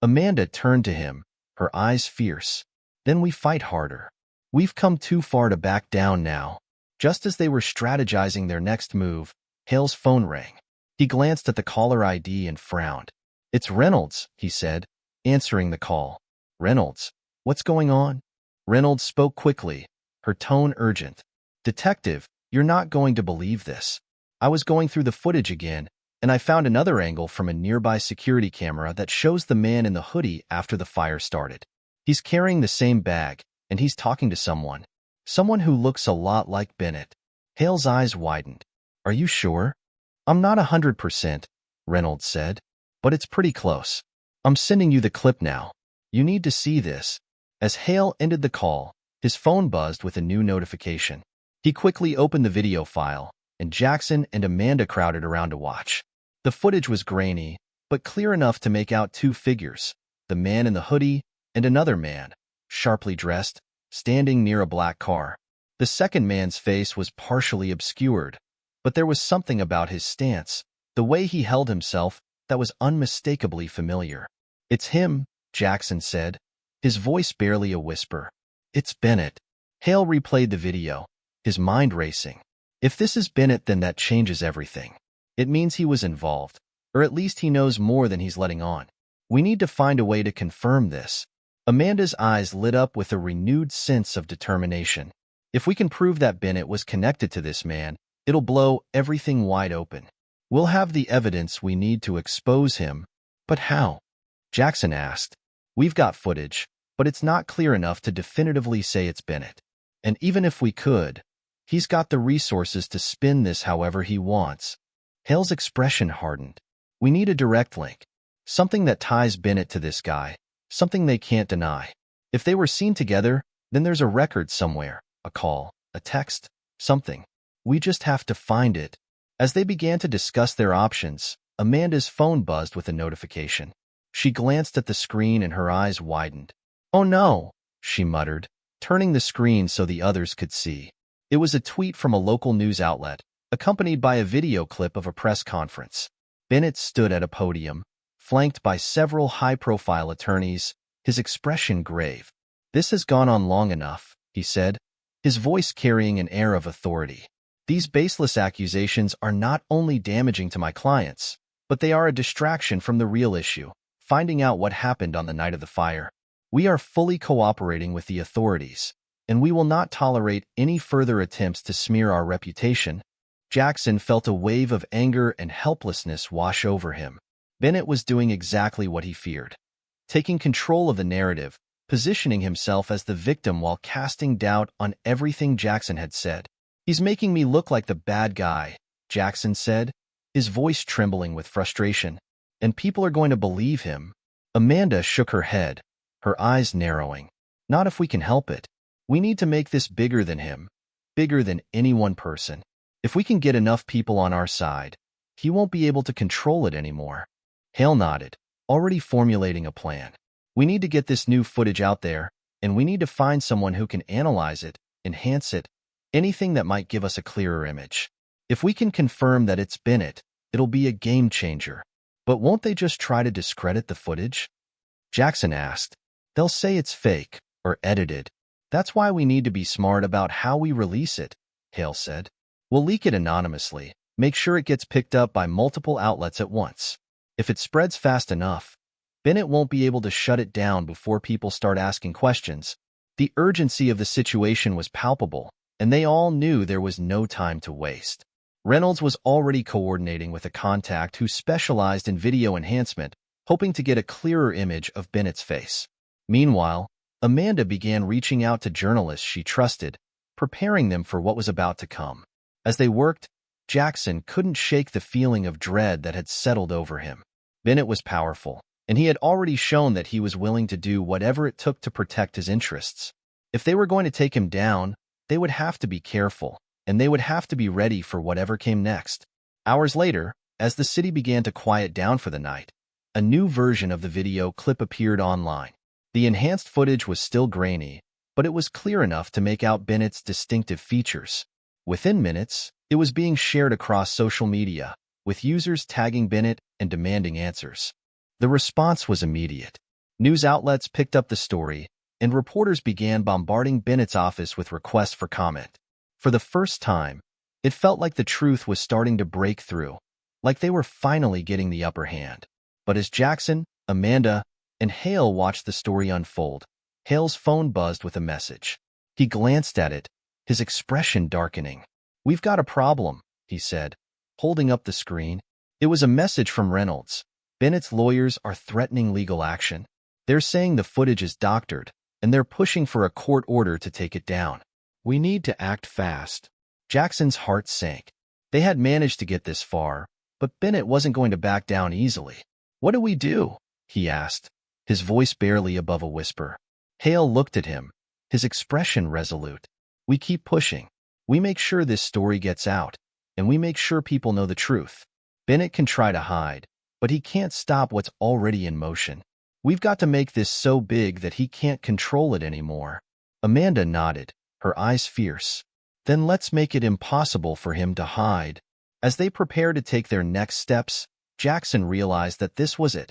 [SPEAKER 1] Amanda turned to him, her eyes fierce. "Then we fight harder. We've come too far to back down now." Just as they were strategizing their next move, Hale's phone rang. He glanced at the caller ID and frowned. "It's Reynolds," he said, answering the call. "Reynolds, what's going on?" Reynolds spoke quickly, her tone urgent. "Detective, you're not going to believe this. I was going through the footage again, and I found another angle from a nearby security camera that shows the man in the hoodie after the fire started. He's carrying the same bag, and he's talking to someone who looks a lot like Bennett." Hale's eyes widened. "Are you sure?" "I'm not 100%, Reynolds said, "but it's pretty close. I'm sending you the clip now. You need to see this." As Hale ended the call, his phone buzzed with a new notification. He quickly opened the video file, and Jackson and Amanda crowded around to watch. The footage was grainy, but clear enough to make out two figures, the man in the hoodie and another man, sharply dressed, standing near a black car. The second man's face was partially obscured, but there was something about his stance, the way he held himself, that was unmistakably familiar. "It's him," Jackson said, his voice barely a whisper. "It's Bennett." Hale replayed the video, his mind racing. If this is Bennett, then that changes everything. It means he was involved, or at least he knows more than he's letting on. We need to find a way to confirm this. Amanda's eyes lit up with a renewed sense of determination. If we can prove that Bennett was connected to this man, it'll blow everything wide open. We'll have the evidence we need to expose him. But how? Jackson asked. We've got footage, but it's not clear enough to definitively say it's Bennett. And even if we could, he's got the resources to spin this however he wants. Hale's expression hardened. We need a direct link. Something that ties Bennett to this guy. Something they can't deny. If they were seen together, then there's a record somewhere. A call, a text, something. We just have to find it. As they began to discuss their options, Amanda's phone buzzed with a notification. She glanced at the screen and her eyes widened. "Oh no," she muttered, turning the screen so the others could see. It was a tweet from a local news outlet, accompanied by a video clip of a press conference. Bennett stood at a podium, flanked by several high-profile attorneys, his expression grave. "This has gone on long enough," he said, his voice carrying an air of authority. "These baseless accusations are not only damaging to my clients, but they are a distraction from the real issue, finding out what happened on the night of the fire. We are fully cooperating with the authorities, and we will not tolerate any further attempts to smear our reputation." Jackson felt a wave of anger and helplessness wash over him. Bennett was doing exactly what he feared, taking control of the narrative, positioning himself as the victim while casting doubt on everything Jackson had said. "He's making me look like the bad guy," Jackson said, his voice trembling with frustration. "And people are going to believe him." Amanda shook her head, her eyes narrowing. "Not if we can help it. We need to make this bigger than him, bigger than any one person. If we can get enough people on our side, he won't be able to control it anymore." Hale nodded, already formulating a plan. "We need to get this new footage out there, and we need to find someone who can analyze it, enhance it, anything that might give us a clearer image. If we can confirm that it's Bennett, it'll be a game changer." "But won't they just try to discredit the footage?" Jackson asked. "They'll say it's fake or edited. That's why we need to be smart about how we release it," Hale said. "We'll leak it anonymously, make sure it gets picked up by multiple outlets at once. If it spreads fast enough, Bennett won't be able to shut it down before people start asking questions." The urgency of the situation was palpable, and they all knew there was no time to waste. Reynolds was already coordinating with a contact who specialized in video enhancement, hoping to get a clearer image of Bennett's face. Meanwhile, Amanda began reaching out to journalists she trusted, preparing them for what was about to come. As they worked, Jackson couldn't shake the feeling of dread that had settled over him. Bennett was powerful, and he had already shown that he was willing to do whatever it took to protect his interests. If they were going to take him down, they would have to be careful, and they would have to be ready for whatever came next. Hours later, as the city began to quiet down for the night, a new version of the video clip appeared online. The enhanced footage was still grainy, but it was clear enough to make out Bennett's distinctive features. Within minutes, it was being shared across social media, with users tagging Bennett and demanding answers. The response was immediate. News outlets picked up the story, and reporters began bombarding Bennett's office with requests for comment. For the first time, it felt like the truth was starting to break through, like they were finally getting the upper hand. But as Jackson, Amanda, and Hale watched the story unfold, Hale's phone buzzed with a message. He glanced at it, his expression darkening. "We've got a problem," he said, holding up the screen. It was a message from Reynolds. "Bennett's lawyers are threatening legal action. They're saying the footage is doctored, and they're pushing for a court order to take it down. We need to act fast." Jackson's heart sank. They had managed to get this far, but Bennett wasn't going to back down easily. "What do we do?" he asked, his voice barely above a whisper. Hale looked at him, his expression resolute. "We keep pushing. We make sure this story gets out, and we make sure people know the truth. Bennett can try to hide, but he can't stop what's already in motion. We've got to make this so big that he can't control it anymore." Amanda nodded, her eyes fierce. "Then let's make it impossible for him to hide." As they prepared to take their next steps, Jackson realized that this was it,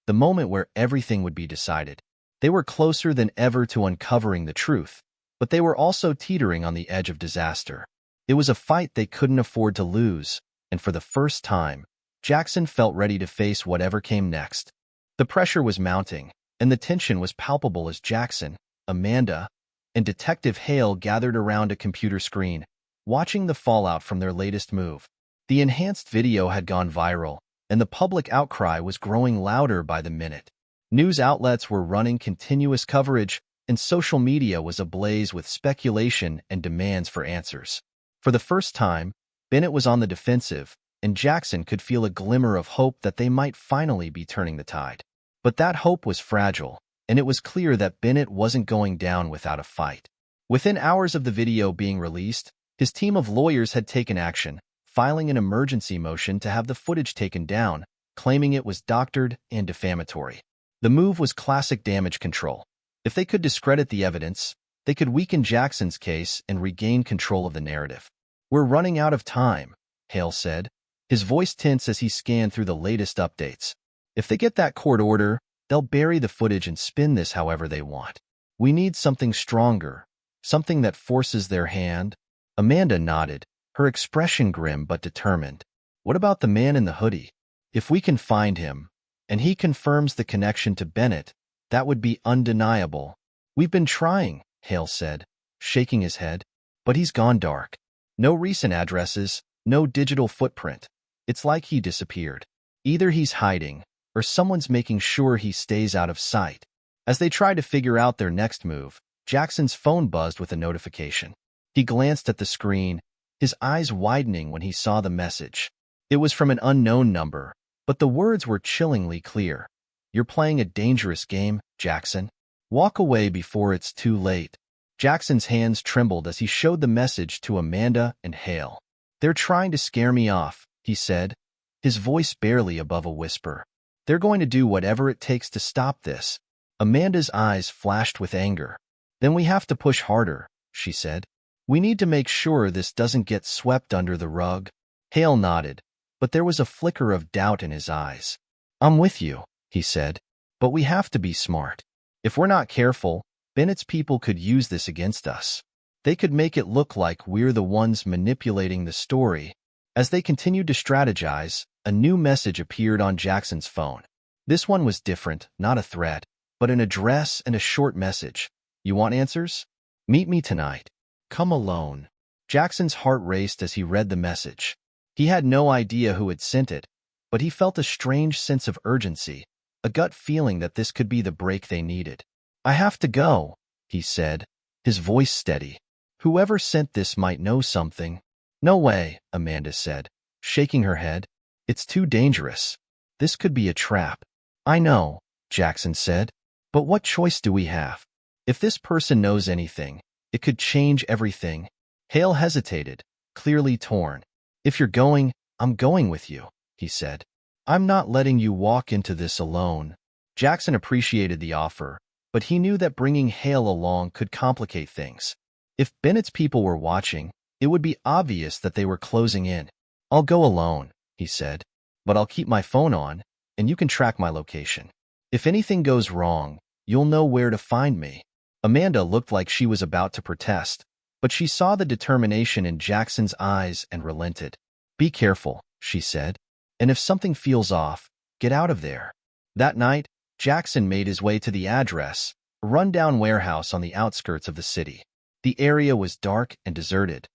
[SPEAKER 1] the moment where everything would be decided. They were closer than ever to uncovering the truth, but they were also teetering on the edge of disaster. It was a fight they couldn't afford to lose, and for the first time, Jackson felt ready to face whatever came next. The pressure was mounting, and the tension was palpable as Jackson, Amanda, and Detective Hale gathered around a computer screen, watching the fallout from their latest move. The enhanced video had gone viral, and the public outcry was growing louder by the minute. News outlets were running continuous coverage, and social media was ablaze with speculation and demands for answers. For the first time, Bennett was on the defensive, and Jackson could feel a glimmer of hope that they might finally be turning the tide. But that hope was fragile, and it was clear that Bennett wasn't going down without a fight. Within hours of the video being released, his team of lawyers had taken action, filing an emergency motion to have the footage taken down, claiming it was doctored and defamatory. The move was classic damage control. If they could discredit the evidence, they could weaken Jackson's case and regain control of the narrative. "We're running out of time," Hale said, his voice tense as he scanned through the latest updates. "If they get that court order, they'll bury the footage and spin this however they want. We need something stronger, something that forces their hand." Amanda nodded, her expression grim but determined. "What about the man in the hoodie? If we can find him, and he confirms the connection to Bennett, that would be undeniable." "We've been trying," Hale said, shaking his head, "but he's gone dark. No recent addresses, no digital footprint. It's like he disappeared. Either he's hiding, or someone's making sure he stays out of sight." As they tried to figure out their next move, Jackson's phone buzzed with a notification. He glanced at the screen, his eyes widening when he saw the message. It was from an unknown number, but the words were chillingly clear. "You're playing a dangerous game, Jackson. Walk away before it's too late." Jackson's hands trembled as he showed the message to Amanda and Hale. "They're trying to scare me off," he said, his voice barely above a whisper. "They're going to do whatever it takes to stop this." Amanda's eyes flashed with anger. "Then we have to push harder," she said. "We need to make sure this doesn't get swept under the rug." Hale nodded, but there was a flicker of doubt in his eyes. "I'm with you," he said, "but we have to be smart. If we're not careful, Bennett's people could use this against us. They could make it look like we're the ones manipulating the story." As they continued to strategize, a new message appeared on Jackson's phone. This one was different, not a threat, but an address and a short message. "You want answers? Meet me tonight. Come alone." Jackson's heart raced as he read the message. He had no idea who had sent it, but he felt a strange sense of urgency, a gut feeling that this could be the break they needed. "I have to go," he said, his voice steady. "Whoever sent this might know something." "No way," Amanda said, shaking her head. "It's too dangerous. This could be a trap." "I know," Jackson said, "but what choice do we have? If this person knows anything, it could change everything." Hale hesitated, clearly torn. "If you're going, I'm going with you," he said. "I'm not letting you walk into this alone." Jackson appreciated the offer, but he knew that bringing Hale along could complicate things. If Bennett's people were watching, it would be obvious that they were closing in. "I'll go alone," he said, "but I'll keep my phone on, and you can track my location. If anything goes wrong, you'll know where to find me." Amanda looked like she was about to protest, but she saw the determination in Jackson's eyes and relented. "Be careful," she said, "and if something feels off, get out of there." That night, Jackson made his way to the address, a rundown warehouse on the outskirts of the city. The area was dark and deserted,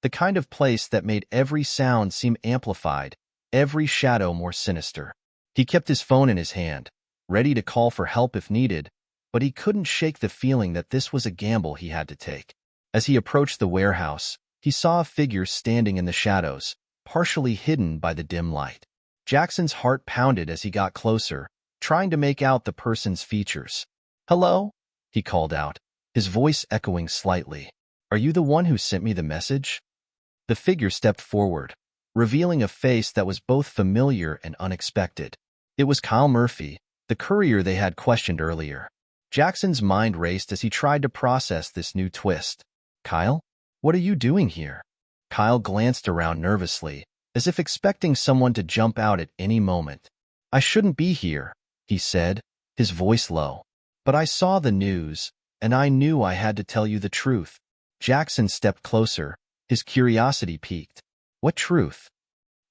[SPEAKER 1] the kind of place that made every sound seem amplified, every shadow more sinister. He kept his phone in his hand, ready to call for help if needed, but he couldn't shake the feeling that this was a gamble he had to take. As he approached the warehouse, he saw a figure standing in the shadows, partially hidden by the dim light. Jackson's heart pounded as he got closer, trying to make out the person's features. "Hello?" he called out, his voice echoing slightly. "Are you the one who sent me the message?" The figure stepped forward, revealing a face that was both familiar and unexpected. It was Kyle Murphy, the courier they had questioned earlier. Jackson's mind raced as he tried to process this new twist. "Kyle? What are you doing here?" Kyle glanced around nervously, as if expecting someone to jump out at any moment. "I shouldn't be here," he said, his voice low. "But I saw the news, and I knew I had to tell you the truth. Jackson stepped closer, his curiosity piqued. What truth?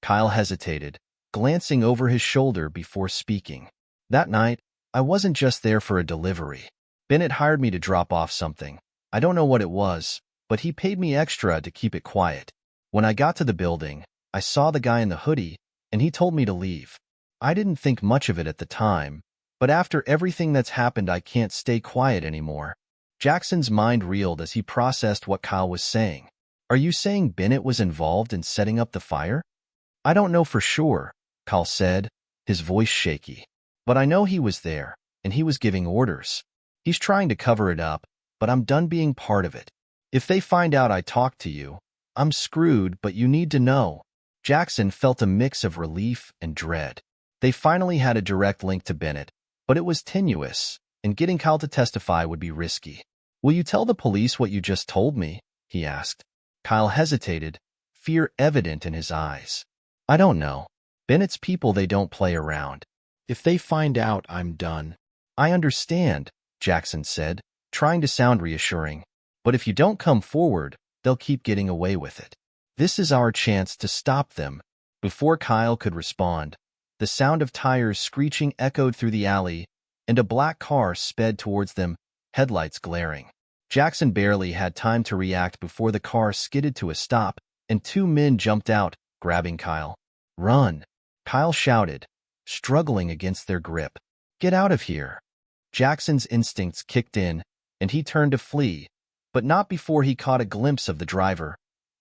[SPEAKER 1] Kyle hesitated, glancing over his shoulder before speaking. That night, I wasn't just there for a delivery. Bennett hired me to drop off something. I don't know what it was, but he paid me extra to keep it quiet. When I got to the building, I saw the guy in the hoodie, and he told me to leave. I didn't think much of it at the time, but after everything that's happened, I can't stay quiet anymore. Jackson's mind reeled as he processed what Kyle was saying. Are you saying Bennett was involved in setting up the fire? I don't know for sure, Kyle said, his voice shaky. But I know he was there, and he was giving orders. He's trying to cover it up, but I'm done being part of it. If they find out I talked to you, I'm screwed, but you need to know. Jackson felt a mix of relief and dread. They finally had a direct link to Bennett, but it was tenuous, and getting Kyle to testify would be risky. Will you tell the police what you just told me? He asked. Kyle hesitated, fear evident in his eyes. I don't know. Bennett's people, they don't play around. If they find out, I'm done. I understand, Jackson said, trying to sound reassuring. But if you don't come forward, they'll keep getting away with it. This is our chance to stop them. Before Kyle could respond, the sound of tires screeching echoed through the alley, and a black car sped towards them, headlights glaring. Jackson barely had time to react before the car skidded to a stop, and two men jumped out, grabbing Kyle. Run! Kyle shouted, struggling against their grip. Get out of here! Jackson's instincts kicked in, and he turned to flee, but not before he caught a glimpse of the driver.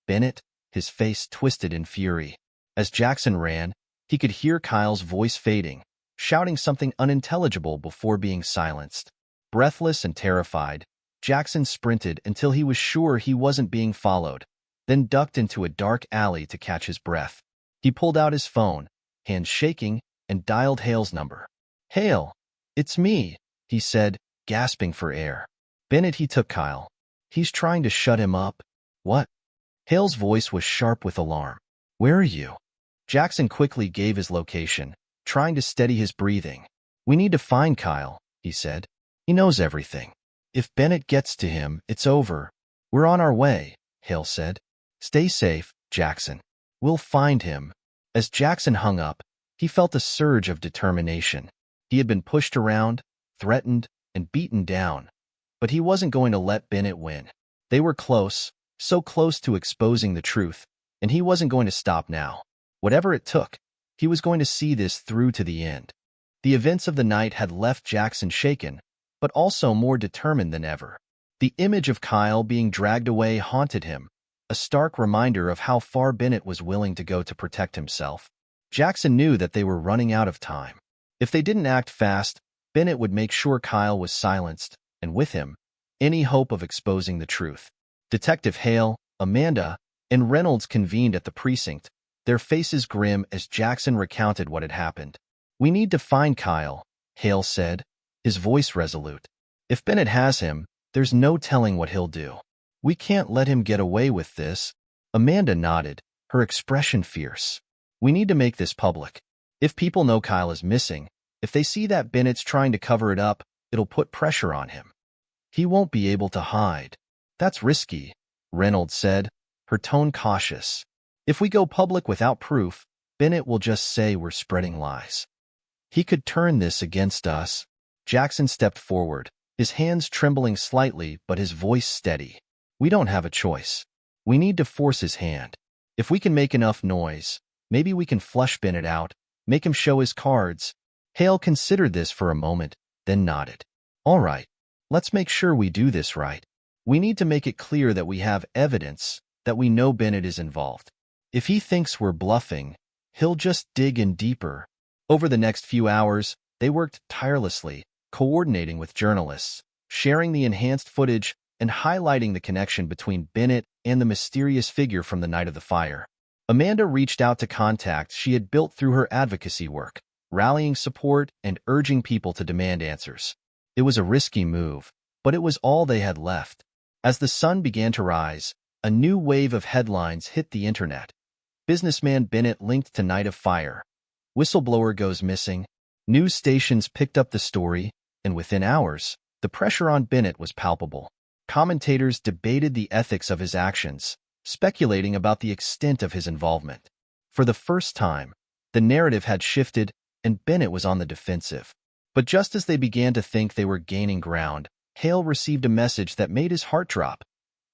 [SPEAKER 1] Bennett, his face twisted in fury. As Jackson ran, he could hear Kyle's voice fading, shouting something unintelligible before being silenced. Breathless and terrified, Jackson sprinted until he was sure he wasn't being followed, then ducked into a dark alley to catch his breath. He pulled out his phone, hands shaking, and dialed Hale's number. Hale, it's me, he said, gasping for air. Bennett, he took Kyle. He's trying to shut him up. What? Hale's voice was sharp with alarm. Where are you? Jackson quickly gave his location, trying to steady his breathing. We need to find Kyle, he said. He knows everything. If Bennett gets to him, it's over. We're on our way, Hale said. Stay safe, Jackson. We'll find him. As Jackson hung up, he felt a surge of determination. He had been pushed around, threatened, and beaten down, but he wasn't going to let Bennett win. They were close, so close to exposing the truth, and he wasn't going to stop now. Whatever it took, he was going to see this through to the end. The events of the night had left Jackson shaken, but also more determined than ever. The image of Kyle being dragged away haunted him, a stark reminder of how far Bennett was willing to go to protect himself. Jackson knew that they were running out of time. If they didn't act fast, Bennett would make sure Kyle was silenced, and with him, any hope of exposing the truth. Detective Hale, Amanda, and Reynolds convened at the precinct, their faces grim as Jackson recounted what had happened. We need to find Kyle, Hale said, his voice resolute. If Bennett has him, there's no telling what he'll do. We can't let him get away with this. Amanda nodded, her expression fierce. We need to make this public. If people know Kyle is missing, if they see that Bennett's trying to cover it up, it'll put pressure on him. He won't be able to hide. That's risky, Reynolds said, her tone cautious. If we go public without proof, Bennett will just say we're spreading lies. He could turn this against us. Jackson stepped forward, his hands trembling slightly but his voice steady. We don't have a choice. We need to force his hand. If we can make enough noise, maybe we can flush Bennett out, make him show his cards. Hale considered this for a moment, then nodded. All right, let's make sure we do this right. We need to make it clear that we have evidence, that we know Bennett is involved. If he thinks we're bluffing, he'll just dig in deeper. Over the next few hours, they worked tirelessly, coordinating with journalists, sharing the enhanced footage, and highlighting the connection between Bennett and the mysterious figure from the night of the fire. Amanda reached out to contacts she had built through her advocacy work, rallying support and urging people to demand answers. It was a risky move, but it was all they had left. As the sun began to rise, a new wave of headlines hit the internet. Businessman Bennett linked to night of fire. Whistleblower goes missing. News stations picked up the story, and within hours, The pressure on Bennett was palpable. Commentators debated the ethics of his actions, speculating about the extent of his involvement. For the first time, the narrative had shifted, and Bennett was on the defensive. But just as they began to think they were gaining ground, Hale received a message that made his heart drop.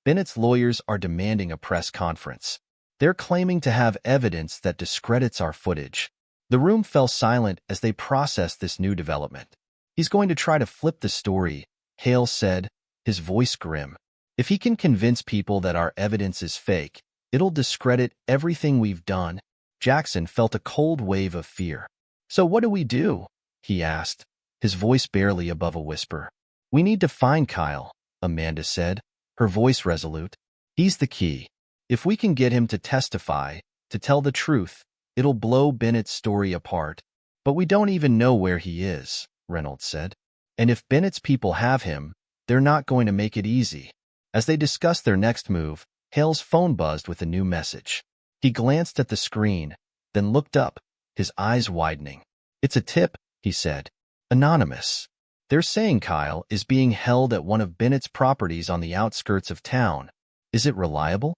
[SPEAKER 1] Bennett's lawyers are demanding a press conference. They're claiming to have evidence that discredits our footage. The room fell silent as they processed this new development. He's going to try to flip the story, Hale said, his voice grim. If he can convince people that our evidence is fake, it'll discredit everything we've done. Jackson felt a cold wave of fear. So what do we do? He asked, his voice barely above a whisper. We need to find Kyle, Amanda said, her voice resolute. He's the key. If we can get him to testify, to tell the truth, it'll blow Bennett's story apart. But we don't even know where he is, Reynolds said. And if Bennett's people have him, they're not going to make it easy. As they discussed their next move, Hale's phone buzzed with a new message. He glanced at the screen, then looked up, his eyes widening. It's a tip, he said. Anonymous. They're saying Kyle is being held at one of Bennett's properties on the outskirts of town. Is it reliable?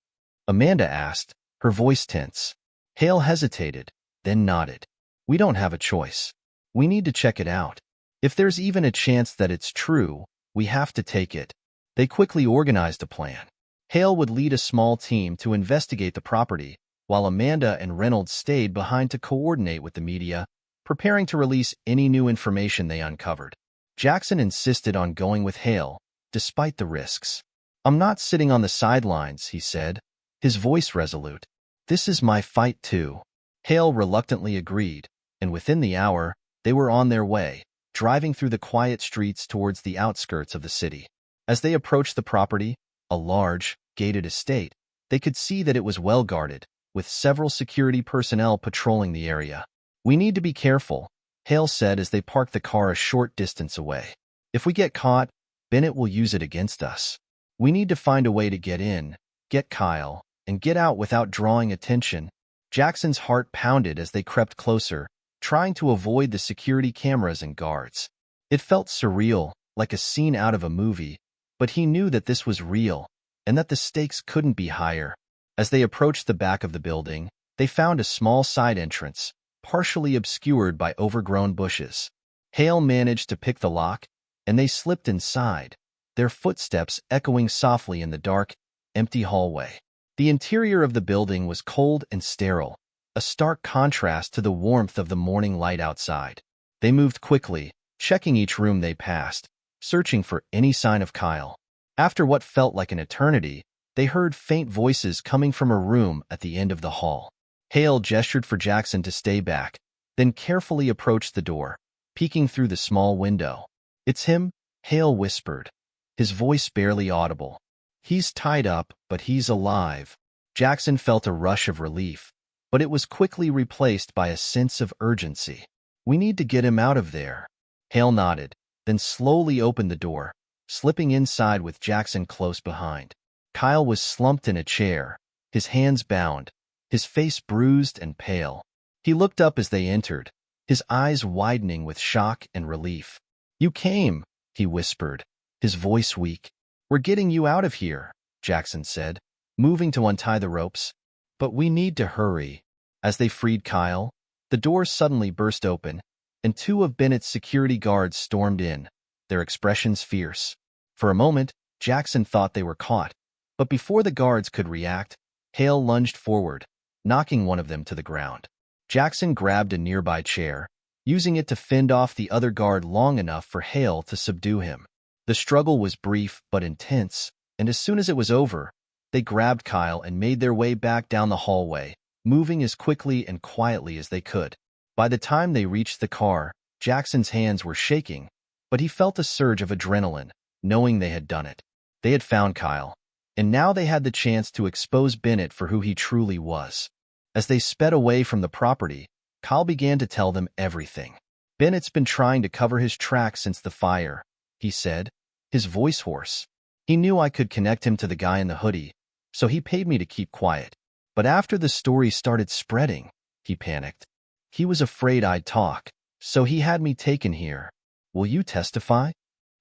[SPEAKER 1] Amanda asked, her voice tense. Hale hesitated, then nodded. We don't have a choice. We need to check it out. If there's even a chance that it's true, we have to take it. They quickly organized a plan. Hale would lead a small team to investigate the property, while Amanda and Reynolds stayed behind to coordinate with the media, preparing to release any new information they uncovered. Jackson insisted on going with Hale, despite the risks. I'm not sitting on the sidelines, he said, his voice resolute. This is my fight too. Hale reluctantly agreed, and within the hour, they were on their way, driving through the quiet streets towards the outskirts of the city. As they approached the property, a large, gated estate, they could see that it was well guarded, with several security personnel patrolling the area. We need to be careful, Hale said as they parked the car a short distance away. If we get caught, Bennett will use it against us. We need to find a way to get in, get Kyle, and get out without drawing attention. Jackson's heart pounded as they crept closer, trying to avoid the security cameras and guards. It felt surreal, like a scene out of a movie, but he knew that this was real, and that the stakes couldn't be higher. As they approached the back of the building, they found a small side entrance, partially obscured by overgrown bushes. Hale managed to pick the lock, and they slipped inside, their footsteps echoing softly in the dark, empty hallway. The interior of the building was cold and sterile, a stark contrast to the warmth of the morning light outside. They moved quickly, checking each room they passed, searching for any sign of Kyle. After what felt like an eternity, they heard faint voices coming from a room at the end of the hall. Hale gestured for Jackson to stay back, then carefully approached the door, peeking through the small window. It's him, Hale whispered, his voice barely audible. He's tied up, but he's alive. Jackson felt a rush of relief, but it was quickly replaced by a sense of urgency. We need to get him out of there. Hale nodded, then slowly opened the door, slipping inside with Jackson close behind. Kyle was slumped in a chair, his hands bound, his face bruised and pale. He looked up as they entered, his eyes widening with shock and relief. You came, he whispered, his voice weak. We're getting you out of here, Jackson said, moving to untie the ropes. But we need to hurry. As they freed Kyle, the door suddenly burst open, and two of Bennett's security guards stormed in, their expressions fierce. For a moment, Jackson thought they were caught, but before the guards could react, Hale lunged forward, knocking one of them to the ground. Jackson grabbed a nearby chair, using it to fend off the other guard long enough for Hale to subdue him. The struggle was brief but intense, and as soon as it was over, they grabbed Kyle and made their way back down the hallway, moving as quickly and quietly as they could. By the time they reached the car, Jackson's hands were shaking, but he felt a surge of adrenaline, knowing they had done it. They had found Kyle, and now they had the chance to expose Bennett for who he truly was. As they sped away from the property, Kyle began to tell them everything. Bennett's been trying to cover his tracks since the fire, he said, his voice hoarse. He knew I could connect him to the guy in the hoodie, so he paid me to keep quiet. But after the story started spreading, he panicked. He was afraid I'd talk, so he had me taken here. Will you testify?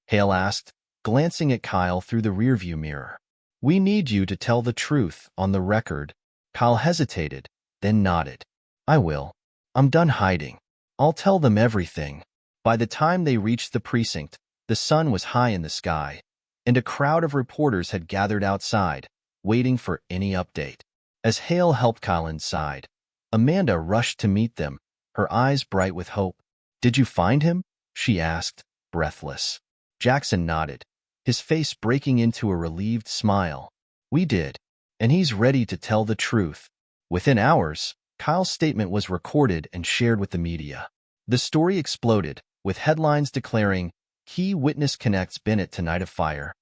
[SPEAKER 1] Hale asked, glancing at Kyle through the rearview mirror. We need you to tell the truth on the record. Kyle hesitated, then nodded. I will. I'm done hiding. I'll tell them everything. By the time they reached the precinct, the sun was high in the sky, and a crowd of reporters had gathered outside, waiting for any update. As Hale helped Kyle inside, Amanda rushed to meet them, her eyes bright with hope. Did you find him? She asked, breathless. Jackson nodded, his face breaking into a relieved smile. We did, and he's ready to tell the truth. Within hours, Kyle's statement was recorded and shared with the media. The story exploded, with headlines declaring, Key witness connects Bennett to night of fire.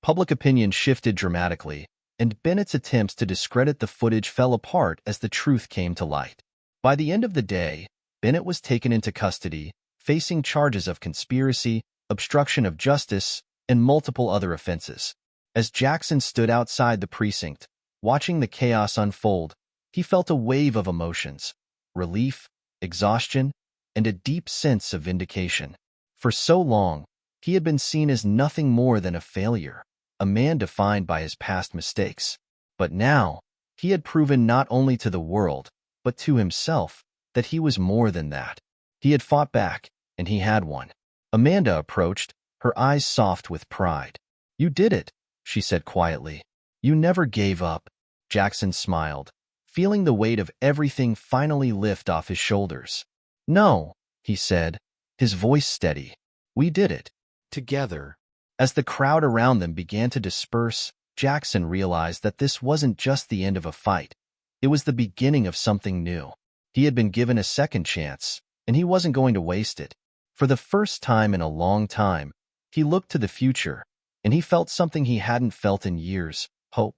[SPEAKER 1] Public opinion shifted dramatically, and Bennett's attempts to discredit the footage fell apart as the truth came to light. By the end of the day, Bennett was taken into custody, facing charges of conspiracy, obstruction of justice, and multiple other offenses. As Jackson stood outside the precinct, watching the chaos unfold, he felt a wave of emotions: relief, exhaustion, and a deep sense of vindication. For so long, he had been seen as nothing more than a failure, a man defined by his past mistakes. But now, he had proven not only to the world, but to himself, that he was more than that. He had fought back, and he had won. Amanda approached, her eyes soft with pride. You did it, she said quietly. You never gave up. Jackson smiled, feeling the weight of everything finally lift off his shoulders. No, he said, his voice steady. We did it. Together. As the crowd around them began to disperse, Jackson realized that this wasn't just the end of a fight. It was the beginning of something new. He had been given a second chance, and he wasn't going to waste it. For the first time in a long time, he looked to the future, and he felt something he hadn't felt in years: hope.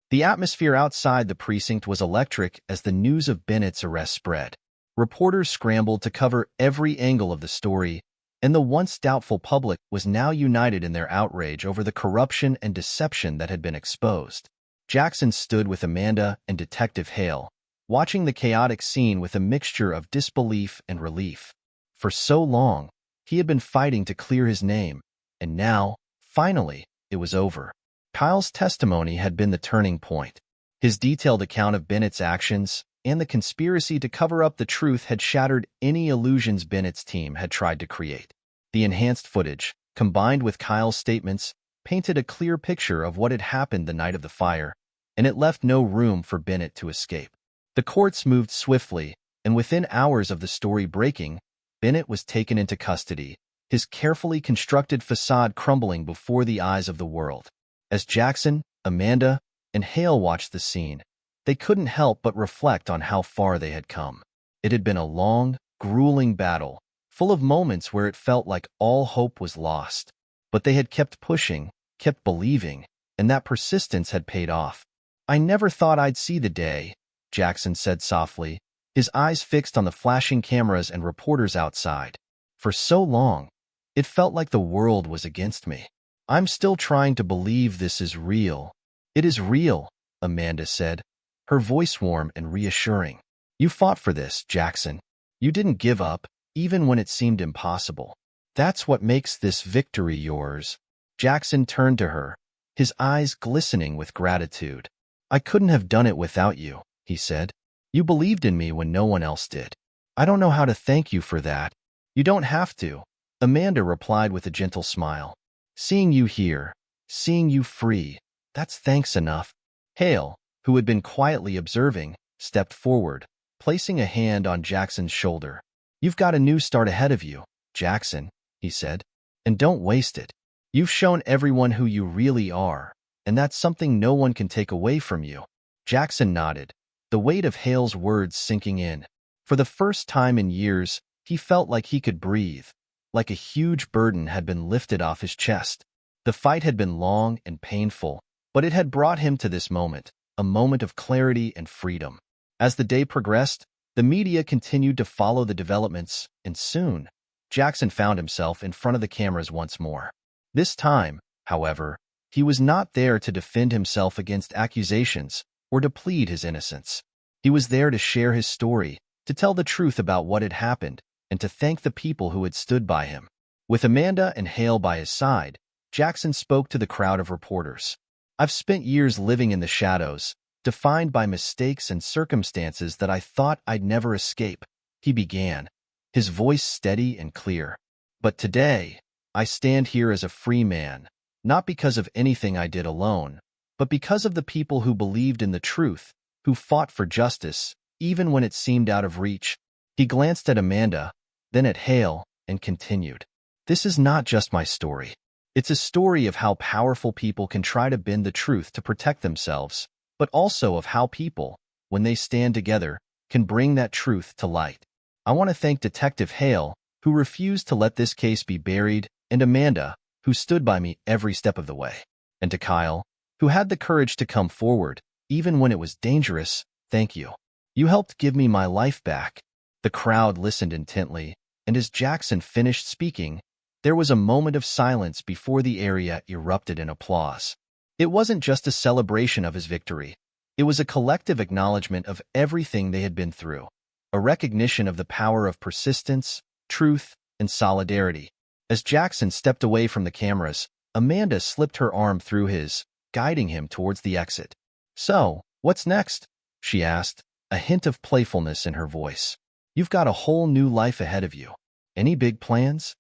[SPEAKER 1] The atmosphere outside the precinct was electric as the news of Bennett's arrest spread. Reporters scrambled to cover every angle of the story, and the once doubtful public was now united in their outrage over the corruption and deception that had been exposed. Jackson stood with Amanda and Detective Hale, watching the chaotic scene with a mixture of disbelief and relief. For so long, he had been fighting to clear his name, and now, finally, it was over. Kyle's testimony had been the turning point. His detailed account of Bennett's actions and the conspiracy to cover up the truth had shattered any illusions Bennett's team had tried to create. The enhanced footage, combined with Kyle's statements, painted a clear picture of what had happened the night of the fire, and it left no room for Bennett to escape. The courts moved swiftly, and within hours of the story breaking, Bennett was taken into custody, his carefully constructed facade crumbling before the eyes of the world. As Jackson, Amanda, and Hale watched the scene, they couldn't help but reflect on how far they had come. It had been a long, grueling battle, full of moments where it felt like all hope was lost. But they had kept pushing, kept believing, and that persistence had paid off. I never thought I'd see the day, Jackson said softly, his eyes fixed on the flashing cameras and reporters outside. For so long, it felt like the world was against me. I'm still trying to believe this is real. It is real, Amanda said, her voice warm and reassuring. You fought for this, Jackson. You didn't give up, even when it seemed impossible. That's what makes this victory yours. Jackson turned to her, his eyes glistening with gratitude. I couldn't have done it without you, he said. You believed in me when no one else did. I don't know how to thank you for that. You don't have to, Amanda replied with a gentle smile. Seeing you here, seeing you free, that's thanks enough. Hale, who had been quietly observing, stepped forward, placing a hand on Jackson's shoulder. You've got a new start ahead of you, Jackson, he said, and don't waste it. You've shown everyone who you really are, and that's something no one can take away from you. Jackson nodded, the weight of Hale's words sinking in. For the first time in years, he felt like he could breathe, like a huge burden had been lifted off his chest. The fight had been long and painful, but it had brought him to this moment, a moment of clarity and freedom. As the day progressed, the media continued to follow the developments, and soon, Jackson found himself in front of the cameras once more. This time, however, he was not there to defend himself against accusations or to plead his innocence. He was there to share his story, to tell the truth about what had happened, and to thank the people who had stood by him. With Amanda and Hale by his side, Jackson spoke to the crowd of reporters. I've spent years living in the shadows, defined by mistakes and circumstances that I thought I'd never escape, he began, his voice steady and clear. But today, I stand here as a free man, not because of anything I did alone, but because of the people who believed in the truth, who fought for justice, even when it seemed out of reach. He glanced at Amanda, then at Hale, and continued. This is not just my story. It's a story of how powerful people can try to bend the truth to protect themselves, but also of how people, when they stand together, can bring that truth to light. I want to thank Detective Hale, who refused to let this case be buried, and Amanda, who stood by me every step of the way. And to Kyle, who had the courage to come forward, even when it was dangerous, thank you. You helped give me my life back. The crowd listened intently, and as Jackson finished speaking, there was a moment of silence before the area erupted in applause. It wasn't just a celebration of his victory. It was a collective acknowledgement of everything they had been through, a recognition of the power of persistence, truth, and solidarity. As Jackson stepped away from the cameras, Amanda slipped her arm through his, guiding him towards the exit. So, what's next? She asked, a hint of playfulness in her voice. You've got a whole new life ahead of you. Any big plans?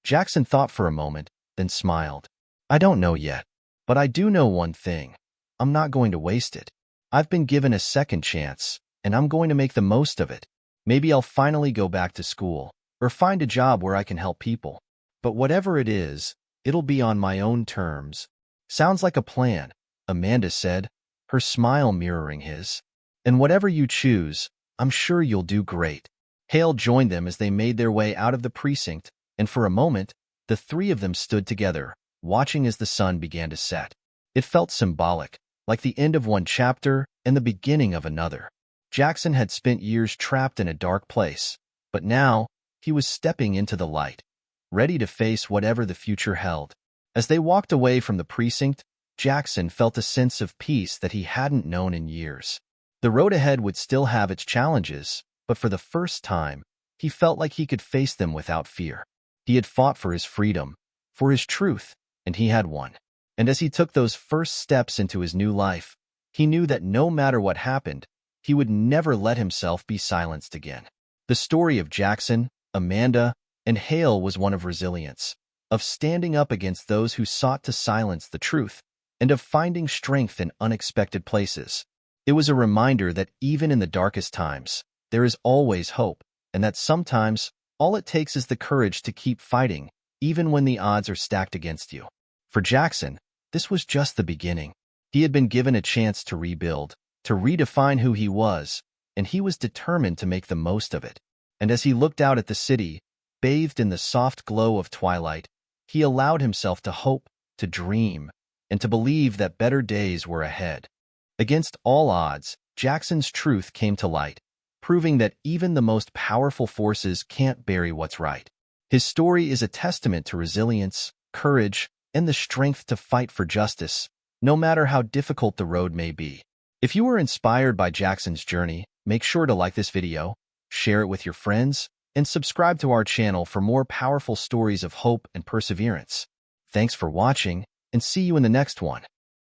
[SPEAKER 1] Jackson thought for a moment, then smiled. I don't know yet, but I do know one thing. I'm not going to waste it. I've been given a second chance, and I'm going to make the most of it. Maybe I'll finally go back to school, or find a job where I can help people. But whatever it is, it'll be on my own terms. Sounds like a plan, Amanda said, her smile mirroring his. And whatever you choose, I'm sure you'll do great. Hale joined them as they made their way out of the precinct, and for a moment, the three of them stood together, watching as the sun began to set. It felt symbolic, like the end of one chapter and the beginning of another. Jackson had spent years trapped in a dark place, but now he was stepping into the light, ready to face whatever the future held. As they walked away from the precinct, Jackson felt a sense of peace that he hadn't known in years. The road ahead would still have its challenges, but for the first time, he felt like he could face them without fear. He had fought for his freedom, for his truth, and he had won. And as he took those first steps into his new life, he knew that no matter what happened, he would never let himself be silenced again. The story of Jackson, Amanda, and Hale was one of resilience, of standing up against those who sought to silence the truth, and of finding strength in unexpected places. It was a reminder that even in the darkest times, there is always hope, and that sometimes all it takes is the courage to keep fighting, even when the odds are stacked against you. For Jackson, this was just the beginning. He had been given a chance to rebuild, to redefine who he was, and he was determined to make the most of it. And as he looked out at the city, bathed in the soft glow of twilight, he allowed himself to hope, to dream, and to believe that better days were ahead. Against all odds, Jackson's truth came to light, proving that even the most powerful forces can't bury what's right. His story is a testament to resilience, courage, and the strength to fight for justice, no matter how difficult the road may be. If you were inspired by Jackson's journey, make sure to like this video, share it with your friends, and subscribe to our channel for more powerful stories of hope and perseverance. Thanks for watching, and see you in the next one.